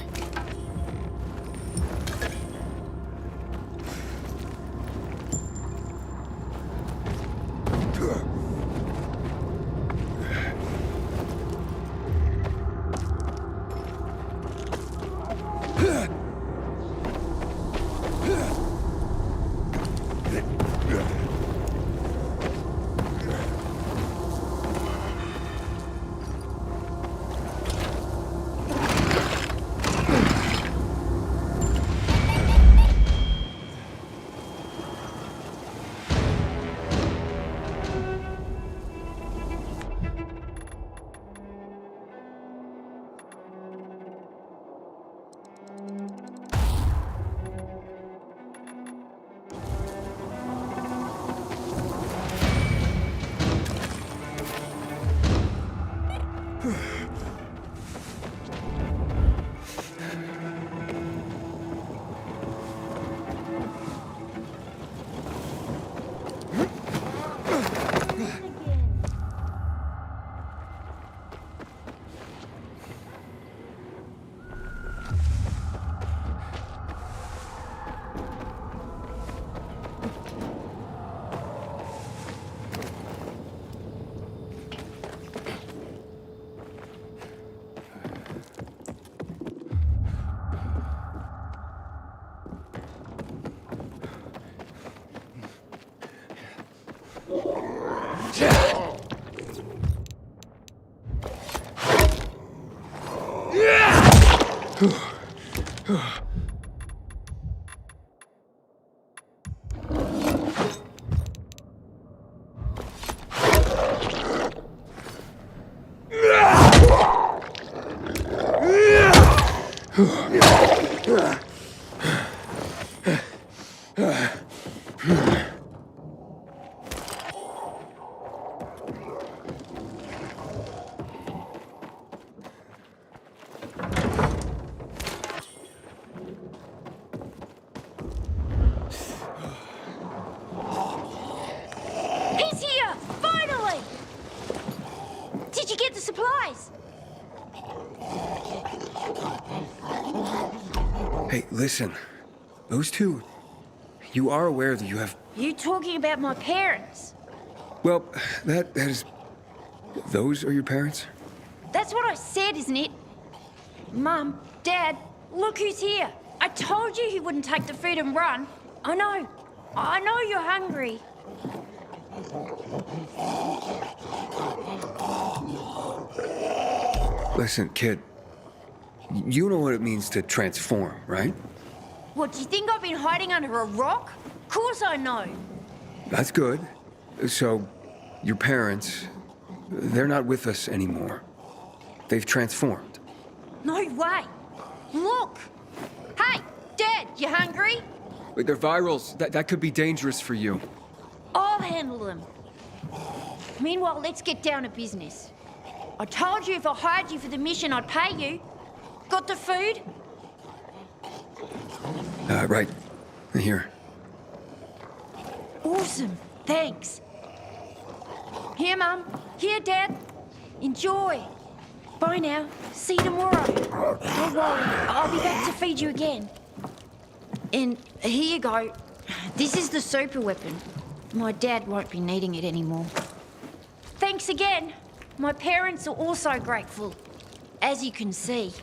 He's here! Finally! Did you get the supplies? Hey, listen. Those two... You are aware that you have... You talking about my parents? Well, that is... Those are your parents? That's what I said, isn't it? Mum, Dad, look who's here. I told you he wouldn't take the food and run. I know you're hungry. Listen, kid. You know what it means to transform, right? What, do you think I've been hiding under a rock? Of course I know. That's good. So, your parents, they're not with us anymore. They've transformed. No way. Look. Hey, Dad, you hungry? Wait, they're virals. That could be dangerous for you. I'll handle them. Meanwhile, let's get down to business. I told you if I hired you for the mission, I'd pay you. Got the food? Right. Here. Awesome. Thanks. Here, Mum. Here, Dad. Enjoy. Bye now. See you tomorrow. Don't worry. I'll be back to feed you again. And here you go. This is the super weapon. My dad won't be needing it anymore. Thanks again. My parents are also grateful, as you can see.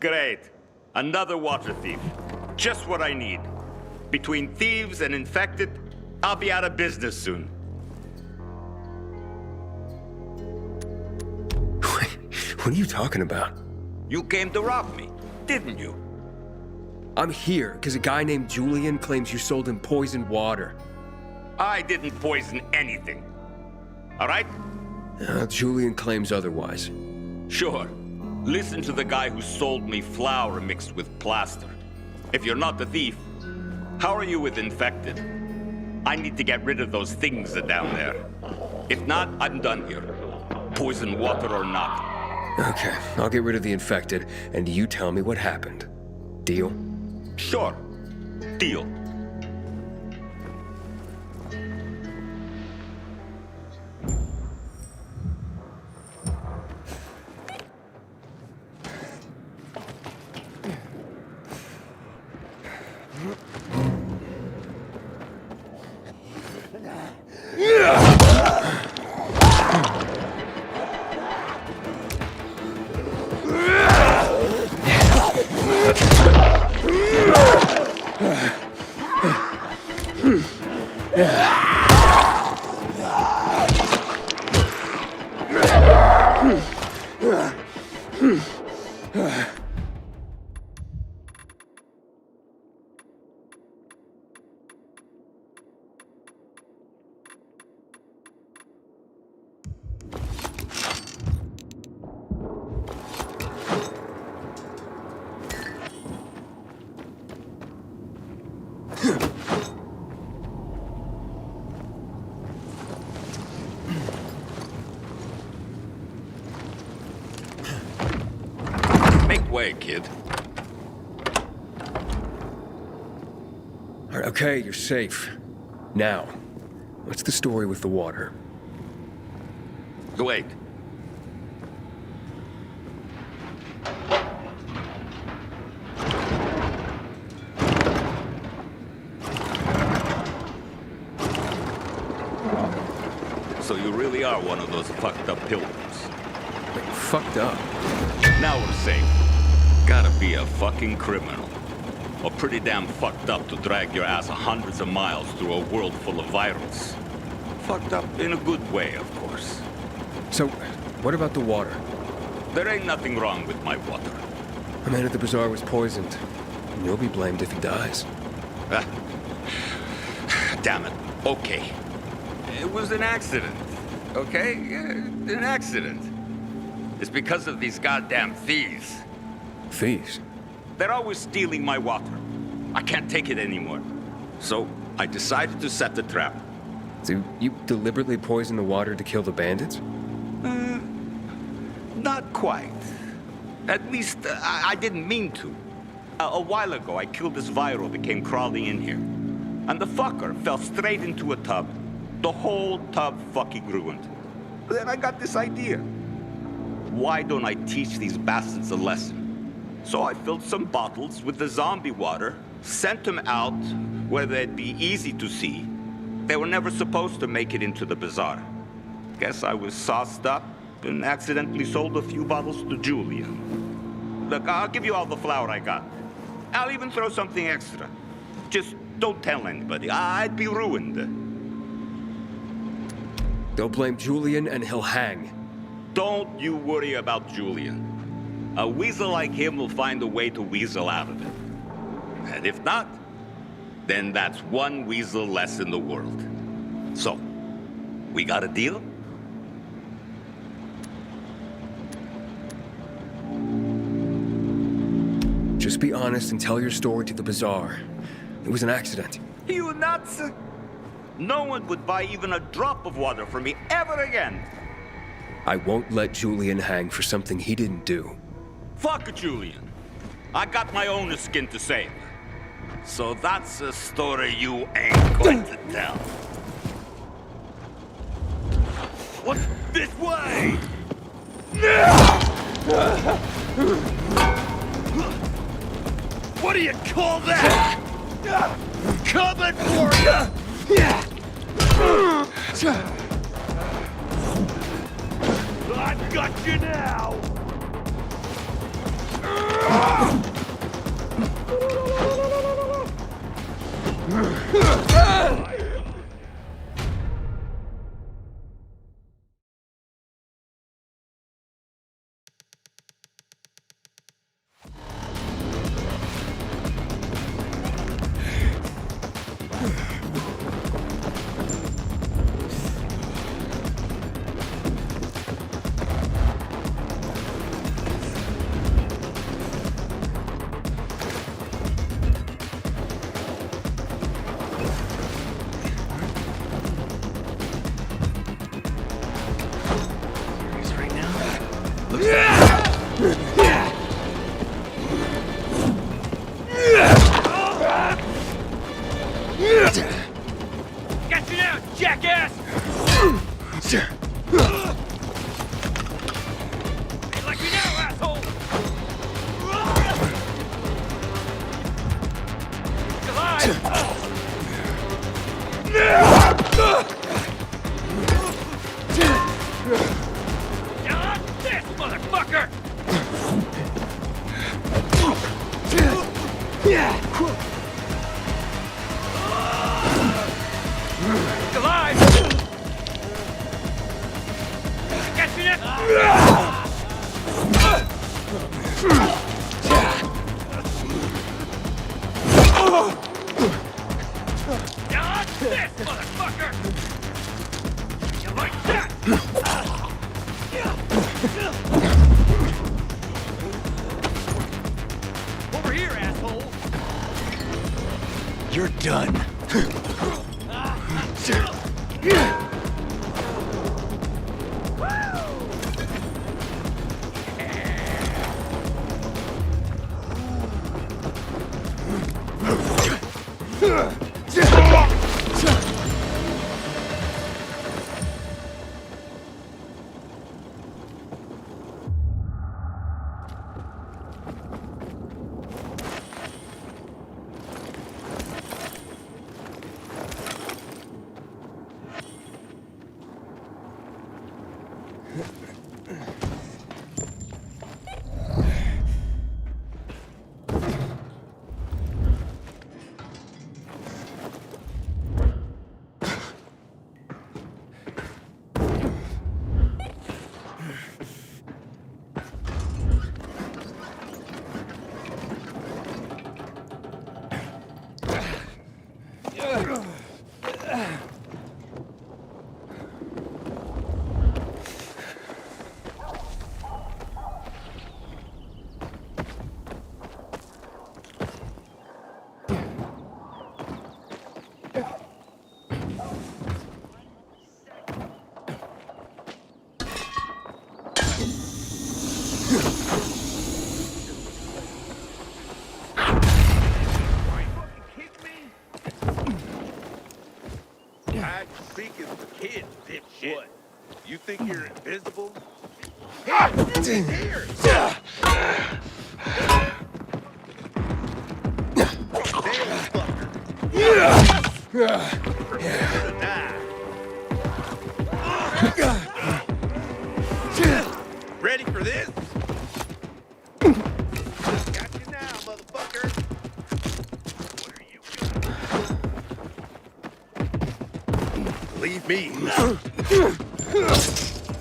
Great. Another water thief. Just what I need. Between thieves and infected, I'll be out of business soon. What are you talking about? You came to rob me, didn't you? I'm here because a guy named Julian claims you sold him poisoned water. I didn't poison anything. All right? Julian claims otherwise. Sure. Listen to the guy who sold me flour mixed with plaster. If you're not the thief, how are you with infected? I need to get rid of those things down there. If not, I'm done here. Poison water or not. Okay, I'll get rid of the infected, and you tell me what happened. Deal? Sure. Deal. Make way, kid. All right, okay, you're safe. Now, what's the story with the water? Wait. So you really are one of those fucked up pilgrims. Fucked up? Now we're safe. Gotta be a fucking criminal. Or pretty damn fucked up to drag your ass hundreds of miles through a world full of virals. Fucked up in a good way, of course. So, what about the water? There ain't nothing wrong with my water. A man at the bazaar was poisoned. And you'll be blamed if he dies. Damn it. Okay. It was an accident. Okay? An accident. It's because of these goddamn thieves. Thieves? They're always stealing my water. I can't take it anymore. So I decided to set the trap. So you deliberately poisoned the water to kill the bandits? Not quite. At least, I didn't mean to. A while ago, I killed this viral that came crawling in here. And the fucker fell straight into a tub. The whole tub fucking ruined. Then I got this idea. Why don't I teach these bastards a lesson? So I filled some bottles with the zombie water, sent them out where they'd be easy to see. They were never supposed to make it into the bazaar. Guess I was sauced up and accidentally sold a few bottles to Julian. Look, I'll give you all the flour I got. I'll even throw something extra. Just don't tell anybody. I'd be ruined. They'll blame Julian and he'll hang. Don't you worry about Julian. A weasel like him will find a way to weasel out of it. And if not, then that's one weasel less in the world. So, we got a deal? Just be honest and tell your story to the bazaar. It was an accident. You nuts! No one would buy even a drop of water from me ever again. I won't let Julian hang for something he didn't do. Fuck Julian. I got my own skin to save. So that's a story you ain't going to tell. What's this way? What do you call that? Coming for you! I've got you now! Got you now, jackass! Like me now, asshole! Not this, motherfucker! Alive! Got you now! Not this, motherfucker! You like that? Over here, asshole! You're done. Speaking for kids, dipshit. What? You think you're invisible? Here! Ready for this? Got you now, motherfucker. Leave me.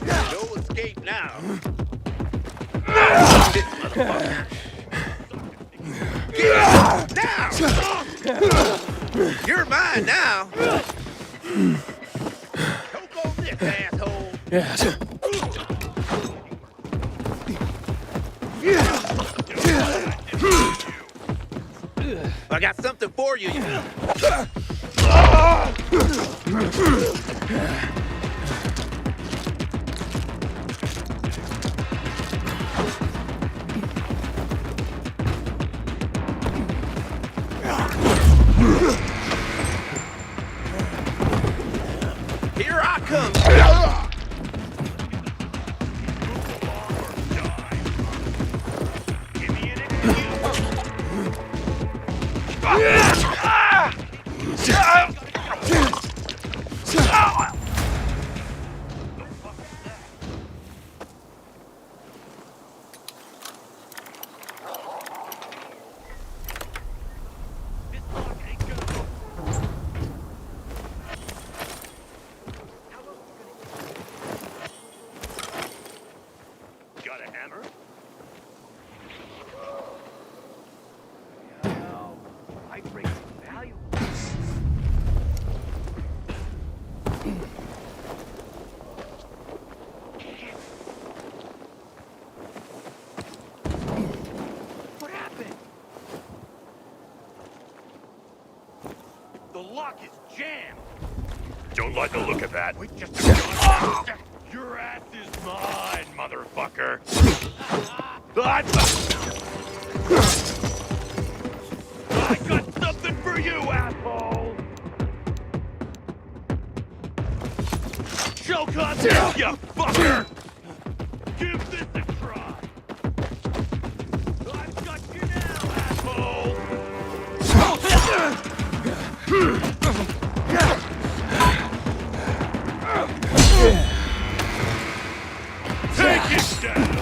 No escape now. This motherfucker. Get now! You're mine now. Choke on this, asshole. Yes. I got something for you. Here I come. Got a hammer? I bring some value. What happened? The lock is jammed. Don't like the look of that. We just Your ass is mine, motherfucker. I got something for you, asshole! Choke on this, you fucker! Give this a try! I've got you now, asshole! Take it down!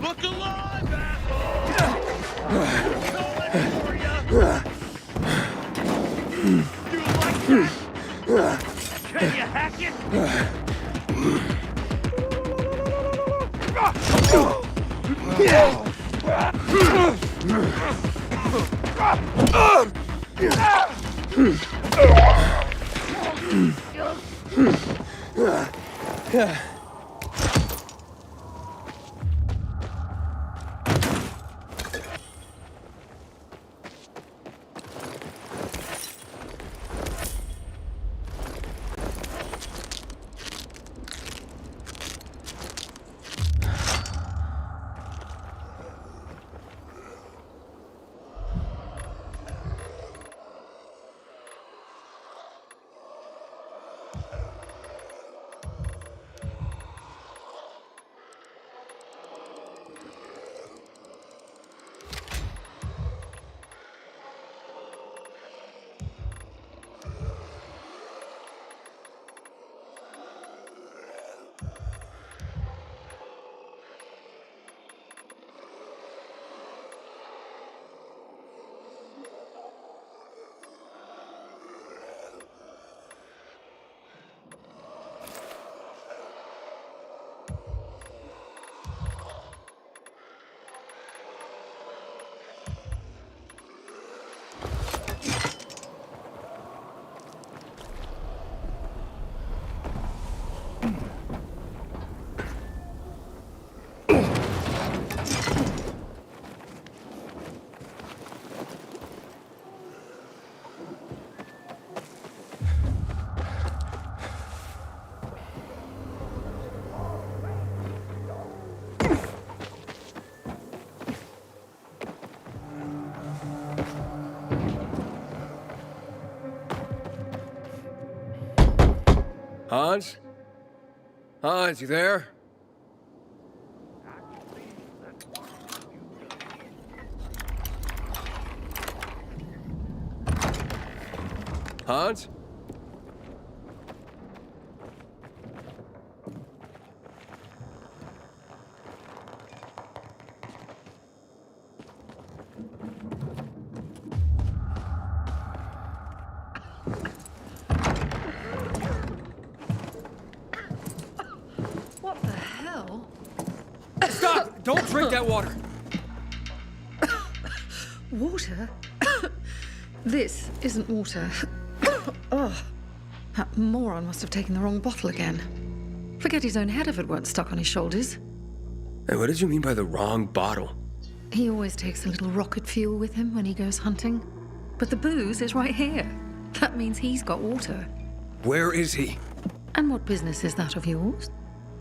Look alive, asshole! Coming for ya! You like that? Can you hack it? Hans? Hans, you there? Hans? What the hell? Stop! Don't drink that water! Water? This isn't water. Oh, that moron must have taken the wrong bottle again. Forget his own head if it weren't stuck on his shoulders. And what did you mean by the wrong bottle? He always takes a little rocket fuel with him when he goes hunting. But the booze is right here. That means he's got water. Where is he? And what business is that of yours?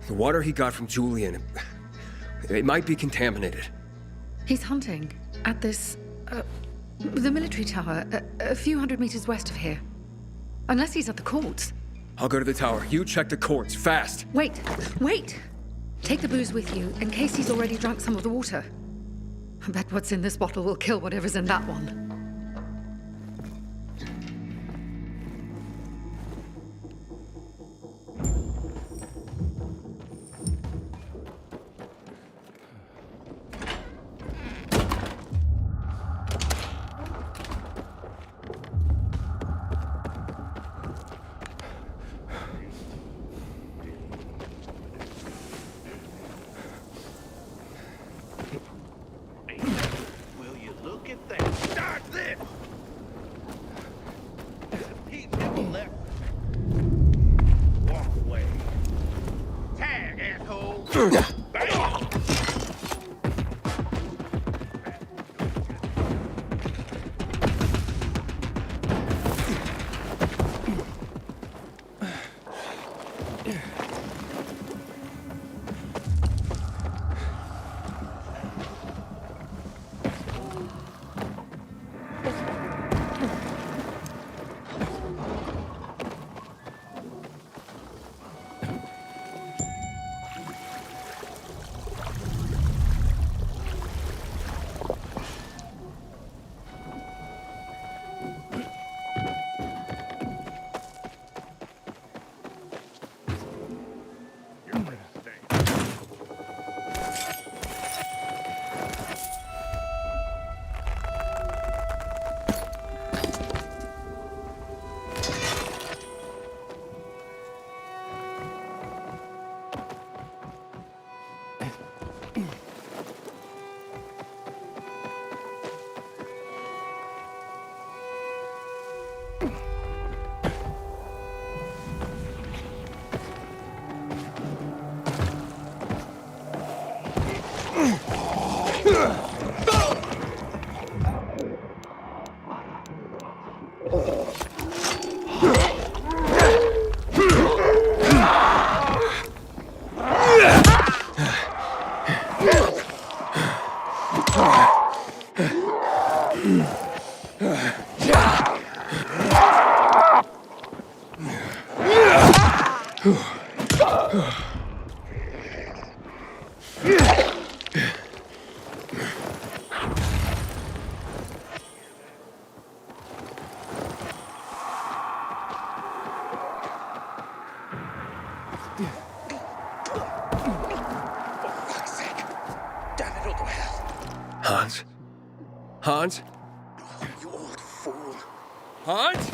The water he got from Julian. It might be contaminated. He's hunting at this, the military tower, a few hundred meters west of here. Unless he's at the courts. I'll go to the tower. You check the courts, fast. Wait! Take the booze with you, in case he's already drunk some of the water. I bet what's in this bottle will kill whatever's in that one. Hans? Hans? You old fool. Hans?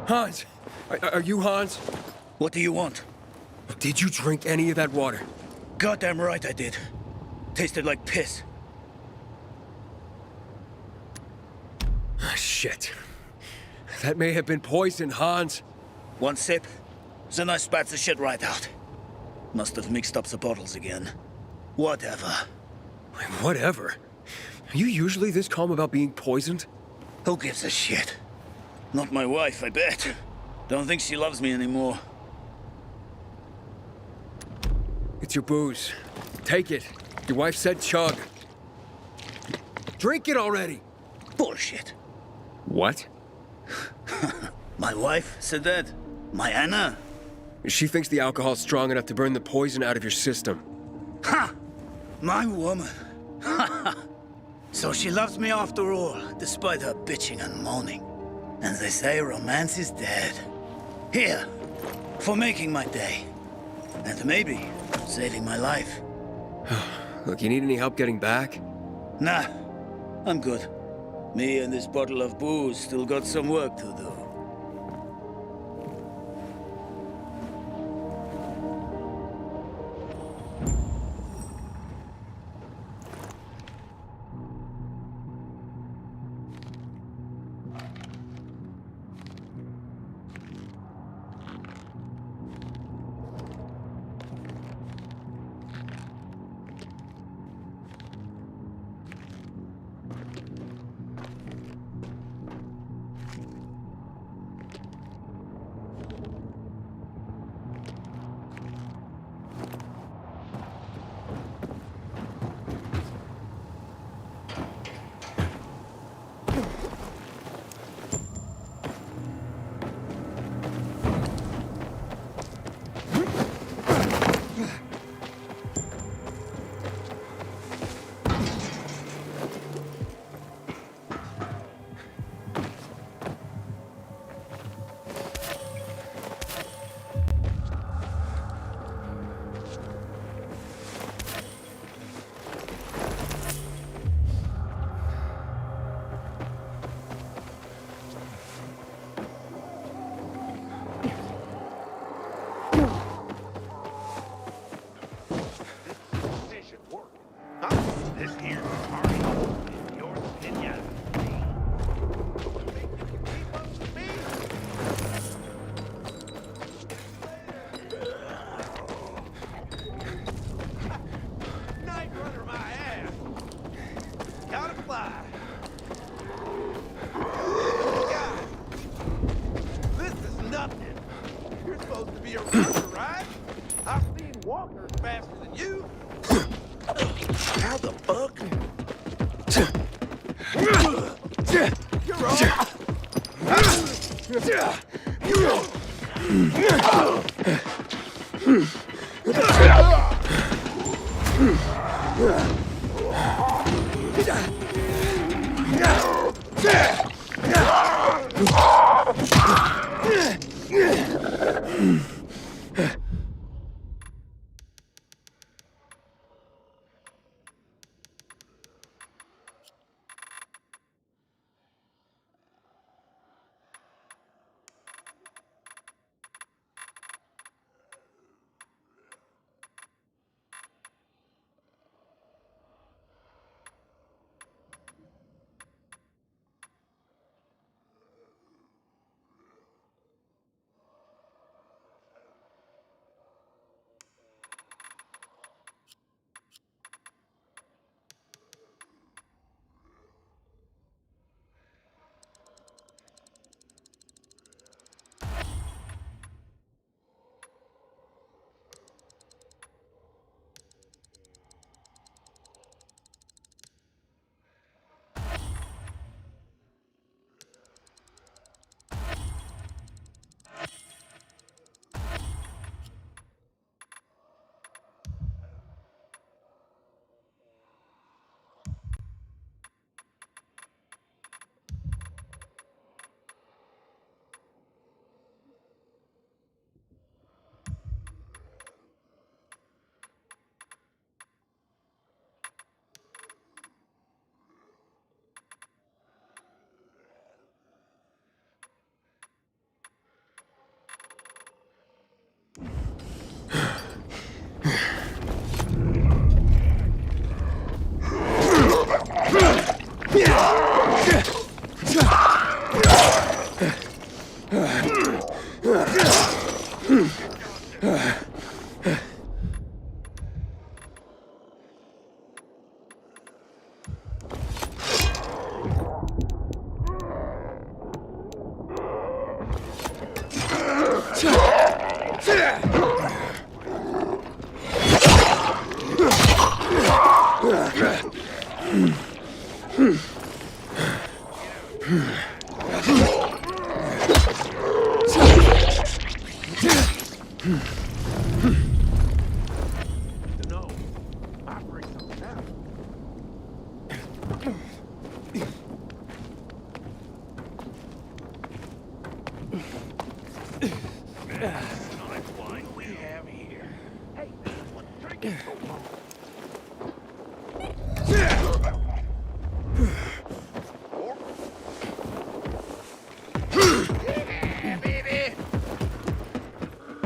Hans! Are you Hans? What do you want? Did you drink any of that water? Goddamn right I did. Tasted like piss. Shit. That may have been poison, Hans. One sip, then I spat the shit right out. Must have mixed up the bottles again. Whatever. Whatever. Are you usually this calm about being poisoned? Who gives a shit? Not my wife, I bet. Don't think she loves me anymore. It's your booze. Take it. Your wife said chug. Drink it already! Bullshit. What? My wife said that? My Anna? She thinks the alcohol's strong enough to burn the poison out of your system. Ha! My woman. Ha! So she loves me after all, despite her bitching and moaning. And they say romance is dead. Here, for making my day. And maybe saving my life. Look, you need any help getting back? Nah, I'm good. Me and this bottle of booze still got some work to do.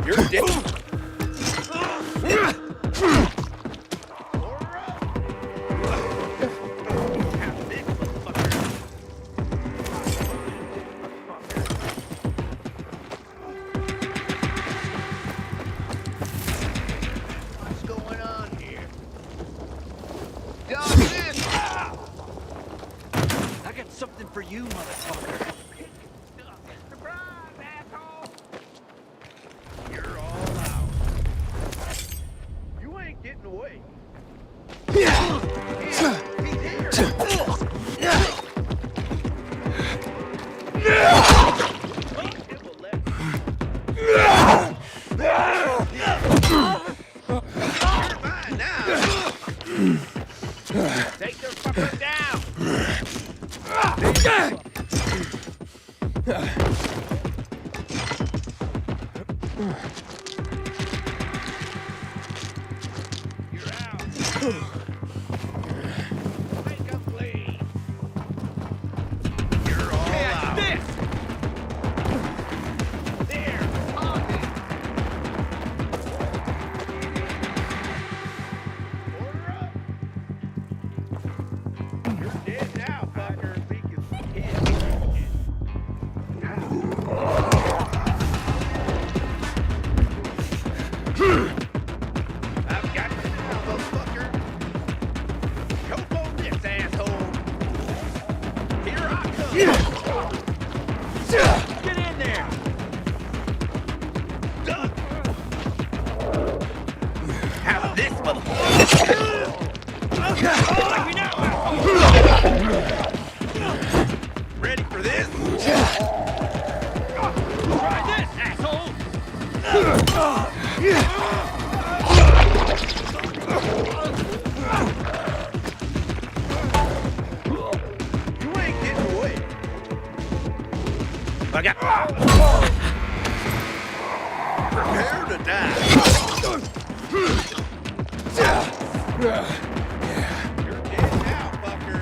You're dead. What's going on here? Dog this! I got something for you, motherfucker. You're all out. You ain't getting away. Take their fucker down! You're out. Make 'em bleed. You're all out. This! There, on it. Order up. You're dead now, fucker. We can hit. I've got you now, motherfucker. Choke on this, asshole. Here I come. Get in there. Done. How's this, motherfucker? Like me now, asshole. Ready for this? Try this, asshole. You ain't getting away. I got. Prepare to die. You're dead now, fucker.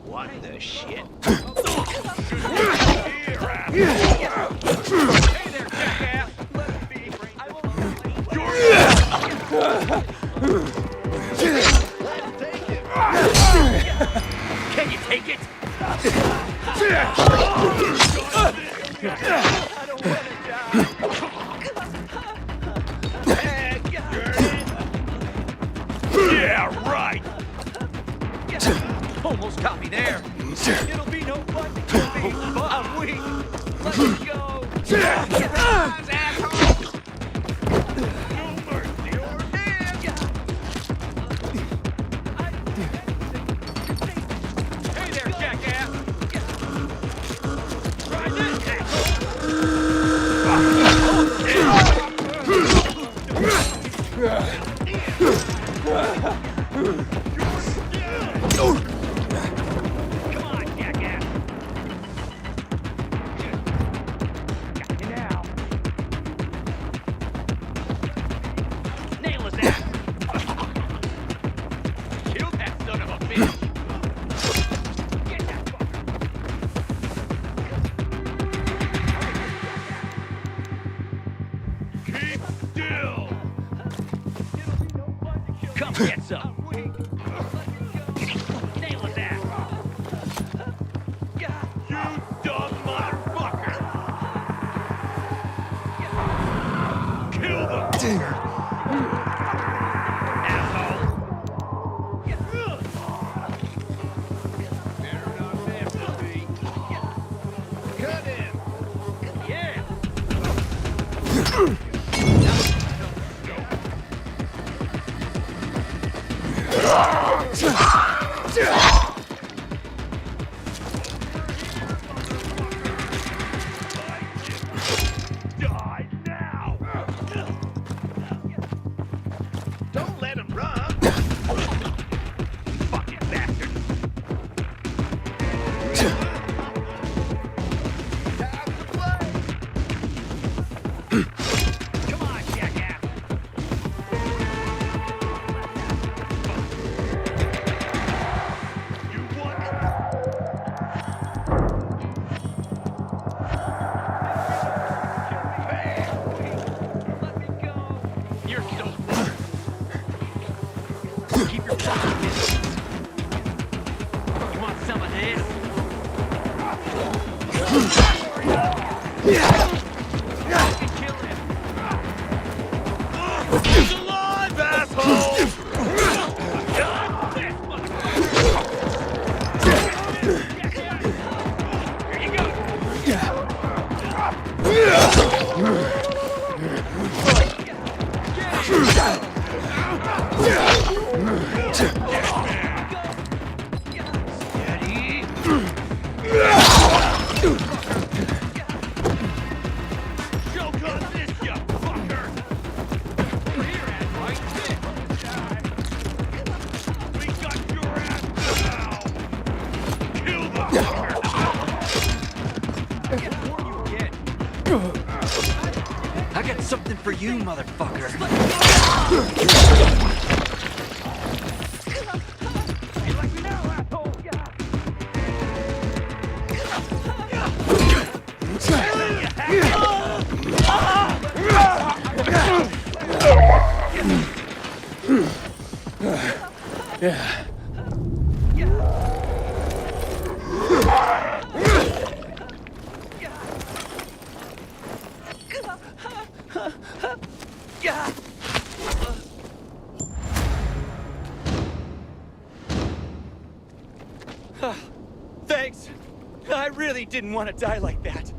What the shit? Can you take it? Yeah, right. Almost got me there. It'll be no fun to kill me, but I'm weak. Let me go. Surprise, asshole! No mercy or death. Hey there, jackass. Try this, come get some. Nail his ass. You dumb motherfucker. Kill them. Asshole. Better not mess with me. Cut him. Yeah. Die now! Don't let him run! Fucking bastard! Time to play! Come on, jackass! You want it? You're so smart. Keep your fucking distance. You want some of this? Kill him. He's alive, asshole! Here you go. get something for you, motherfucker. Yeah. Thanks. I really didn't want to die like that.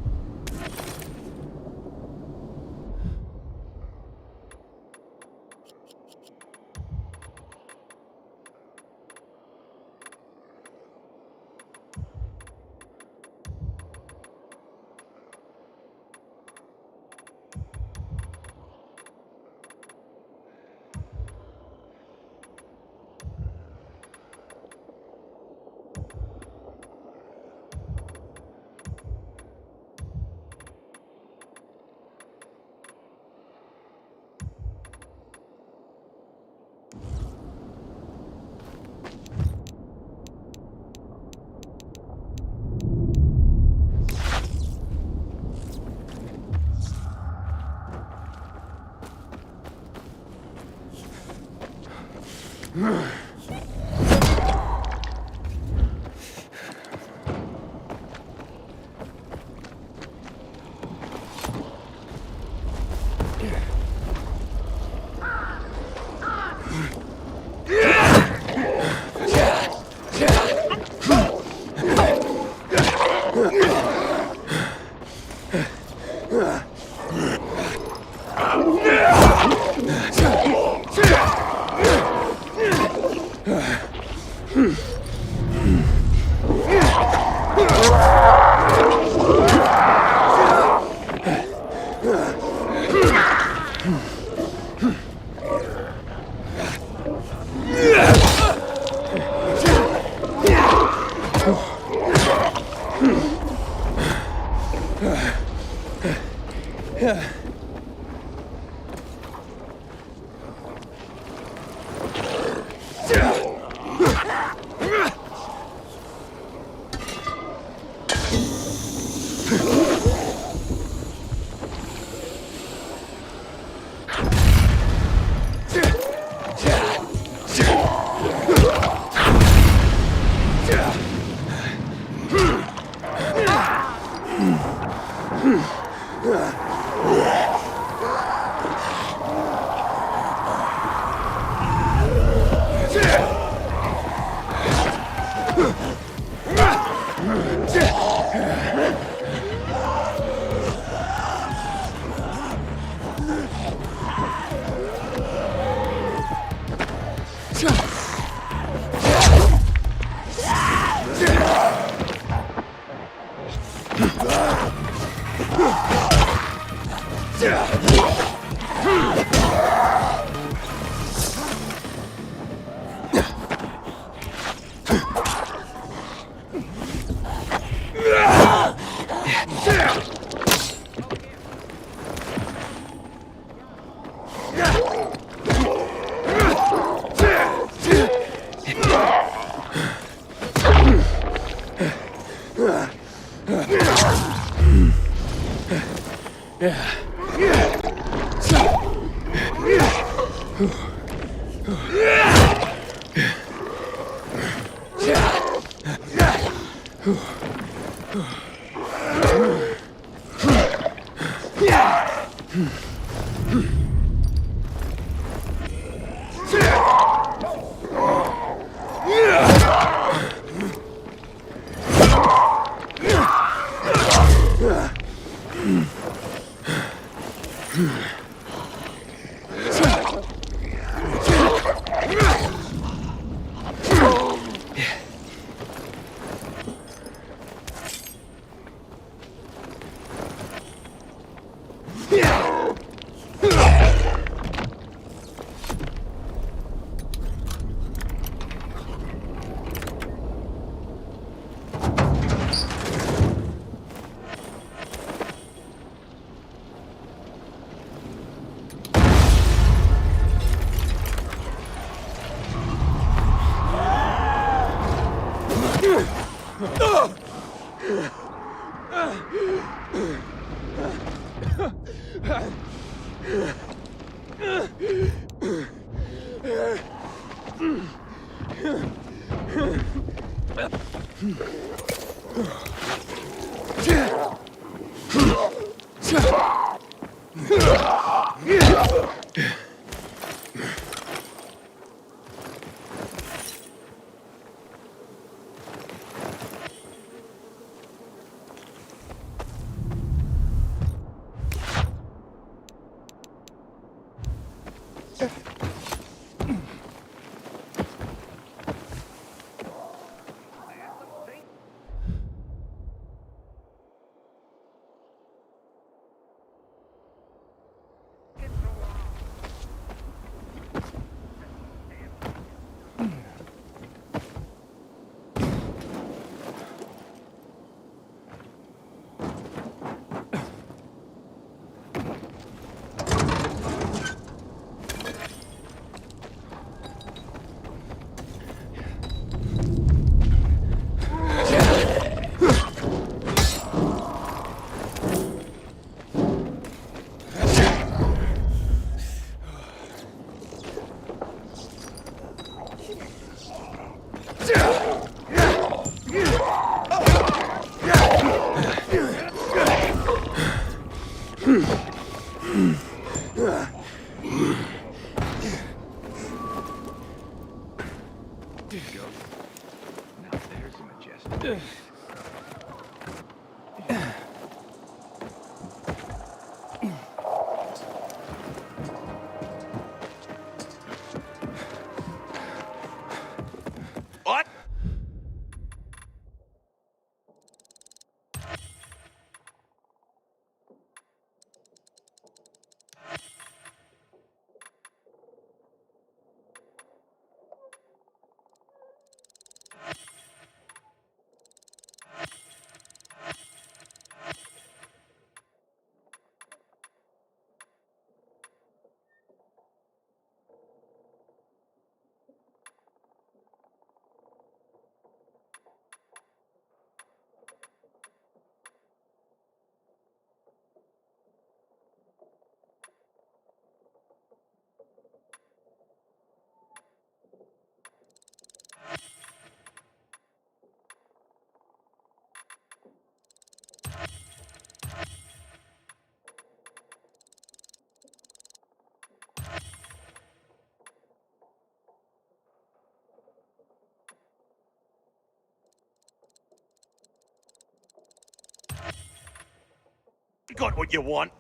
Got what you want.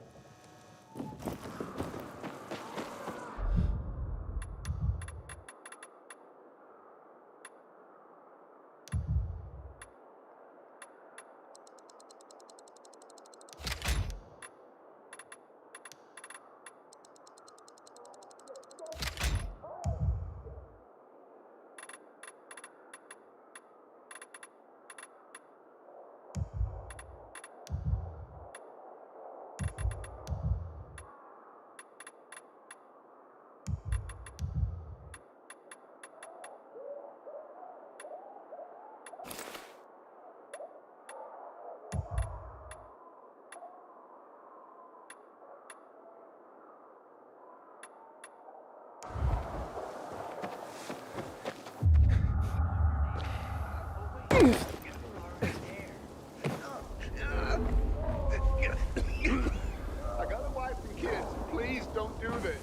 I got a wife and kids. Please don't do this.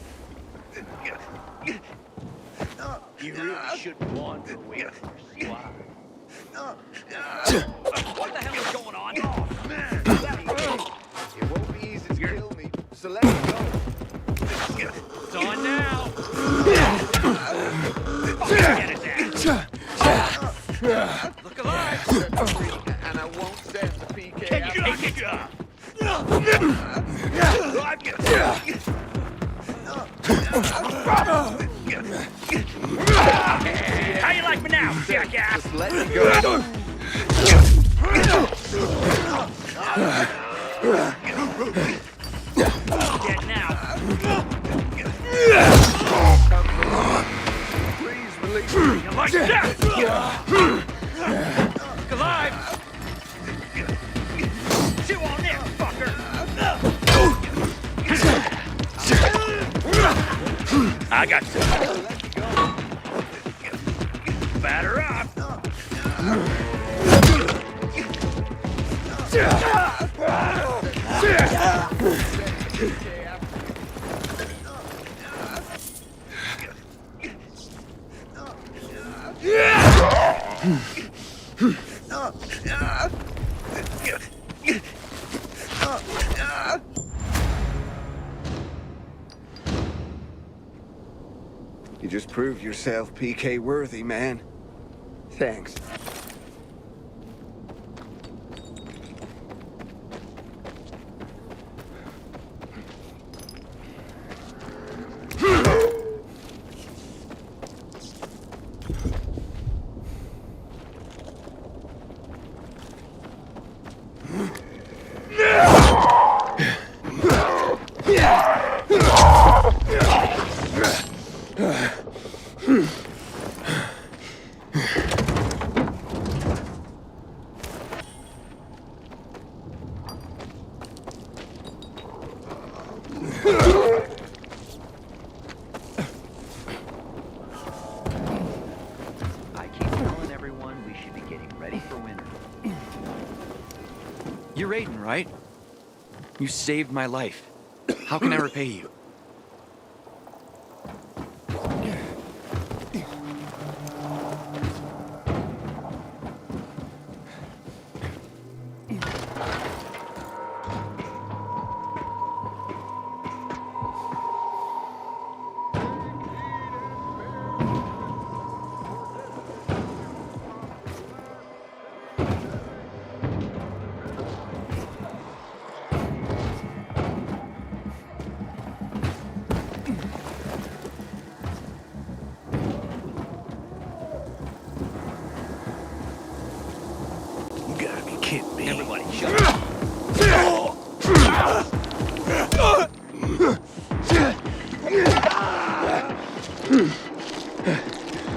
You really shouldn't wander away from your squad. What the hell is going on? Oh, man. It won't be easy to kill me, so let me go. It's on now. Get it there. Look alive. And I won't send the PK out. How you like me now, jackass? Just let me go. Dead now. Please release me. You like that? Look alive. Chew on this, fucker. I got you. Batter up. You just proved yourself PK worthy, man. Thanks. You're Aiden, right? You saved my life. How can I repay you? Everybody, shut up.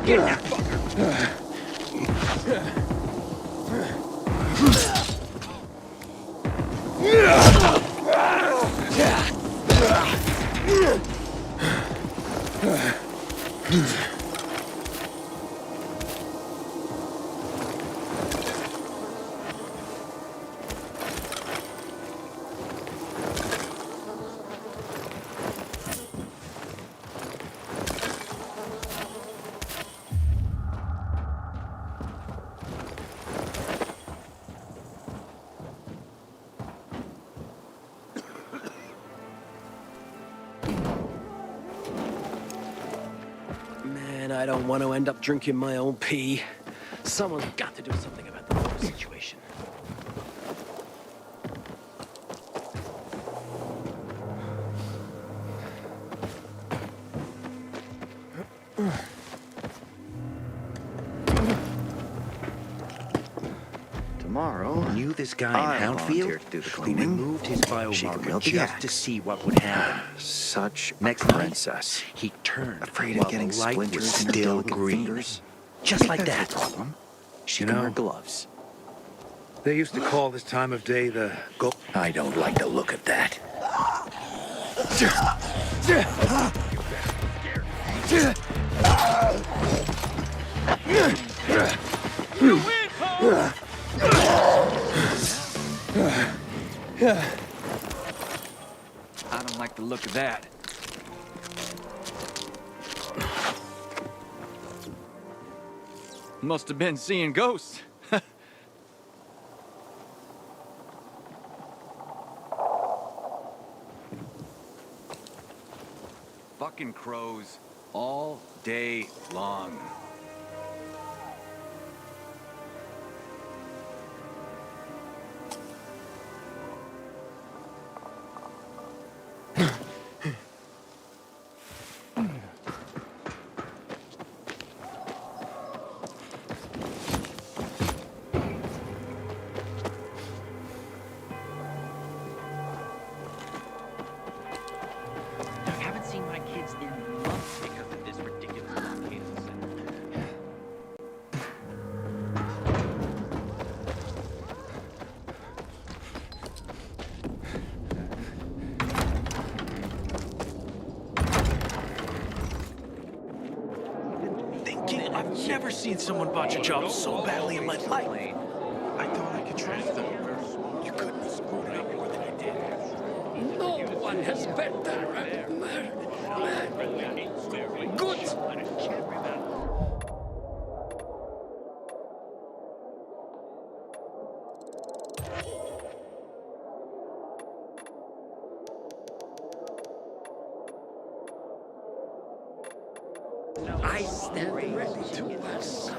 Get that fucker. Man, I don't want to end up drinking my own pee. Someone's got to do something about the whole situation. Tomorrow, knew this guy in Houndfield to do the who cleaning. removed his biomarker just gas. to see what would happen. Such Next a night, princess. he turned Afraid while of getting the light was splinters in her still delicate green. fingers. Just like That's that. the problem. She You got know, her gloves. They used to call this time of day the go. I don't like the look of that. You win, Cole! I don't like the look of that. Must have been seeing ghosts. Fucking crows all day long. I haven't seen my kids in months because of this ridiculous blockade of the center. Never seen someone botch a job so badly in my life. I thought I could trust them. You couldn't have screwed it up more than you did. No one has better. Good. I stand ready to pass.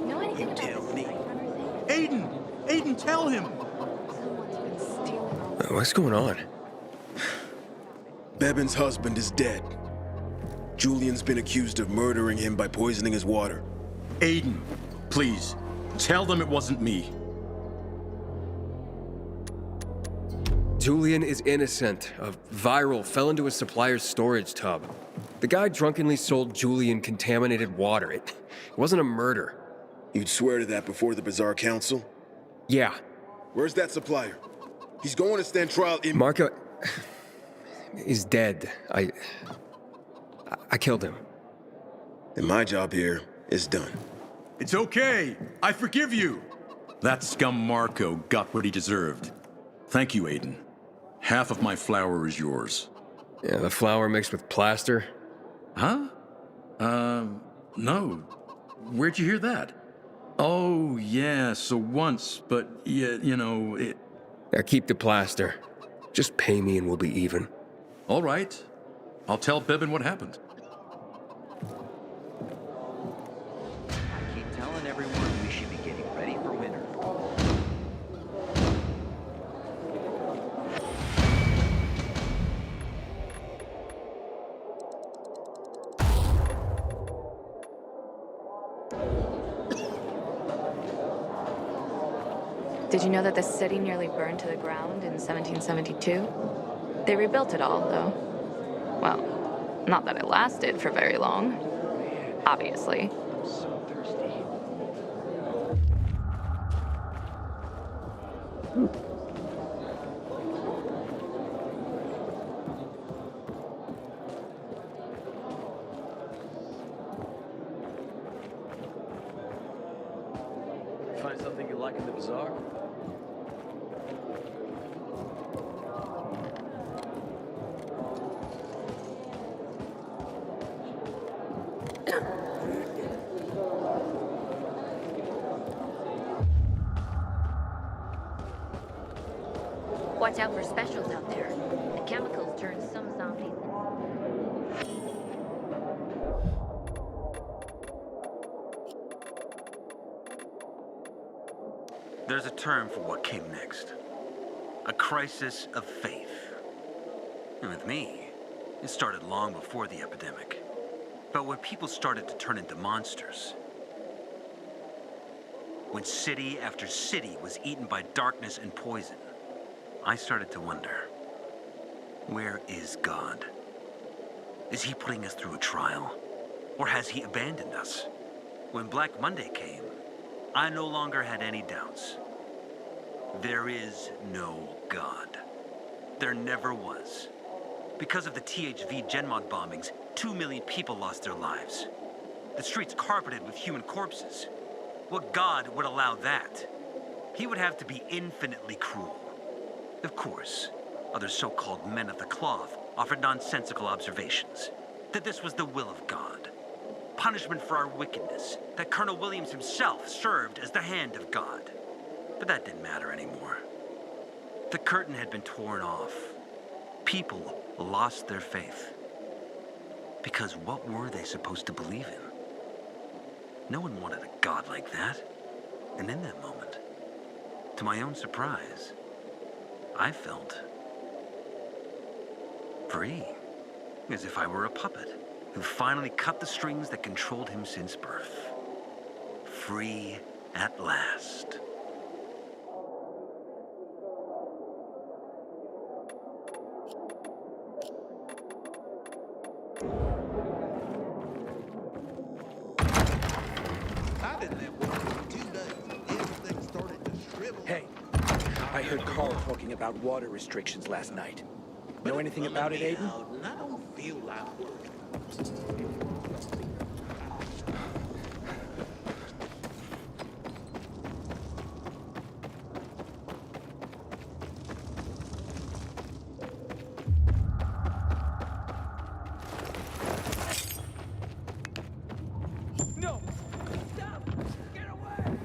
Know anything about Tell this me. runner thing? Aiden! Aiden, tell him! Someone's been stealing all What's going on? Bevan's husband is dead. Julian's been accused of murdering him by poisoning his water. Aiden, please, tell them it wasn't me. Julian is innocent. A viral fell into a supplier's storage tub. The guy drunkenly sold Julian contaminated water. It wasn't a murder. You'd swear to that before the Bazaar Council? Yeah. Where's that supplier? He's going to stand trial in— Marco is dead. I killed him. And my job here is done. It's okay. I forgive you. That scum Marco got what he deserved. Thank you, Aiden. Half of my flour is yours. Yeah, the flour mixed with plaster. Huh? No. Where'd you hear that? Oh, yeah, so once, but, yeah, you know, it... Yeah, keep the plaster. Just pay me and we'll be even. All right. I'll tell Bevan what happened. I keep telling everyone we should be getting ready for winter. Did you know that the city nearly burned to the ground in 1772? They rebuilt it all, though. Well, not that it lasted for very long. Obviously. I'm so thirsty. Find something you like in the bazaar? Watch out for specials out there. The chemicals turn some zombies. There's a term for what came next. A crisis of faith. And with me, it started long before the epidemic. But when people started to turn into monsters, when city after city was eaten by darkness and poison, I started to wonder, where is God? Is he putting us through a trial? Or has he abandoned us? When Black Monday came, I no longer had any doubts. There is no God. There never was. Because of the THV Genmod bombings, 2 million people lost their lives. The streets carpeted with human corpses. What God would allow that? He would have to be infinitely cruel. Of course, other so-called men of the cloth offered nonsensical observations. That this was the will of God. Punishment for our wickedness. That Colonel Williams himself served as the hand of God. But that didn't matter anymore. The curtain had been torn off. People lost their faith. Because what were they supposed to believe in? No one wanted a god like that. And in that moment, to my own surprise, I felt free. As if I were a puppet who finally cut the strings that controlled him since birth. Free at last. Hey, I heard Carl talking about water restrictions last night. Know anything about it, Aiden? I don't feel like working. No! Stop! Get away!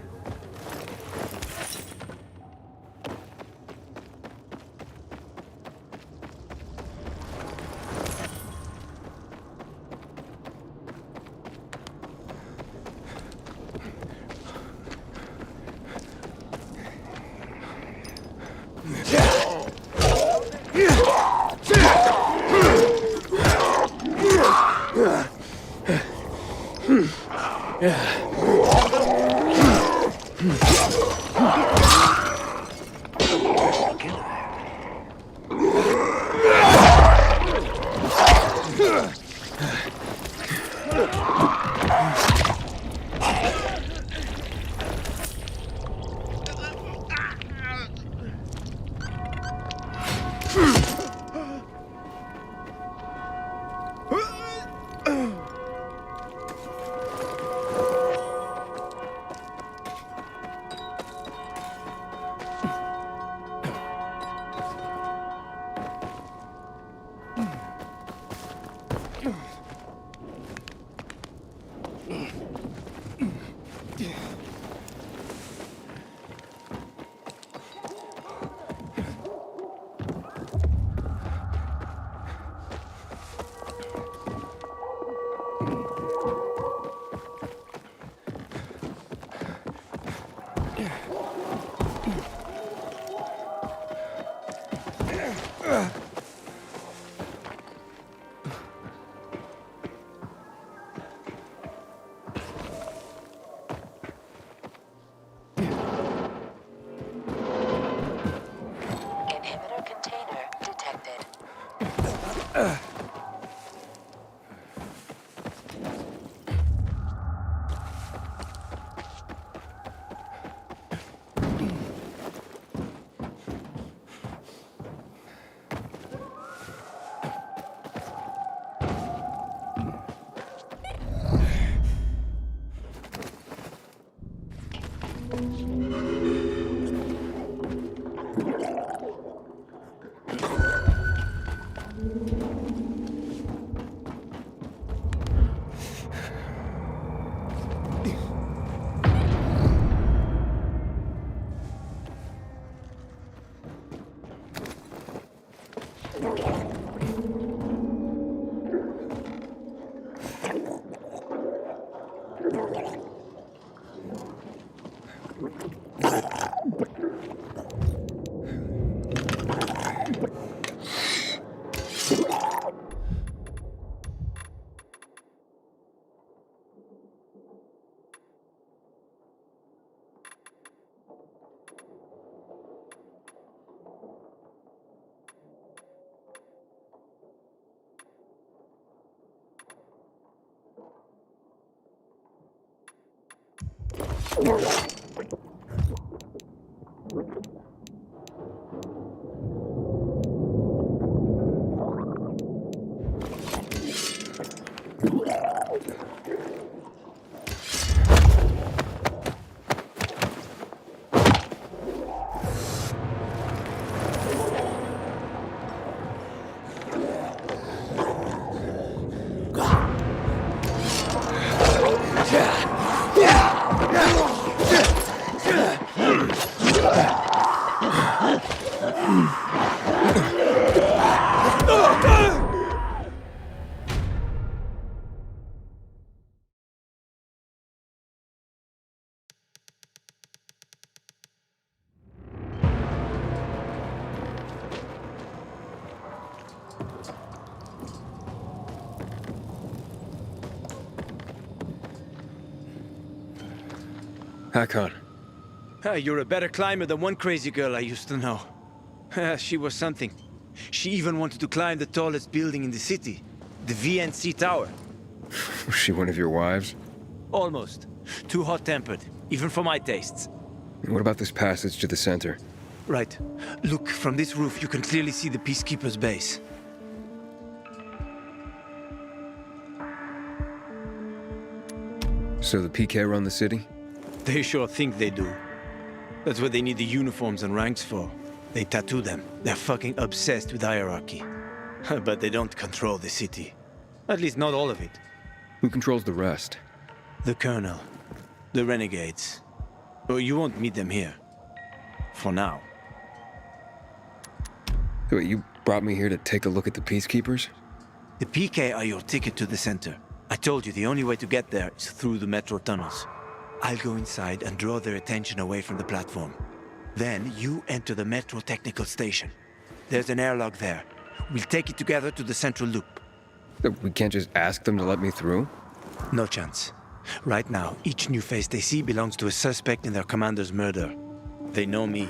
Inhibitor container detected. Hakon. You're a better climber than one crazy girl I used to know. She was something. She even wanted to climb the tallest building in the city, the VNC Tower. Was she one of your wives? Almost. Too hot-tempered, even for my tastes. What about this passage to the center? Right. Look, from this roof you can clearly see the Peacekeeper's base. So the PK run the city? They sure think they do. That's what they need the uniforms and ranks for. They tattoo them. They're fucking obsessed with hierarchy. But they don't control the city. At least not all of it. Who controls the rest? The Colonel. The Renegades. Well, you won't meet them here. For now. Wait, you brought me here to take a look at the Peacekeepers? The PK are your ticket to the center. I told you the only way to get there is through the metro tunnels. I'll go inside and draw their attention away from the platform. Then you enter the metro technical station. There's an airlock there. We'll take it together to the central loop. We can't just ask them to let me through? No chance. Right now, each new face they see belongs to a suspect in their commander's murder. They know me.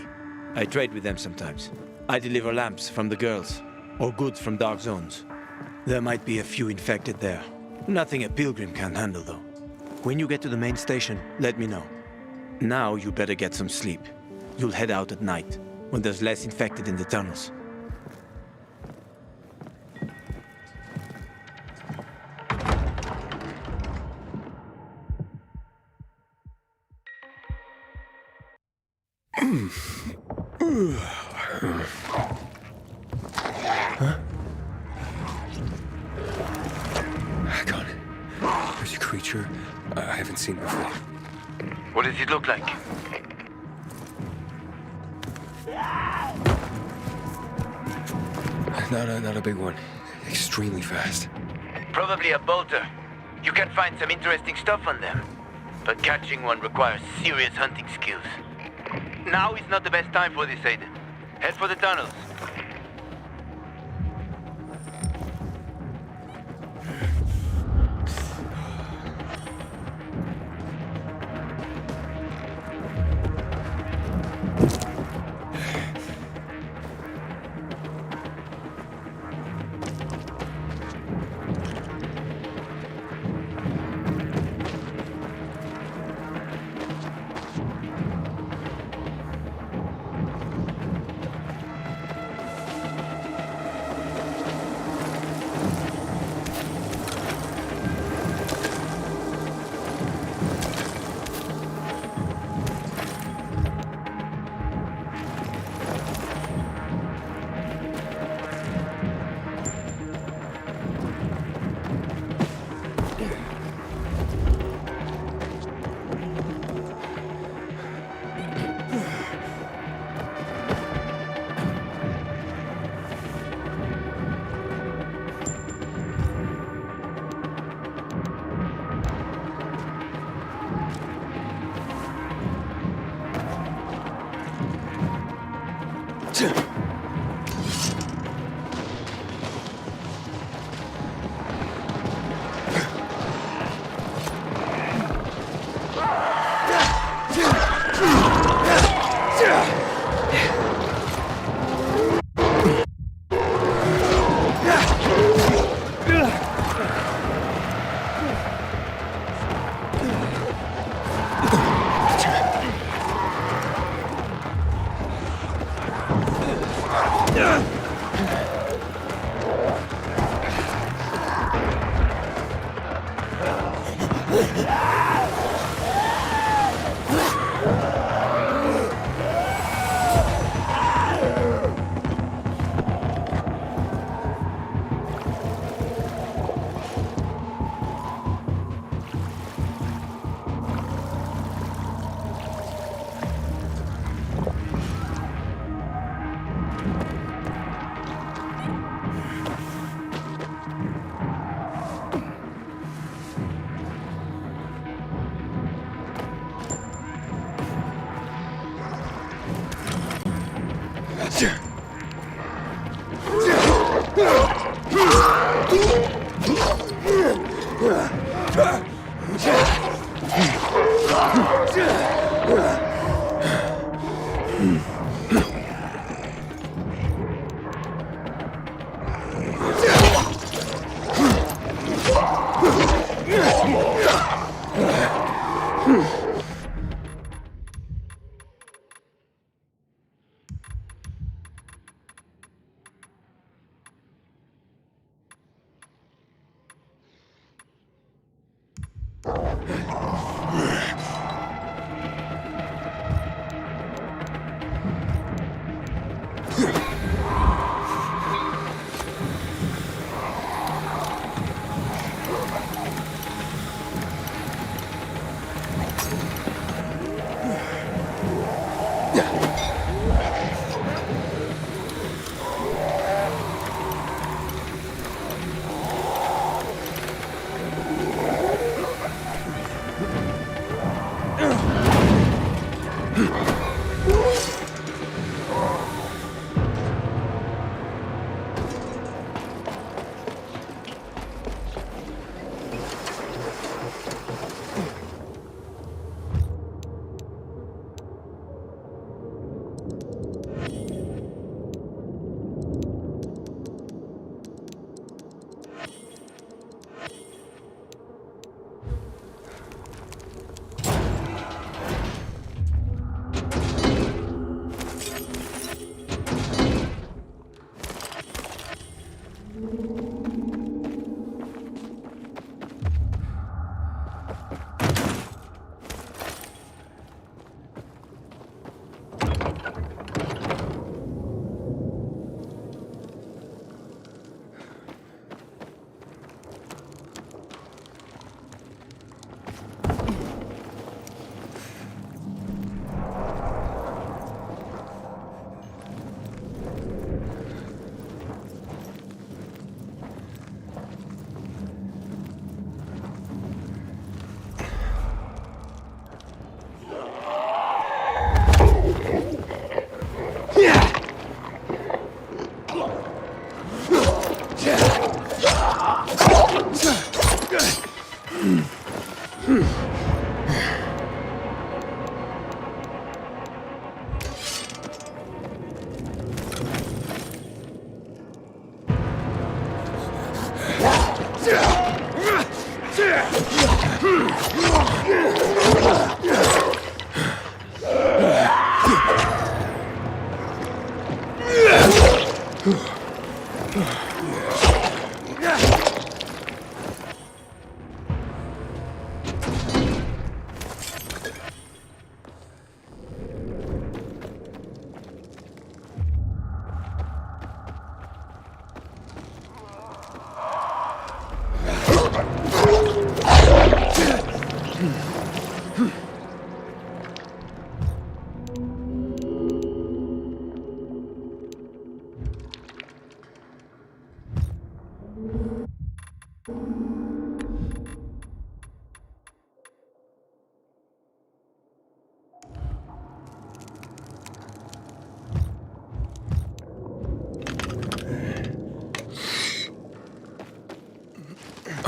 I trade with them sometimes. I deliver lamps from the girls, or goods from dark zones. There might be a few infected there. Nothing a pilgrim can handle, though. When you get to the main station, let me know. Now you better get some sleep. You'll head out at night, when there's less infected in the tunnels. Hakon, there's a creature I haven't seen before. What does it look like? Not a big one. Extremely fast. Probably a bolter. You can find some interesting stuff on them. But catching one requires serious hunting skills. Now is not the best time for this, Aiden. Head for the tunnels.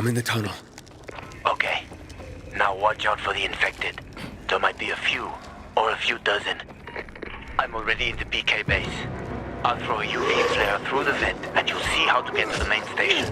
I'm in the tunnel. Okay. Now watch out for the infected. There might be a few, or a few dozen. I'm already in the PK base. I'll throw a UV flare through the vent, and you'll see how to get to the main station.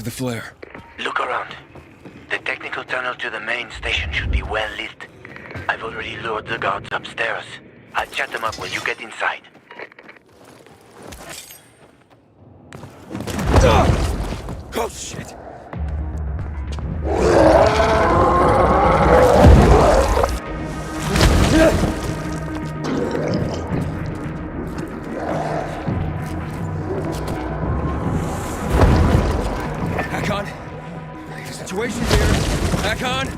the flare? Look around. The technical tunnel to the main station should be well lit. I've already lured the guards upstairs. I'll chat them up when you get inside. Oh, shit! Hakon, the situation here. Hakon.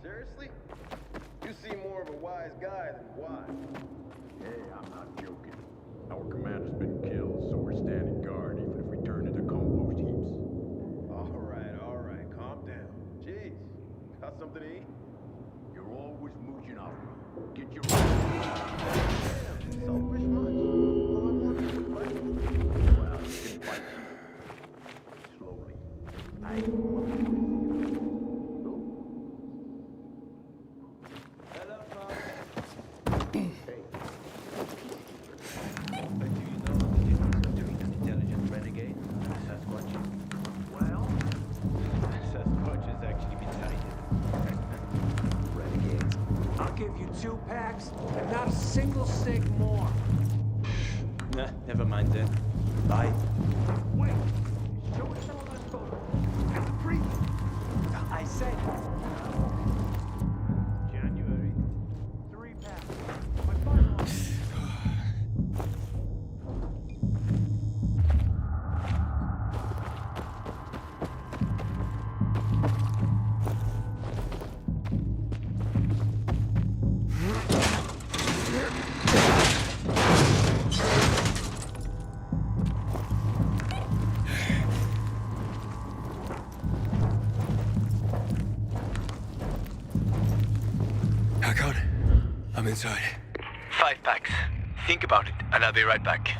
Seriously? You seem more of a wise guy than wise. Hey, I'm not joking. Our commander's been killed, so we're standing guard even if we turn into compost heaps. All right, calm down. Jeez, got something to eat? You're always mooching off me. Get your... Selfish much? All I want is to fight. Well, you can fight. Slowly. Give you 2 packs and not a single cig more. Nah, never mind then. Bye. Wait, show us some of those photos. At the preview. I said. January. 3 packs. My final. Hakon, I'm inside. 5 packs. Think about it, and I'll be right back.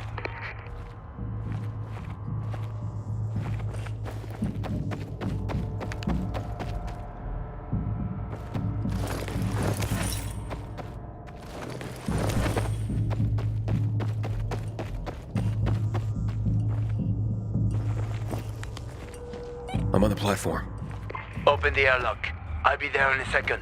I'm on the platform. Open the airlock. I'll be there in a second.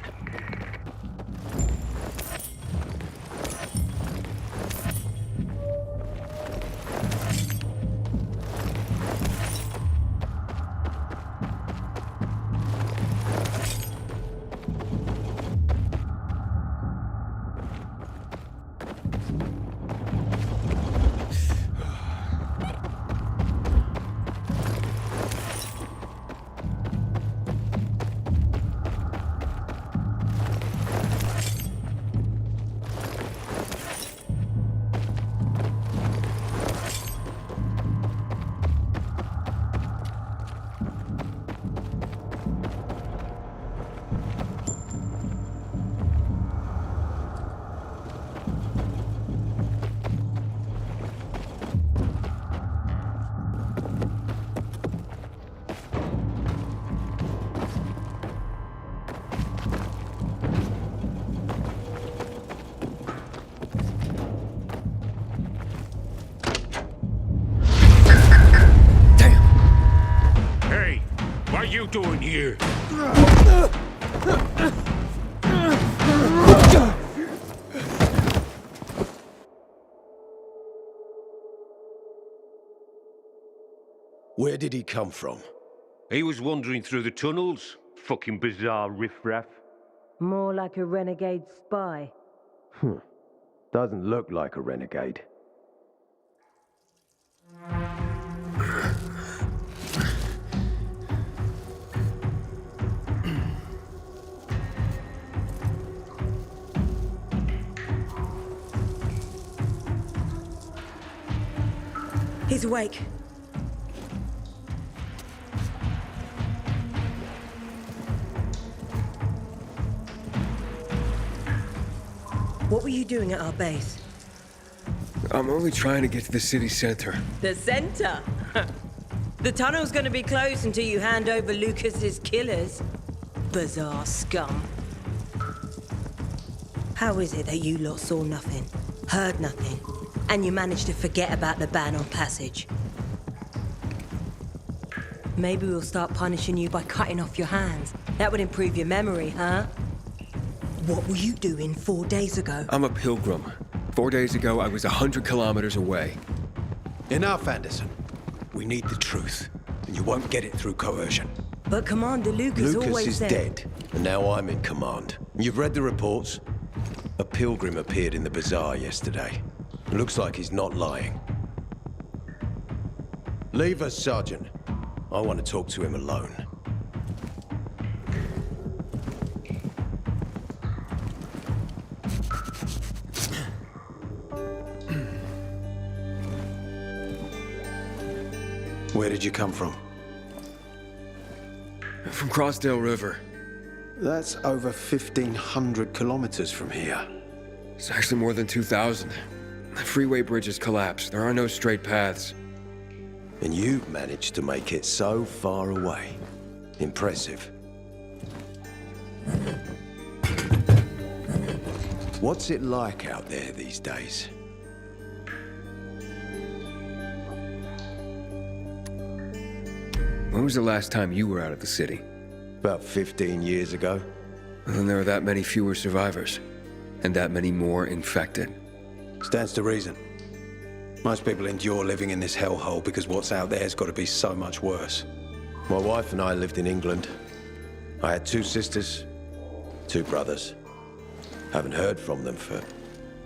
you doing here? Where did he come from? He was wandering through the tunnels. Fucking bizarre riffraff. More like a renegade spy. Doesn't look like a renegade. He's awake. What were you doing at our base? I'm only trying to get to the city center. The center? The tunnel's gonna be closed until you hand over Lucas's killers. Bizarre scum. How is it that you lot saw nothing, heard nothing, and you managed to forget about the ban on passage? Maybe we'll start punishing you by cutting off your hands. That would improve your memory, huh? What were you doing 4 days ago? I'm a pilgrim. 4 days ago, I was 100 kilometers away. Enough, Anderson. We need the truth, and you won't get it through coercion. But Commander Lucas always is said... dead, and now I'm in command. You've read the reports? A pilgrim appeared in the bazaar yesterday. It looks like he's not lying. Leave us, Sergeant. I want to talk to him alone. Where did you come from? From Crossdale River. That's over 1,500 kilometers from here. It's actually more than 2,000. The freeway bridges collapsed. There are no straight paths. And you've managed to make it so far away. Impressive. What's it like out there these days? When was the last time you were out of the city? About 15 years ago. Well, then there are that many fewer survivors, and that many more infected. Stands to reason. Most people endure living in this hellhole because what's out there has got to be so much worse. My wife and I lived in England. I had 2 sisters, 2 brothers. Haven't heard from them for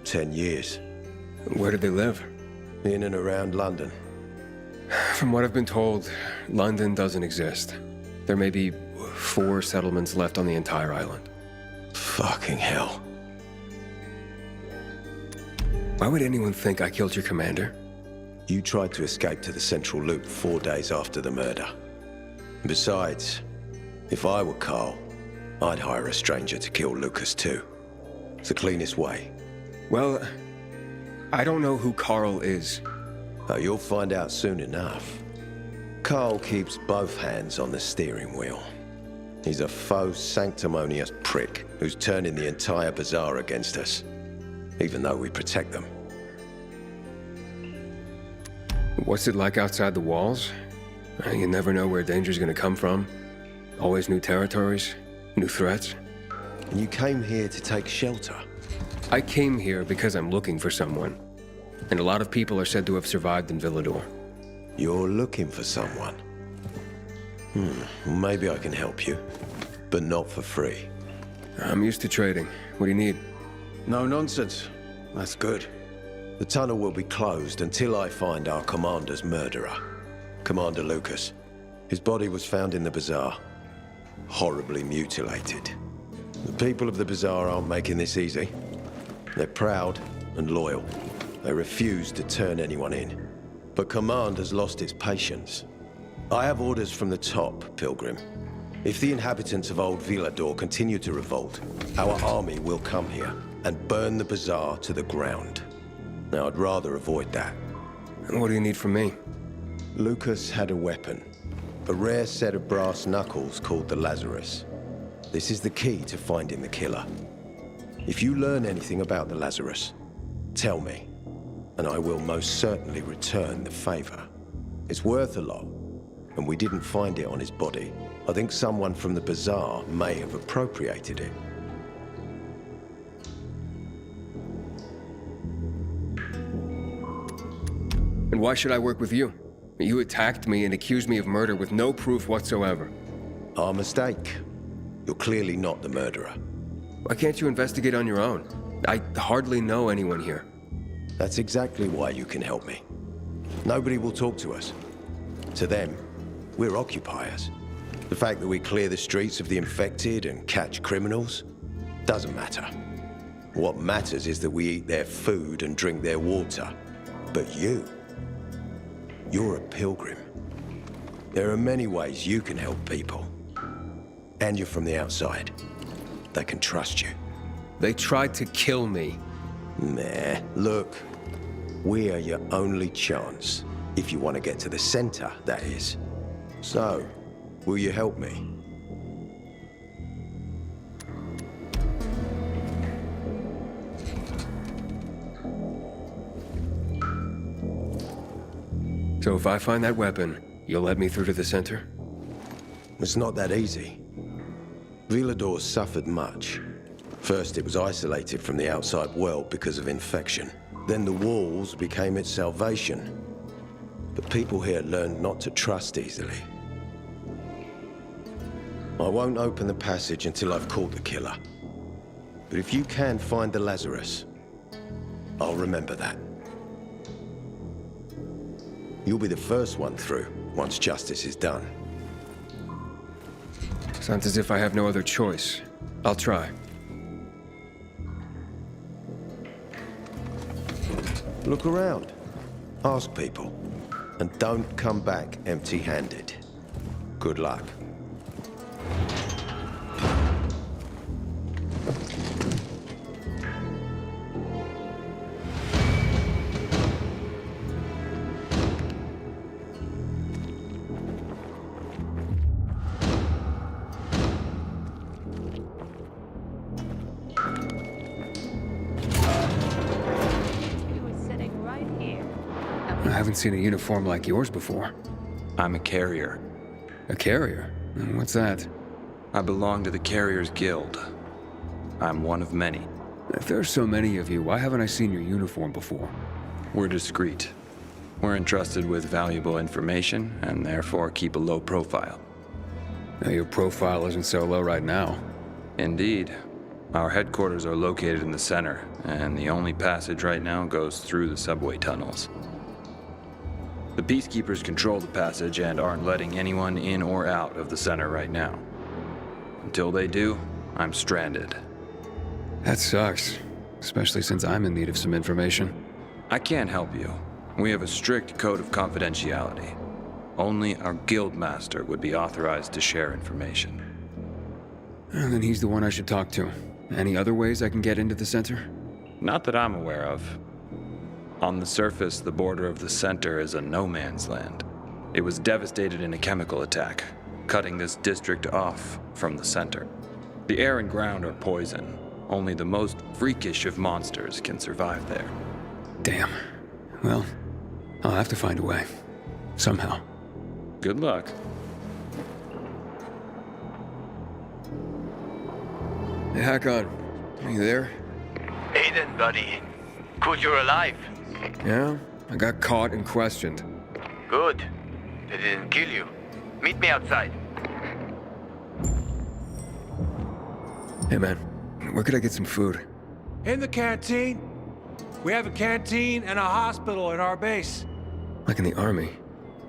10 years. Where did they live? In and around London. From what I've been told, London doesn't exist. There may be 4 settlements left on the entire island. Fucking hell. Why would anyone think I killed your commander? You tried to escape to the Central Loop 4 days after the murder. Besides, if I were Carl, I'd hire a stranger to kill Lucas too. It's the cleanest way. Well, I don't know who Carl is. You'll find out soon enough. Carl keeps both hands on the steering wheel. He's a faux sanctimonious prick who's turning the entire bazaar against us, even though we protect them. What's it like outside the walls? You never know where danger's gonna come from. Always new territories, new threats. And you came here to take shelter? I came here because I'm looking for someone. And a lot of people are said to have survived in Villador. You're looking for someone? Maybe I can help you, but not for free. I'm used to trading. What do you need? No nonsense. That's good. The tunnel will be closed until I find our commander's murderer, Commander Lucas. His body was found in the bazaar, horribly mutilated. The people of the bazaar aren't making this easy. They're proud and loyal. They refuse to turn anyone in. But command has lost its patience. I have orders from the top, Pilgrim. If the inhabitants of Old Villador continue to revolt, our army will come here and burn the bazaar to the ground. Now, I'd rather avoid that. What do you need from me? Lucas had a weapon. A rare set of brass knuckles called the Lazarus. This is the key to finding the killer. If you learn anything about the Lazarus, tell me, and I will most certainly return the favor. It's worth a lot, and we didn't find it on his body. I think someone from the bazaar may have appropriated it. And why should I work with you? You attacked me and accused me of murder with no proof whatsoever. Our mistake. You're clearly not the murderer. Why can't you investigate on your own? I hardly know anyone here. That's exactly why you can help me. Nobody will talk to us. To them, we're occupiers. The fact that we clear the streets of the infected and catch criminals doesn't matter. What matters is that we eat their food and drink their water. But you're a pilgrim. There are many ways you can help people. And you're from the outside. They can trust you. They tried to kill me. Nah, look. We are your only chance. If you want to get to the center, that is. So, will you help me? So if I find that weapon, you'll let me through to the center? It's not that easy. Villador suffered much. First, it was isolated from the outside world because of infection. Then the walls became its salvation. But people here learned not to trust easily. I won't open the passage until I've caught the killer. But if you can find the Lazarus, I'll remember that. You'll be the first one through, once justice is done. Sounds as if I have no other choice. I'll try. Look around. Ask people. And don't come back empty-handed. Good luck. I haven't seen a uniform like yours before. I'm a carrier. A carrier? What's that? I belong to the Carriers Guild. I'm one of many. If there's so many of you, why haven't I seen your uniform before? We're discreet. We're entrusted with valuable information, and therefore keep a low profile. Now, your profile isn't so low right now. Indeed. Our headquarters are located in the center, and the only passage right now goes through the subway tunnels. The Peacekeepers control the passage and aren't letting anyone in or out of the center right now. Until they do, I'm stranded. That sucks, especially since I'm in need of some information. I can't help you. We have a strict code of confidentiality. Only our guild master would be authorized to share information. And then he's the one I should talk to. Any other ways I can get into the center? Not that I'm aware of. On the surface, the border of the center is a no-man's land. It was devastated in a chemical attack, cutting this district off from the center. The air and ground are poison. Only the most freakish of monsters can survive there. Damn. Well, I'll have to find a way. Somehow. Good luck. Hey, Hakon. Are you there? Aiden, buddy. Good you're alive. Yeah? I got caught and questioned. Good. They didn't kill you. Meet me outside. Hey, man. Where could I get some food? In the canteen. We have a canteen and a hospital at our base. Like in the army?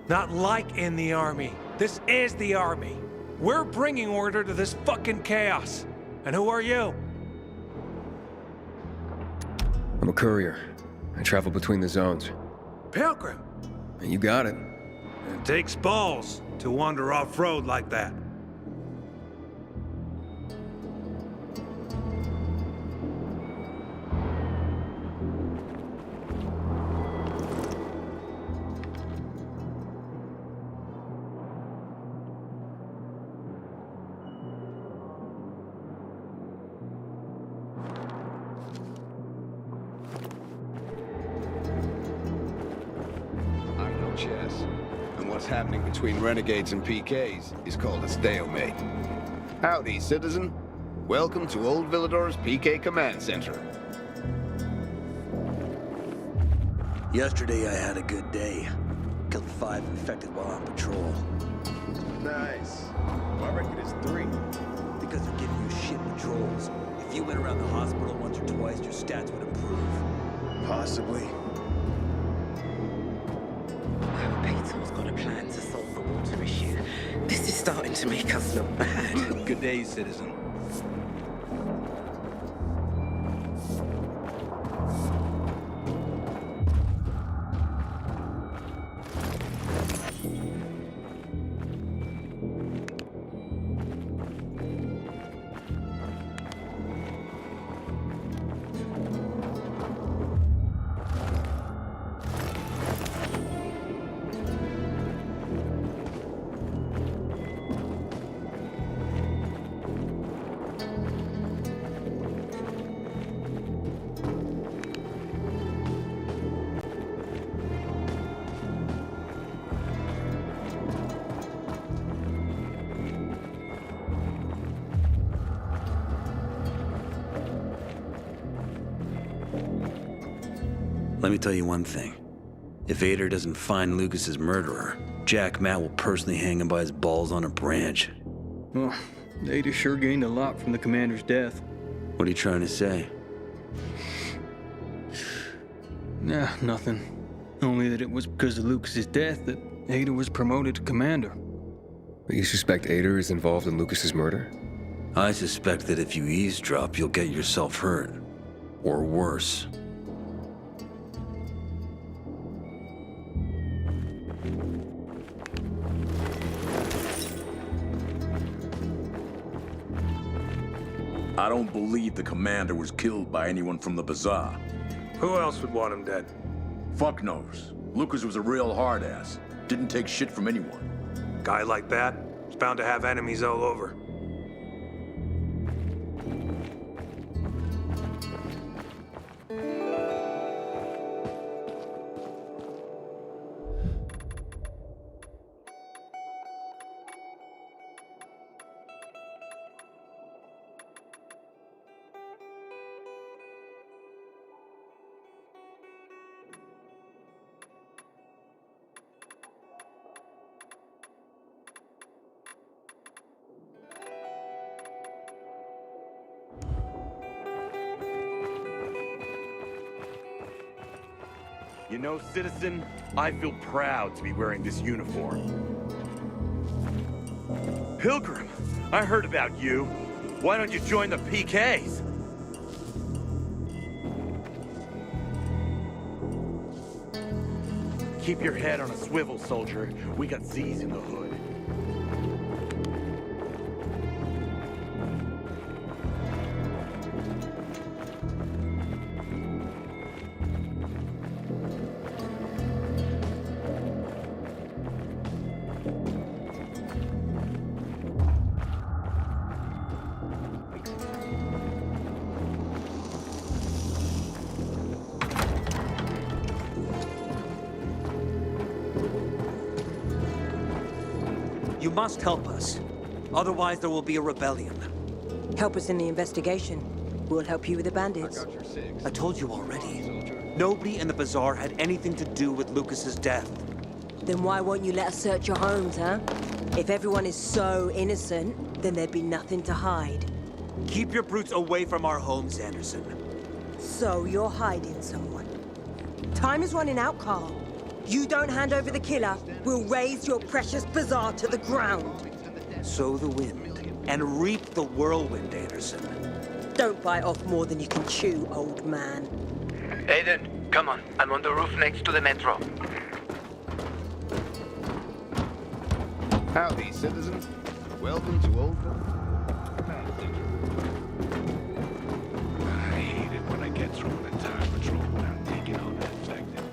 Not like in the army. This is the army. We're bringing order to this fucking chaos. And who are you? I'm a courier. I travel between the zones. Pilgrim. You got it. It takes balls to wander off-road like that. Chess. And what's happening between renegades and PKs is called a stalemate. Howdy, citizen. Welcome to Old Villador's PK Command Center. Yesterday I had a good day. Killed 5 infected while on patrol. Nice. My record is 3. Because they're giving you shit patrols. If you went around the hospital once or twice, your stats would improve. Possibly. Peter's got a plan to solve the water issue. This is starting to make us look bad. Good day, citizen. Let me tell you one thing. If Ader doesn't find Lucas's murderer, Jack Matt will personally hang him by his balls on a branch. Well, Ader sure gained a lot from the commander's death. What are you trying to say? Nah, nothing. Only that it was because of Lucas's death that Ader was promoted to commander. You suspect Ader is involved in Lucas's murder? I suspect that if you eavesdrop, you'll get yourself hurt. Or worse. I don't believe the commander was killed by anyone from the bazaar. Who else would want him dead? Fuck knows. Lucas was a real hard ass. Didn't take shit from anyone. Guy like that is bound to have enemies all over. You know, citizen, I feel proud to be wearing this uniform. Pilgrim, I heard about you. Why don't you join the PKs? Keep your head on a swivel, soldier. We got Z's in the hood. You must help us. Otherwise, there will be a rebellion. Help us in the investigation. We'll help you with the bandits. I told you already. Nobody in the bazaar had anything to do with Lucas's death. Then why won't you let us search your homes, huh? If everyone is so innocent, then there'd be nothing to hide. Keep your brutes away from our homes, Anderson. So you're hiding someone. Time is running out, Carl. You don't hand over the killer, we'll raise your precious bazaar to the ground. Sow the wind and reap the whirlwind, Anderson. Don't bite off more than you can chew, old man. Aiden, come on. I'm on the roof next to the metro. Howdy, citizens. Welcome to Oldville. I hate it when I get through an entire patrol without taking on an infected.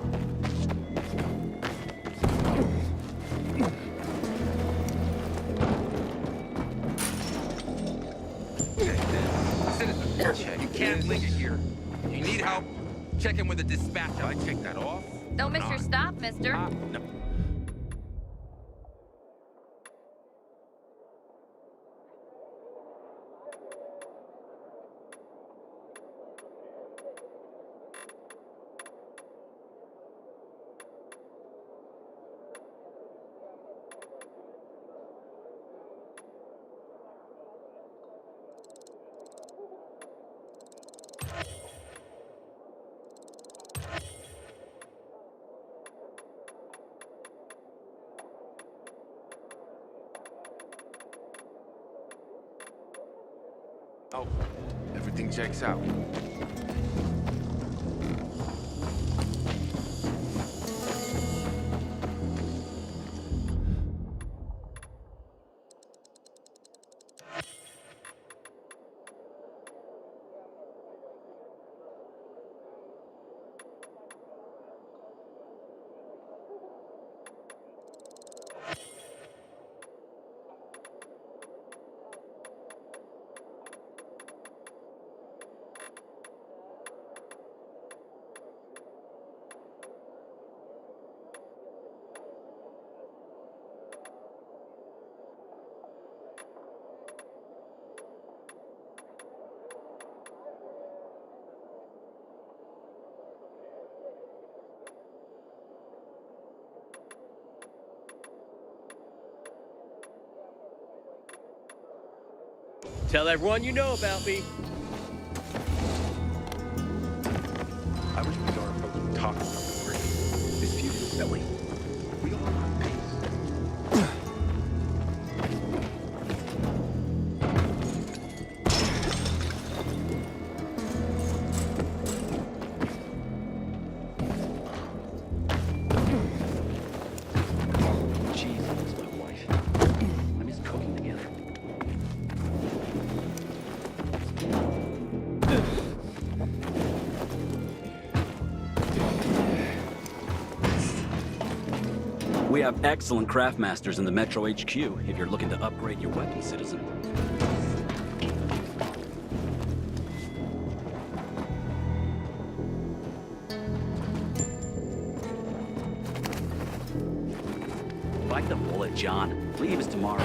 Citizen, you can't linger here. You need help? Check in with the dispatcher. I take that off. Don't miss your stop, mister. No. Oh, everything checks out. Tell everyone you know about me. I wish we saw our folks would talk about the bridge. This feud is silly. We all want peace. Jesus, my wife. I miss cooking together. We have excellent craftmasters in the Metro HQ if you're looking to upgrade your weapon, citizen. Bite the bullet, John. Leave us tomorrow.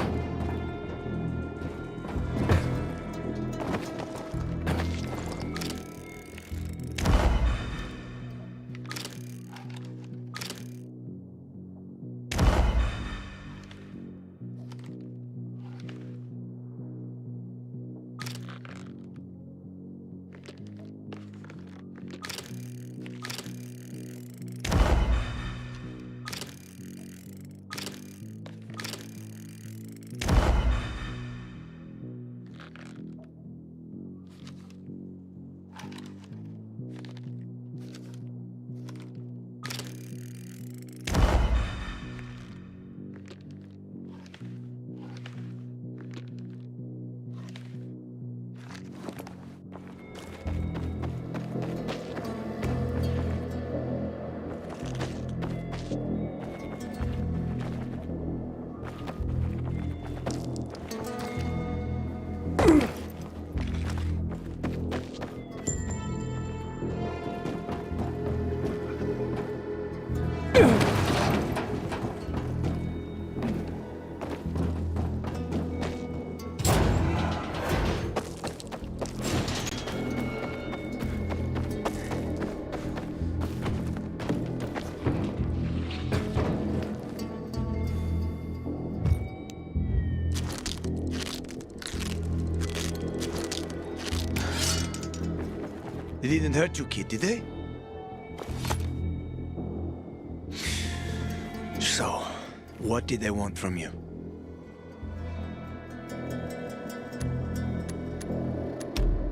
They didn't hurt you, kid, did they? So, what did they want from you?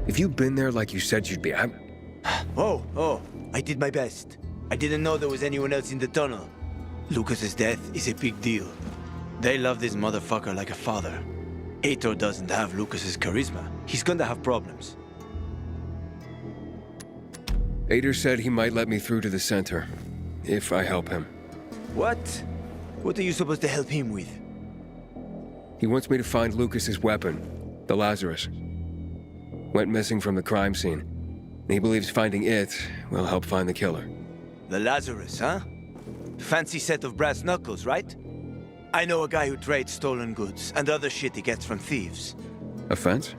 If you'd been there like you said you'd be, Oh, I did my best. I didn't know there was anyone else in the tunnel. Lucas's death is a big deal. They love this motherfucker like a father. Aitor doesn't have Lucas's charisma. He's gonna have problems. Aitor said he might let me through to the center, if I help him. What? What are you supposed to help him with? He wants me to find Lucas's weapon, the Lazarus. Went missing from the crime scene. He believes finding it will help find the killer. The Lazarus, huh? Fancy set of brass knuckles, right? I know a guy who trades stolen goods and other shit he gets from thieves. A fence?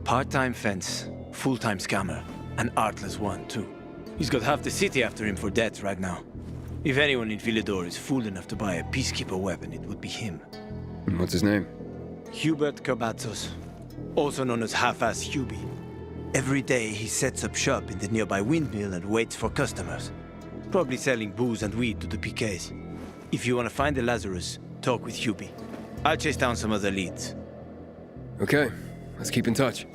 Part-time fence, full-time scammer. An artless one, too. He's got half the city after him for debts right now. If anyone in Villador is fool enough to buy a peacekeeper weapon, it would be him. And what's his name? Hubert Kerbatzos, also known as Half-Ass Hubie. Every day he sets up shop in the nearby windmill and waits for customers. Probably selling booze and weed to the PKs. If you want to find the Lazarus, talk with Hubie. I'll chase down some other leads. Okay, let's keep in touch.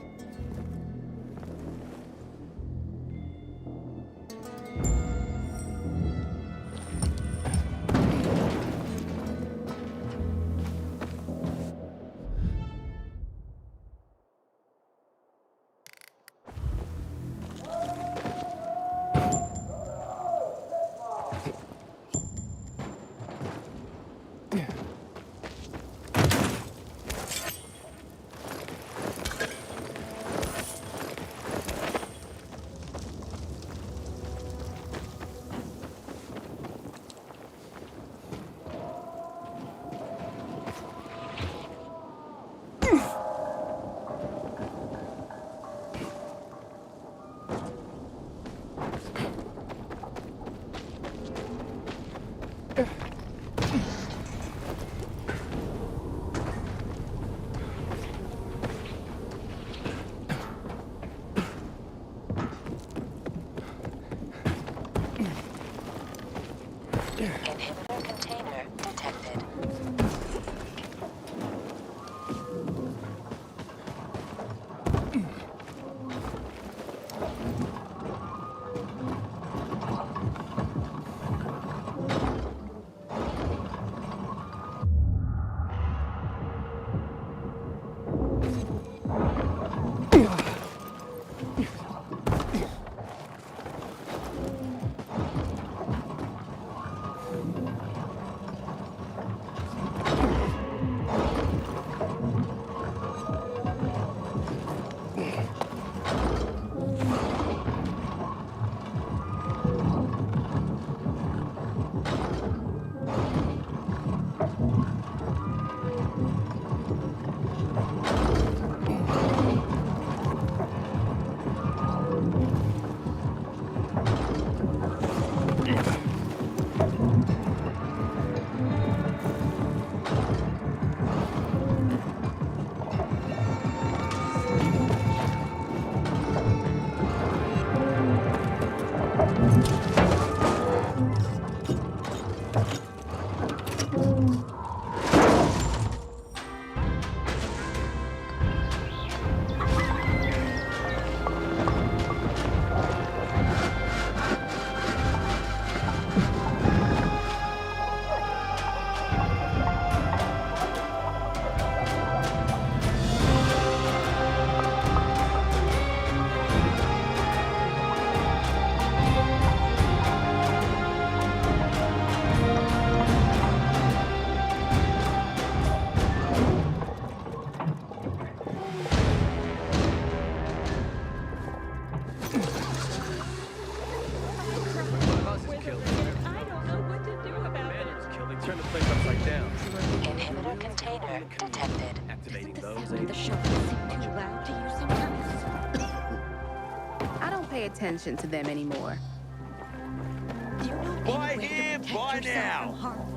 those, ain't it? Too loud to you sometimes. I don't pay attention to them anymore. Buy here, buy now!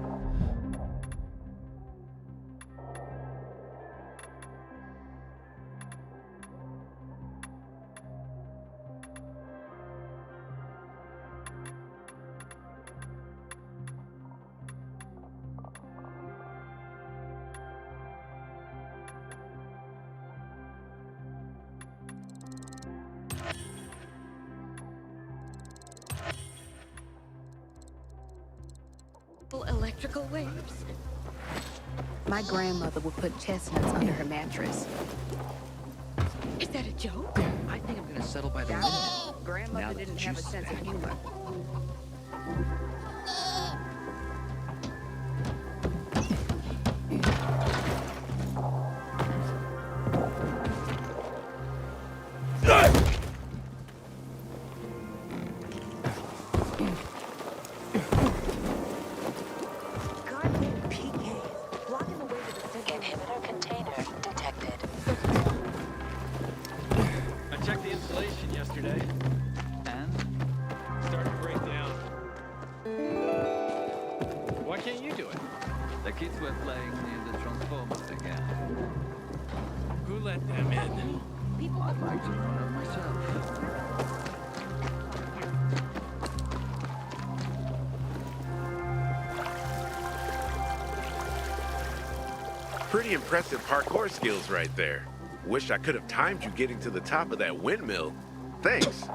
Electrical waves. My grandmother would put chestnuts under her mattress. Is that a joke? I think I'm gonna settle by the window. Grandmother didn't have a sense of humor. I checked the insulation yesterday, and started to break down. Why can't you do it? The kids were playing near the Transformers again. Who let them in? I might have run up myself. Pretty impressive parkour skills right there. Wish I could have timed you getting to the top of that windmill. Thanks.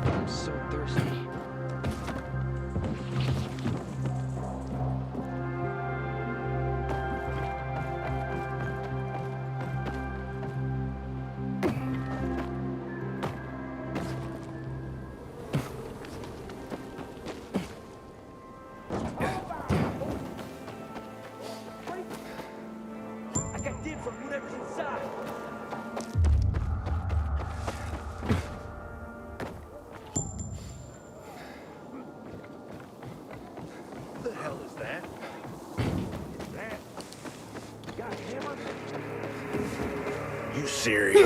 I'm so thirsty. I got dibs on whatever's inside. What the hell is that? Got a hammer? You serious?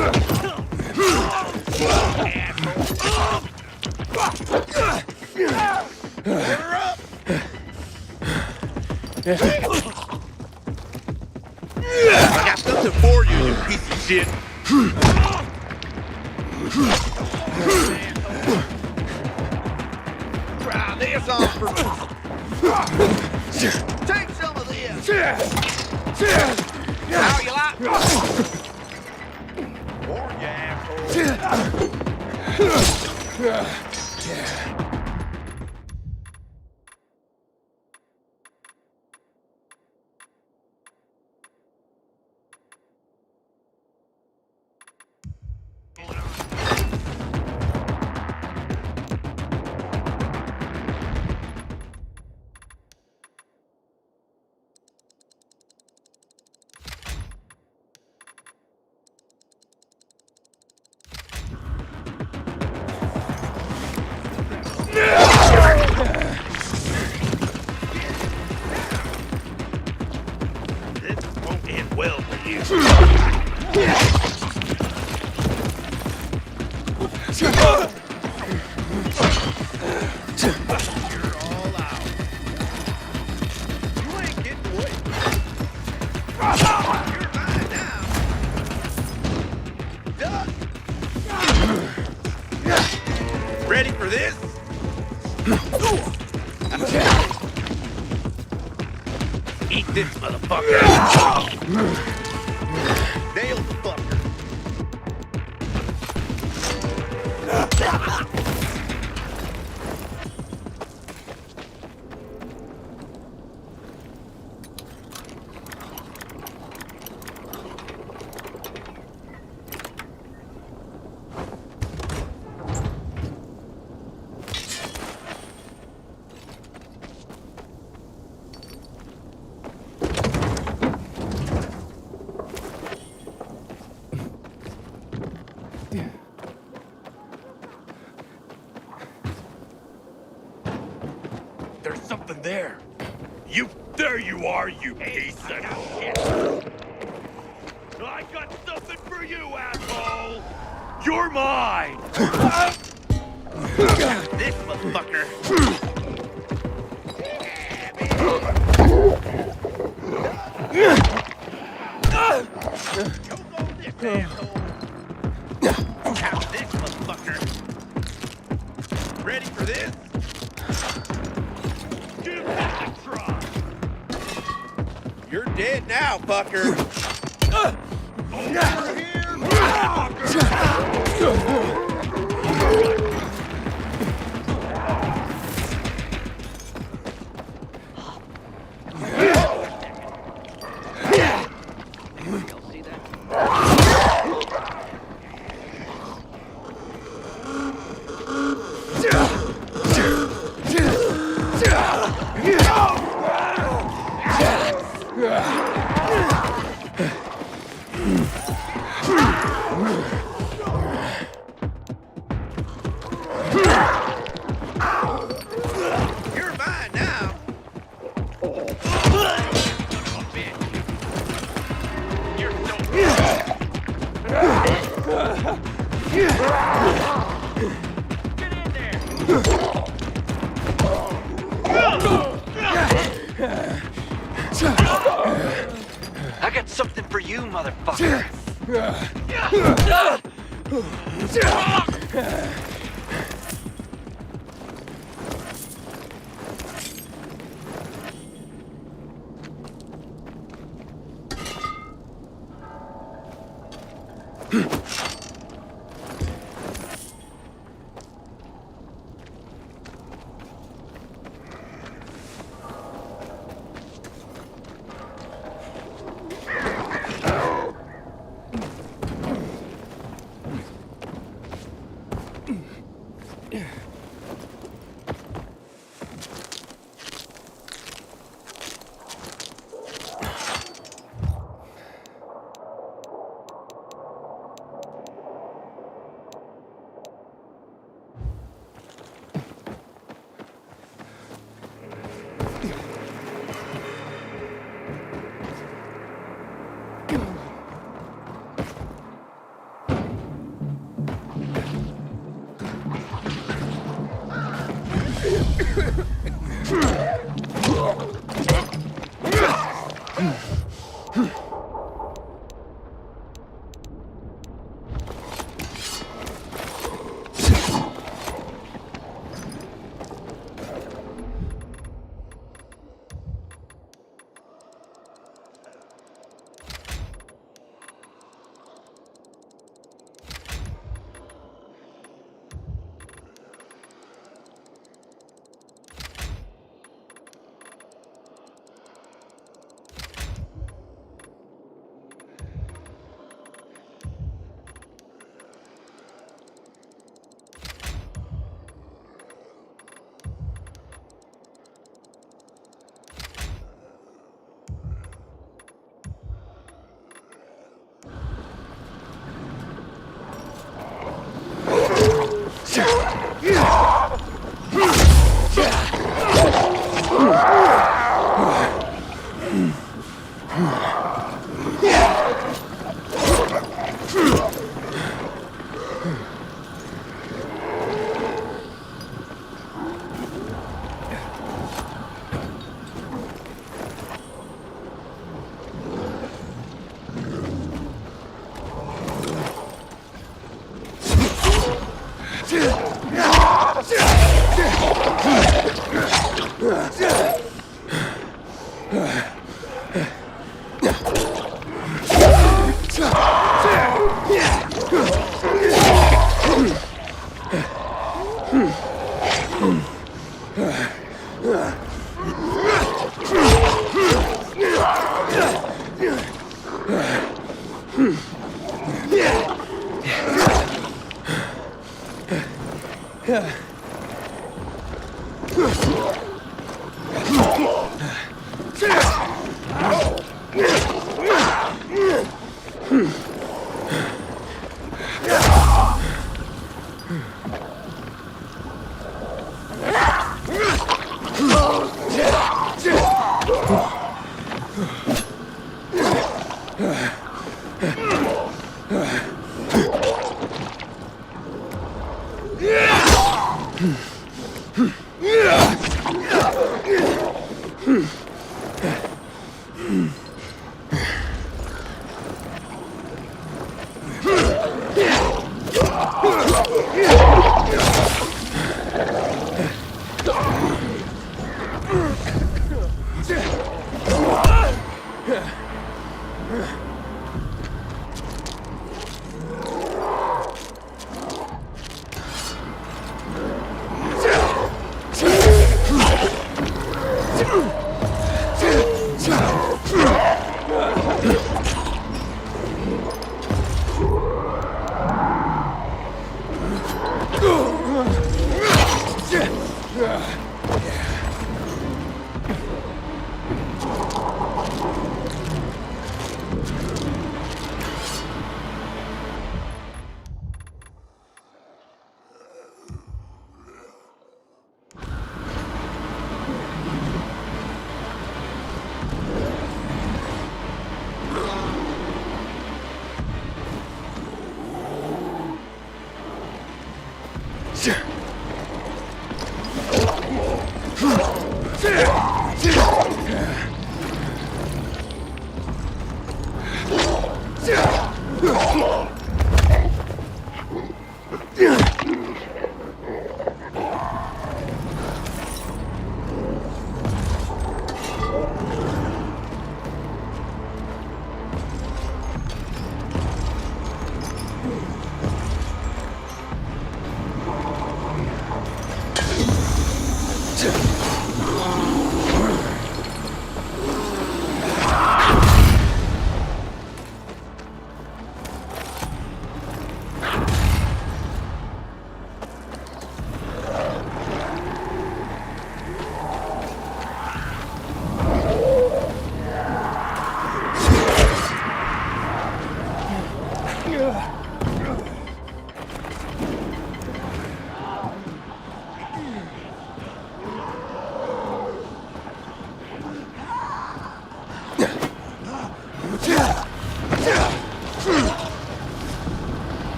I got something for you, you piece of shit. Try this on for me. Take some of this. How you like? Or you asshole. This won't end well for you. You're all out. You ain't getting away. You're mine now. Done. Ready for this? Eat this, motherfucker. Nail the fucker. nothing there. There you are, you piece of shit. I got something for you, asshole. You're mine. This motherfucker. Have this motherfucker. Ready for this? Give that a try. You're dead now, fucker. Over here, motherfucker. You're mine now. You're so Get in there. I got something for you, motherfucker.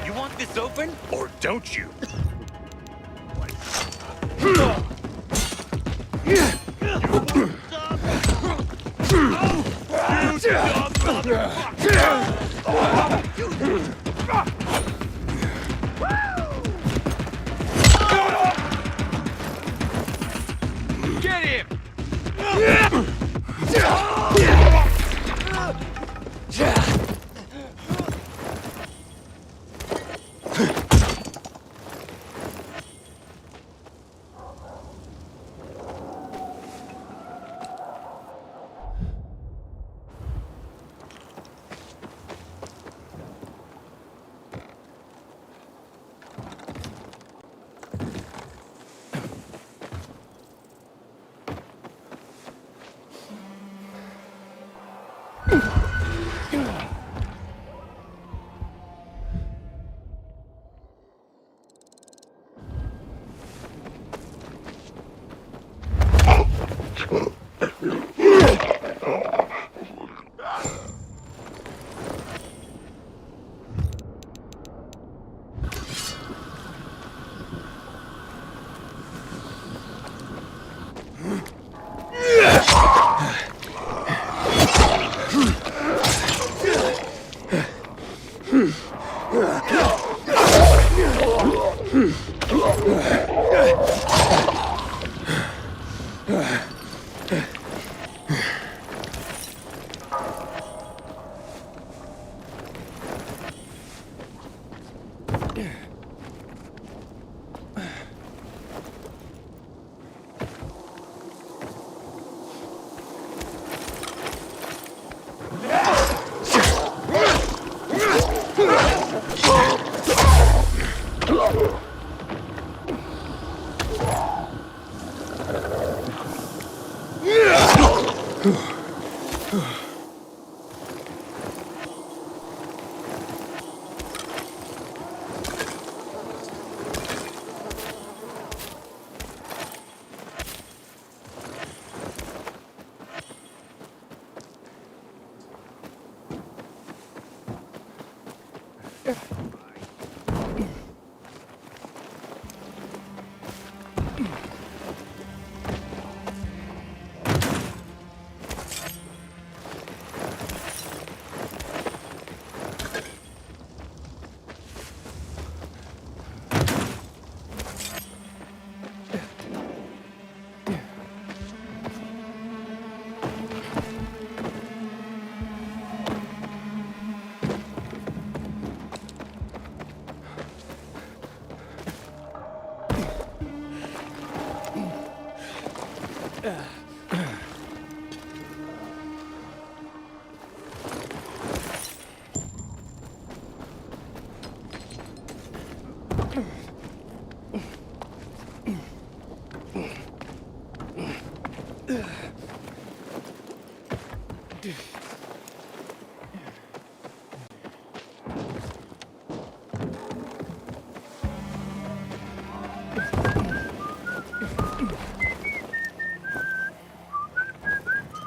You want this open, or don't you? Get him!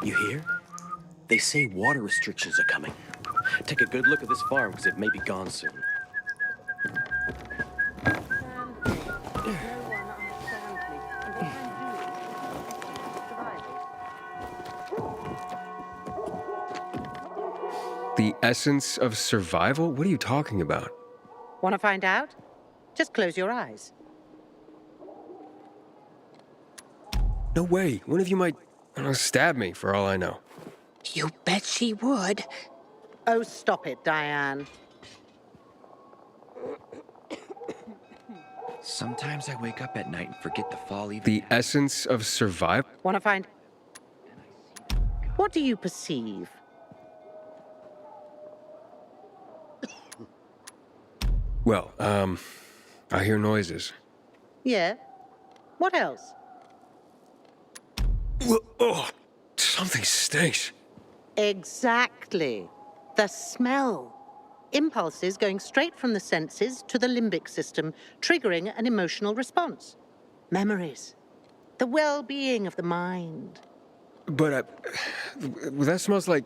You hear? They say water restrictions are coming. Take a good look at this farm, because it may be gone soon. The essence of survival? What are you talking about? Want to find out? Just close your eyes. No way. One of you might, I don't know, stab me for all I know. You bet she would. Oh, stop it, Diane. Sometimes I wake up at night and forget the fall even. The essence of survival? Want to find... What do you perceive? Well, I hear noises. Yeah? What else? Oh, something stinks. Exactly. The smell. Impulses going straight from the senses to the limbic system, triggering an emotional response. Memories. The well-being of the mind. But, well, that smells like...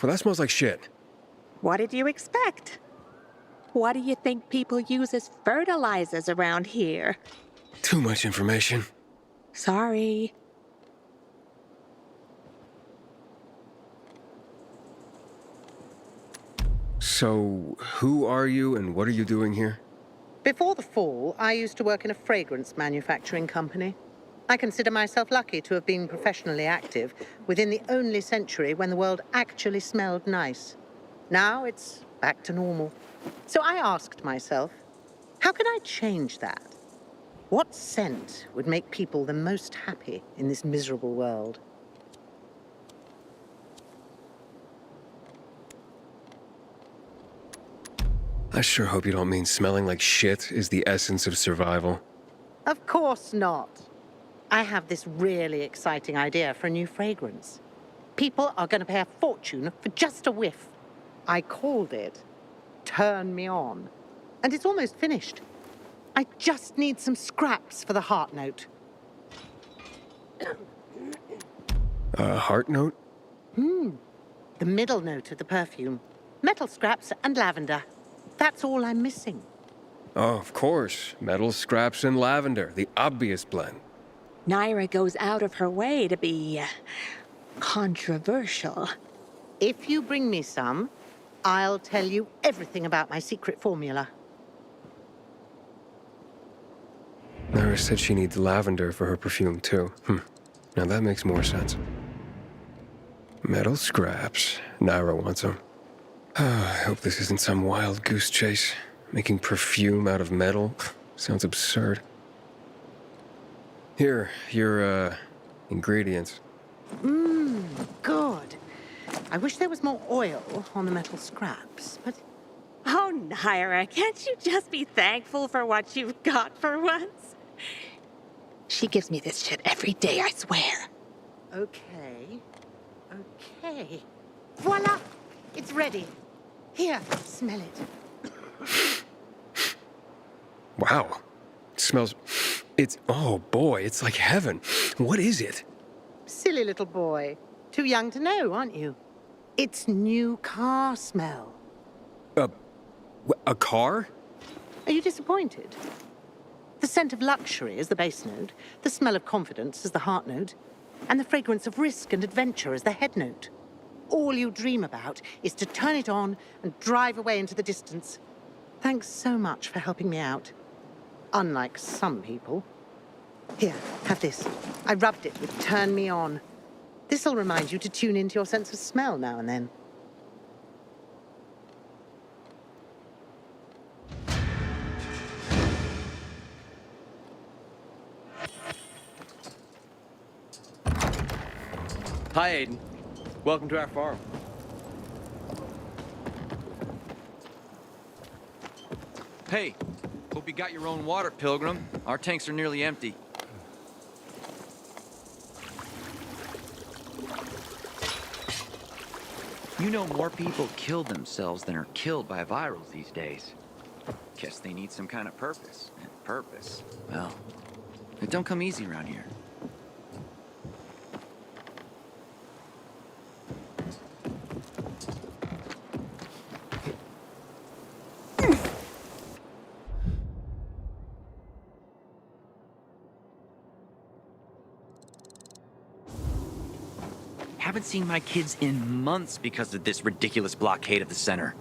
Well, that smells like shit. What did you expect? What do you think people use as fertilizers around here? Too much information. Sorry. So, who are you and what are you doing here? Before the fall, I used to work in a fragrance manufacturing company. I consider myself lucky to have been professionally active within the only century when the world actually smelled nice. Now it's back to normal. So I asked myself, how can I change that? What scent would make people the most happy in this miserable world? I sure hope you don't mean smelling like shit is the essence of survival. Of course not. I have this really exciting idea for a new fragrance. People are going to pay a fortune for just a whiff. I called it Turn Me On. And it's almost finished. I just need some scraps for the heart note. Heart note? The middle note of the perfume. Metal scraps and lavender. That's all I'm missing. Oh, of course. Metal scraps and lavender, the obvious blend. Naira goes out of her way to be controversial. If you bring me some, I'll tell you everything about my secret formula. Naira said she needs lavender for her perfume, too. Now that makes more sense. Metal scraps. Naira wants them. I hope this isn't some wild goose chase. Making perfume out of metal sounds absurd. Here, your, ingredients. Good. I wish there was more oil on the metal scraps, but... Oh, Naira, can't you just be thankful for what you've got for once? She gives me this shit every day, I swear. Okay. Voila! It's ready. Here, smell it. Wow. It smells... oh boy, it's like heaven. What is it? Silly little boy. Too young to know, aren't you? It's new car smell. A car? Are you disappointed? The scent of luxury is the base note, the smell of confidence is the heart note, and the fragrance of risk and adventure is the head note. All you dream about is to turn it on and drive away into the distance. Thanks so much for helping me out. Unlike some people. Here, have this. I rubbed it with Turn Me On. This'll remind you to tune into your sense of smell now and then. Hi, Aiden. Welcome to our farm. Hey, hope you got your own water, Pilgrim. Our tanks are nearly empty. You know, more people kill themselves than are killed by virals these days. Guess they need some kind of purpose. And purpose, well, it don't come easy around here. Haven't seen my kids in months because of this ridiculous blockade of the center.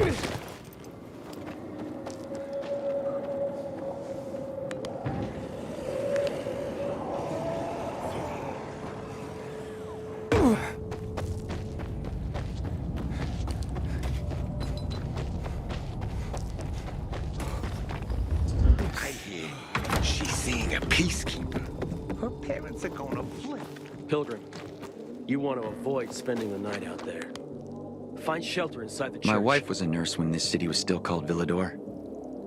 I hear she's seeing a peacekeeper. Her parents are gonna flip. Pilgrim, you want to avoid spending the night out there. Find shelter inside the church. My wife was a nurse when this city was still called Villador.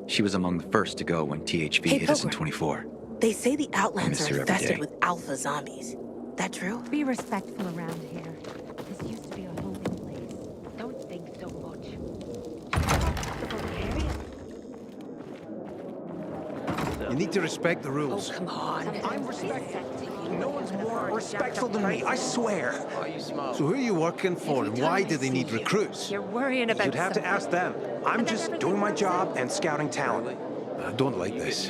She was among the first to go when THV Hey, hit us in Pilgrim. 24. They say the I Outlands miss are her every infested day. with alpha zombies. That true? Be respectful around here. This used to be a holding place. Don't think so much. You need to respect the rules. Oh, come on. I'm respectful. No one's more respectful than me, I swear. So who are you working for, and why do they need recruits? You're worrying about You'd have to ask them. I'm just doing my job and scouting talent. I don't like this.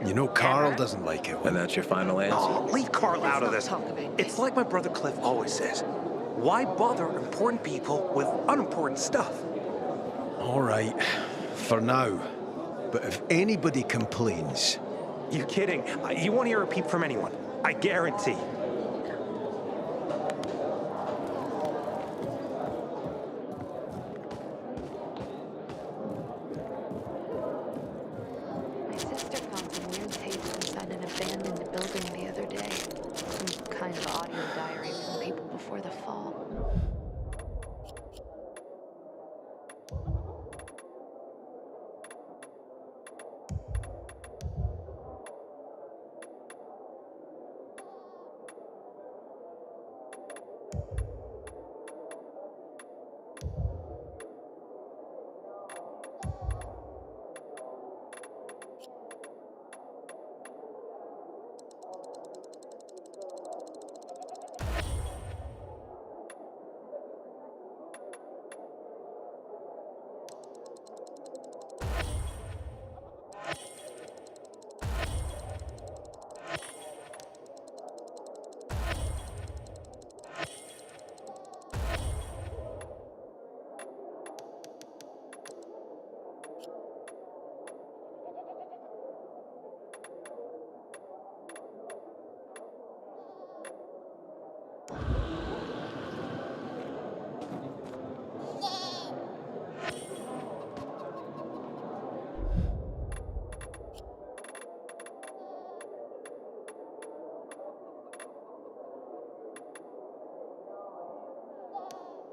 You know Carl doesn't like it. And that's your final answer? Oh, leave Carl out of this. It's like my brother Cliff always says. Why bother important people with unimportant stuff? All right, for now. But if anybody complains... You kidding? You won't hear a peep from anyone. I guarantee. My sister found some weird tapes inside an abandoned building the other day. Some kind of audio diary from people before the fall.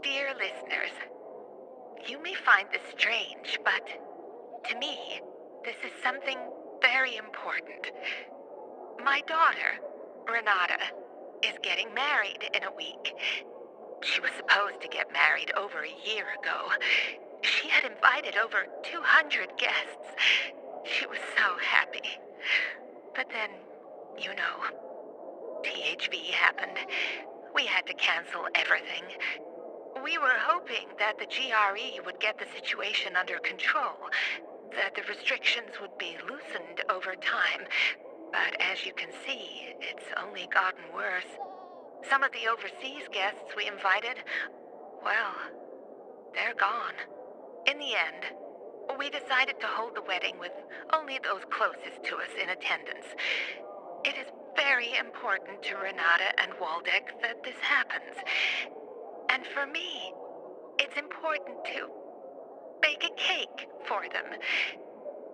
Dear listeners, you may find this strange, but to me, this is something very important. My daughter, Renata, is getting married in a week. She was supposed to get married over a year ago. She had invited over 200 guests. She was so happy. But then, you know, THV happened. We had to cancel everything. We were hoping that the GRE would get the situation under control, that the restrictions would be loosened over time. But as you can see, it's only gotten worse. Some of the overseas guests we invited, well, they're gone. In the end, we decided to hold the wedding with only those closest to us in attendance. It is very important to Renata and Waldeck that this happens. And for me, it's important to bake a cake for them.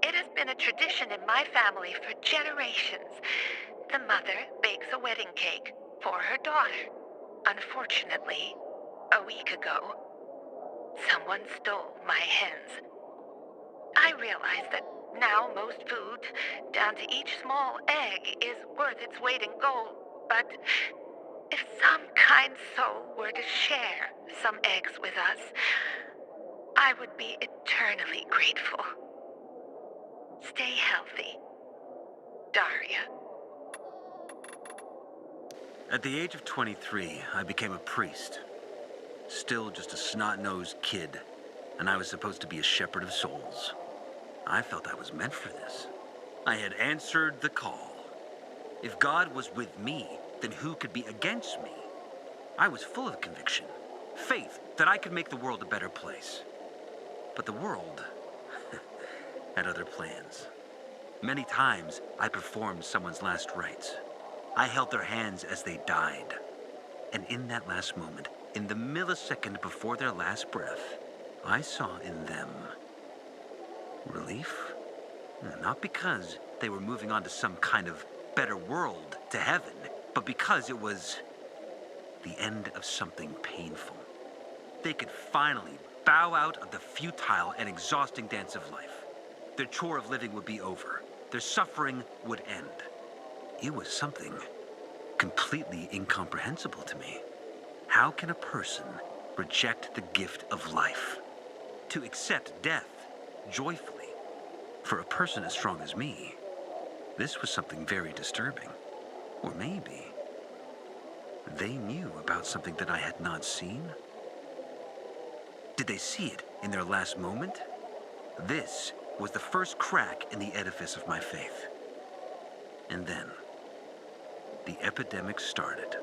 It has been a tradition in my family for generations. The mother bakes a wedding cake for her daughter. Unfortunately, a week ago, someone stole my hens. I realize that now most food, down to each small egg, is worth its weight in gold, but if some kind soul were to share some eggs with us, I would be eternally grateful. Stay healthy. Daria. At the age of 23, I became a priest. Still just a snot-nosed kid, and I was supposed to be a shepherd of souls. I felt I was meant for this. I had answered the call. If God was with me, then who could be against me? I was full of conviction, faith that I could make the world a better place. But the world had other plans. Many times, I performed someone's last rites. I held their hands as they died. And in that last moment, in the millisecond before their last breath, I saw in them relief. Not because they were moving on to some kind of better world, to heaven, but because it was the end of something painful. They could finally bow out of the futile and exhausting dance of life. Their chore of living would be over. Their suffering would end. It was something completely incomprehensible to me. How can a person reject the gift of life? To accept death joyfully? For a person as strong as me, this was something very disturbing. Or maybe they knew about something that I had not seen? Did they see it in their last moment? This was the first crack in the edifice of my faith. And then, the epidemic started.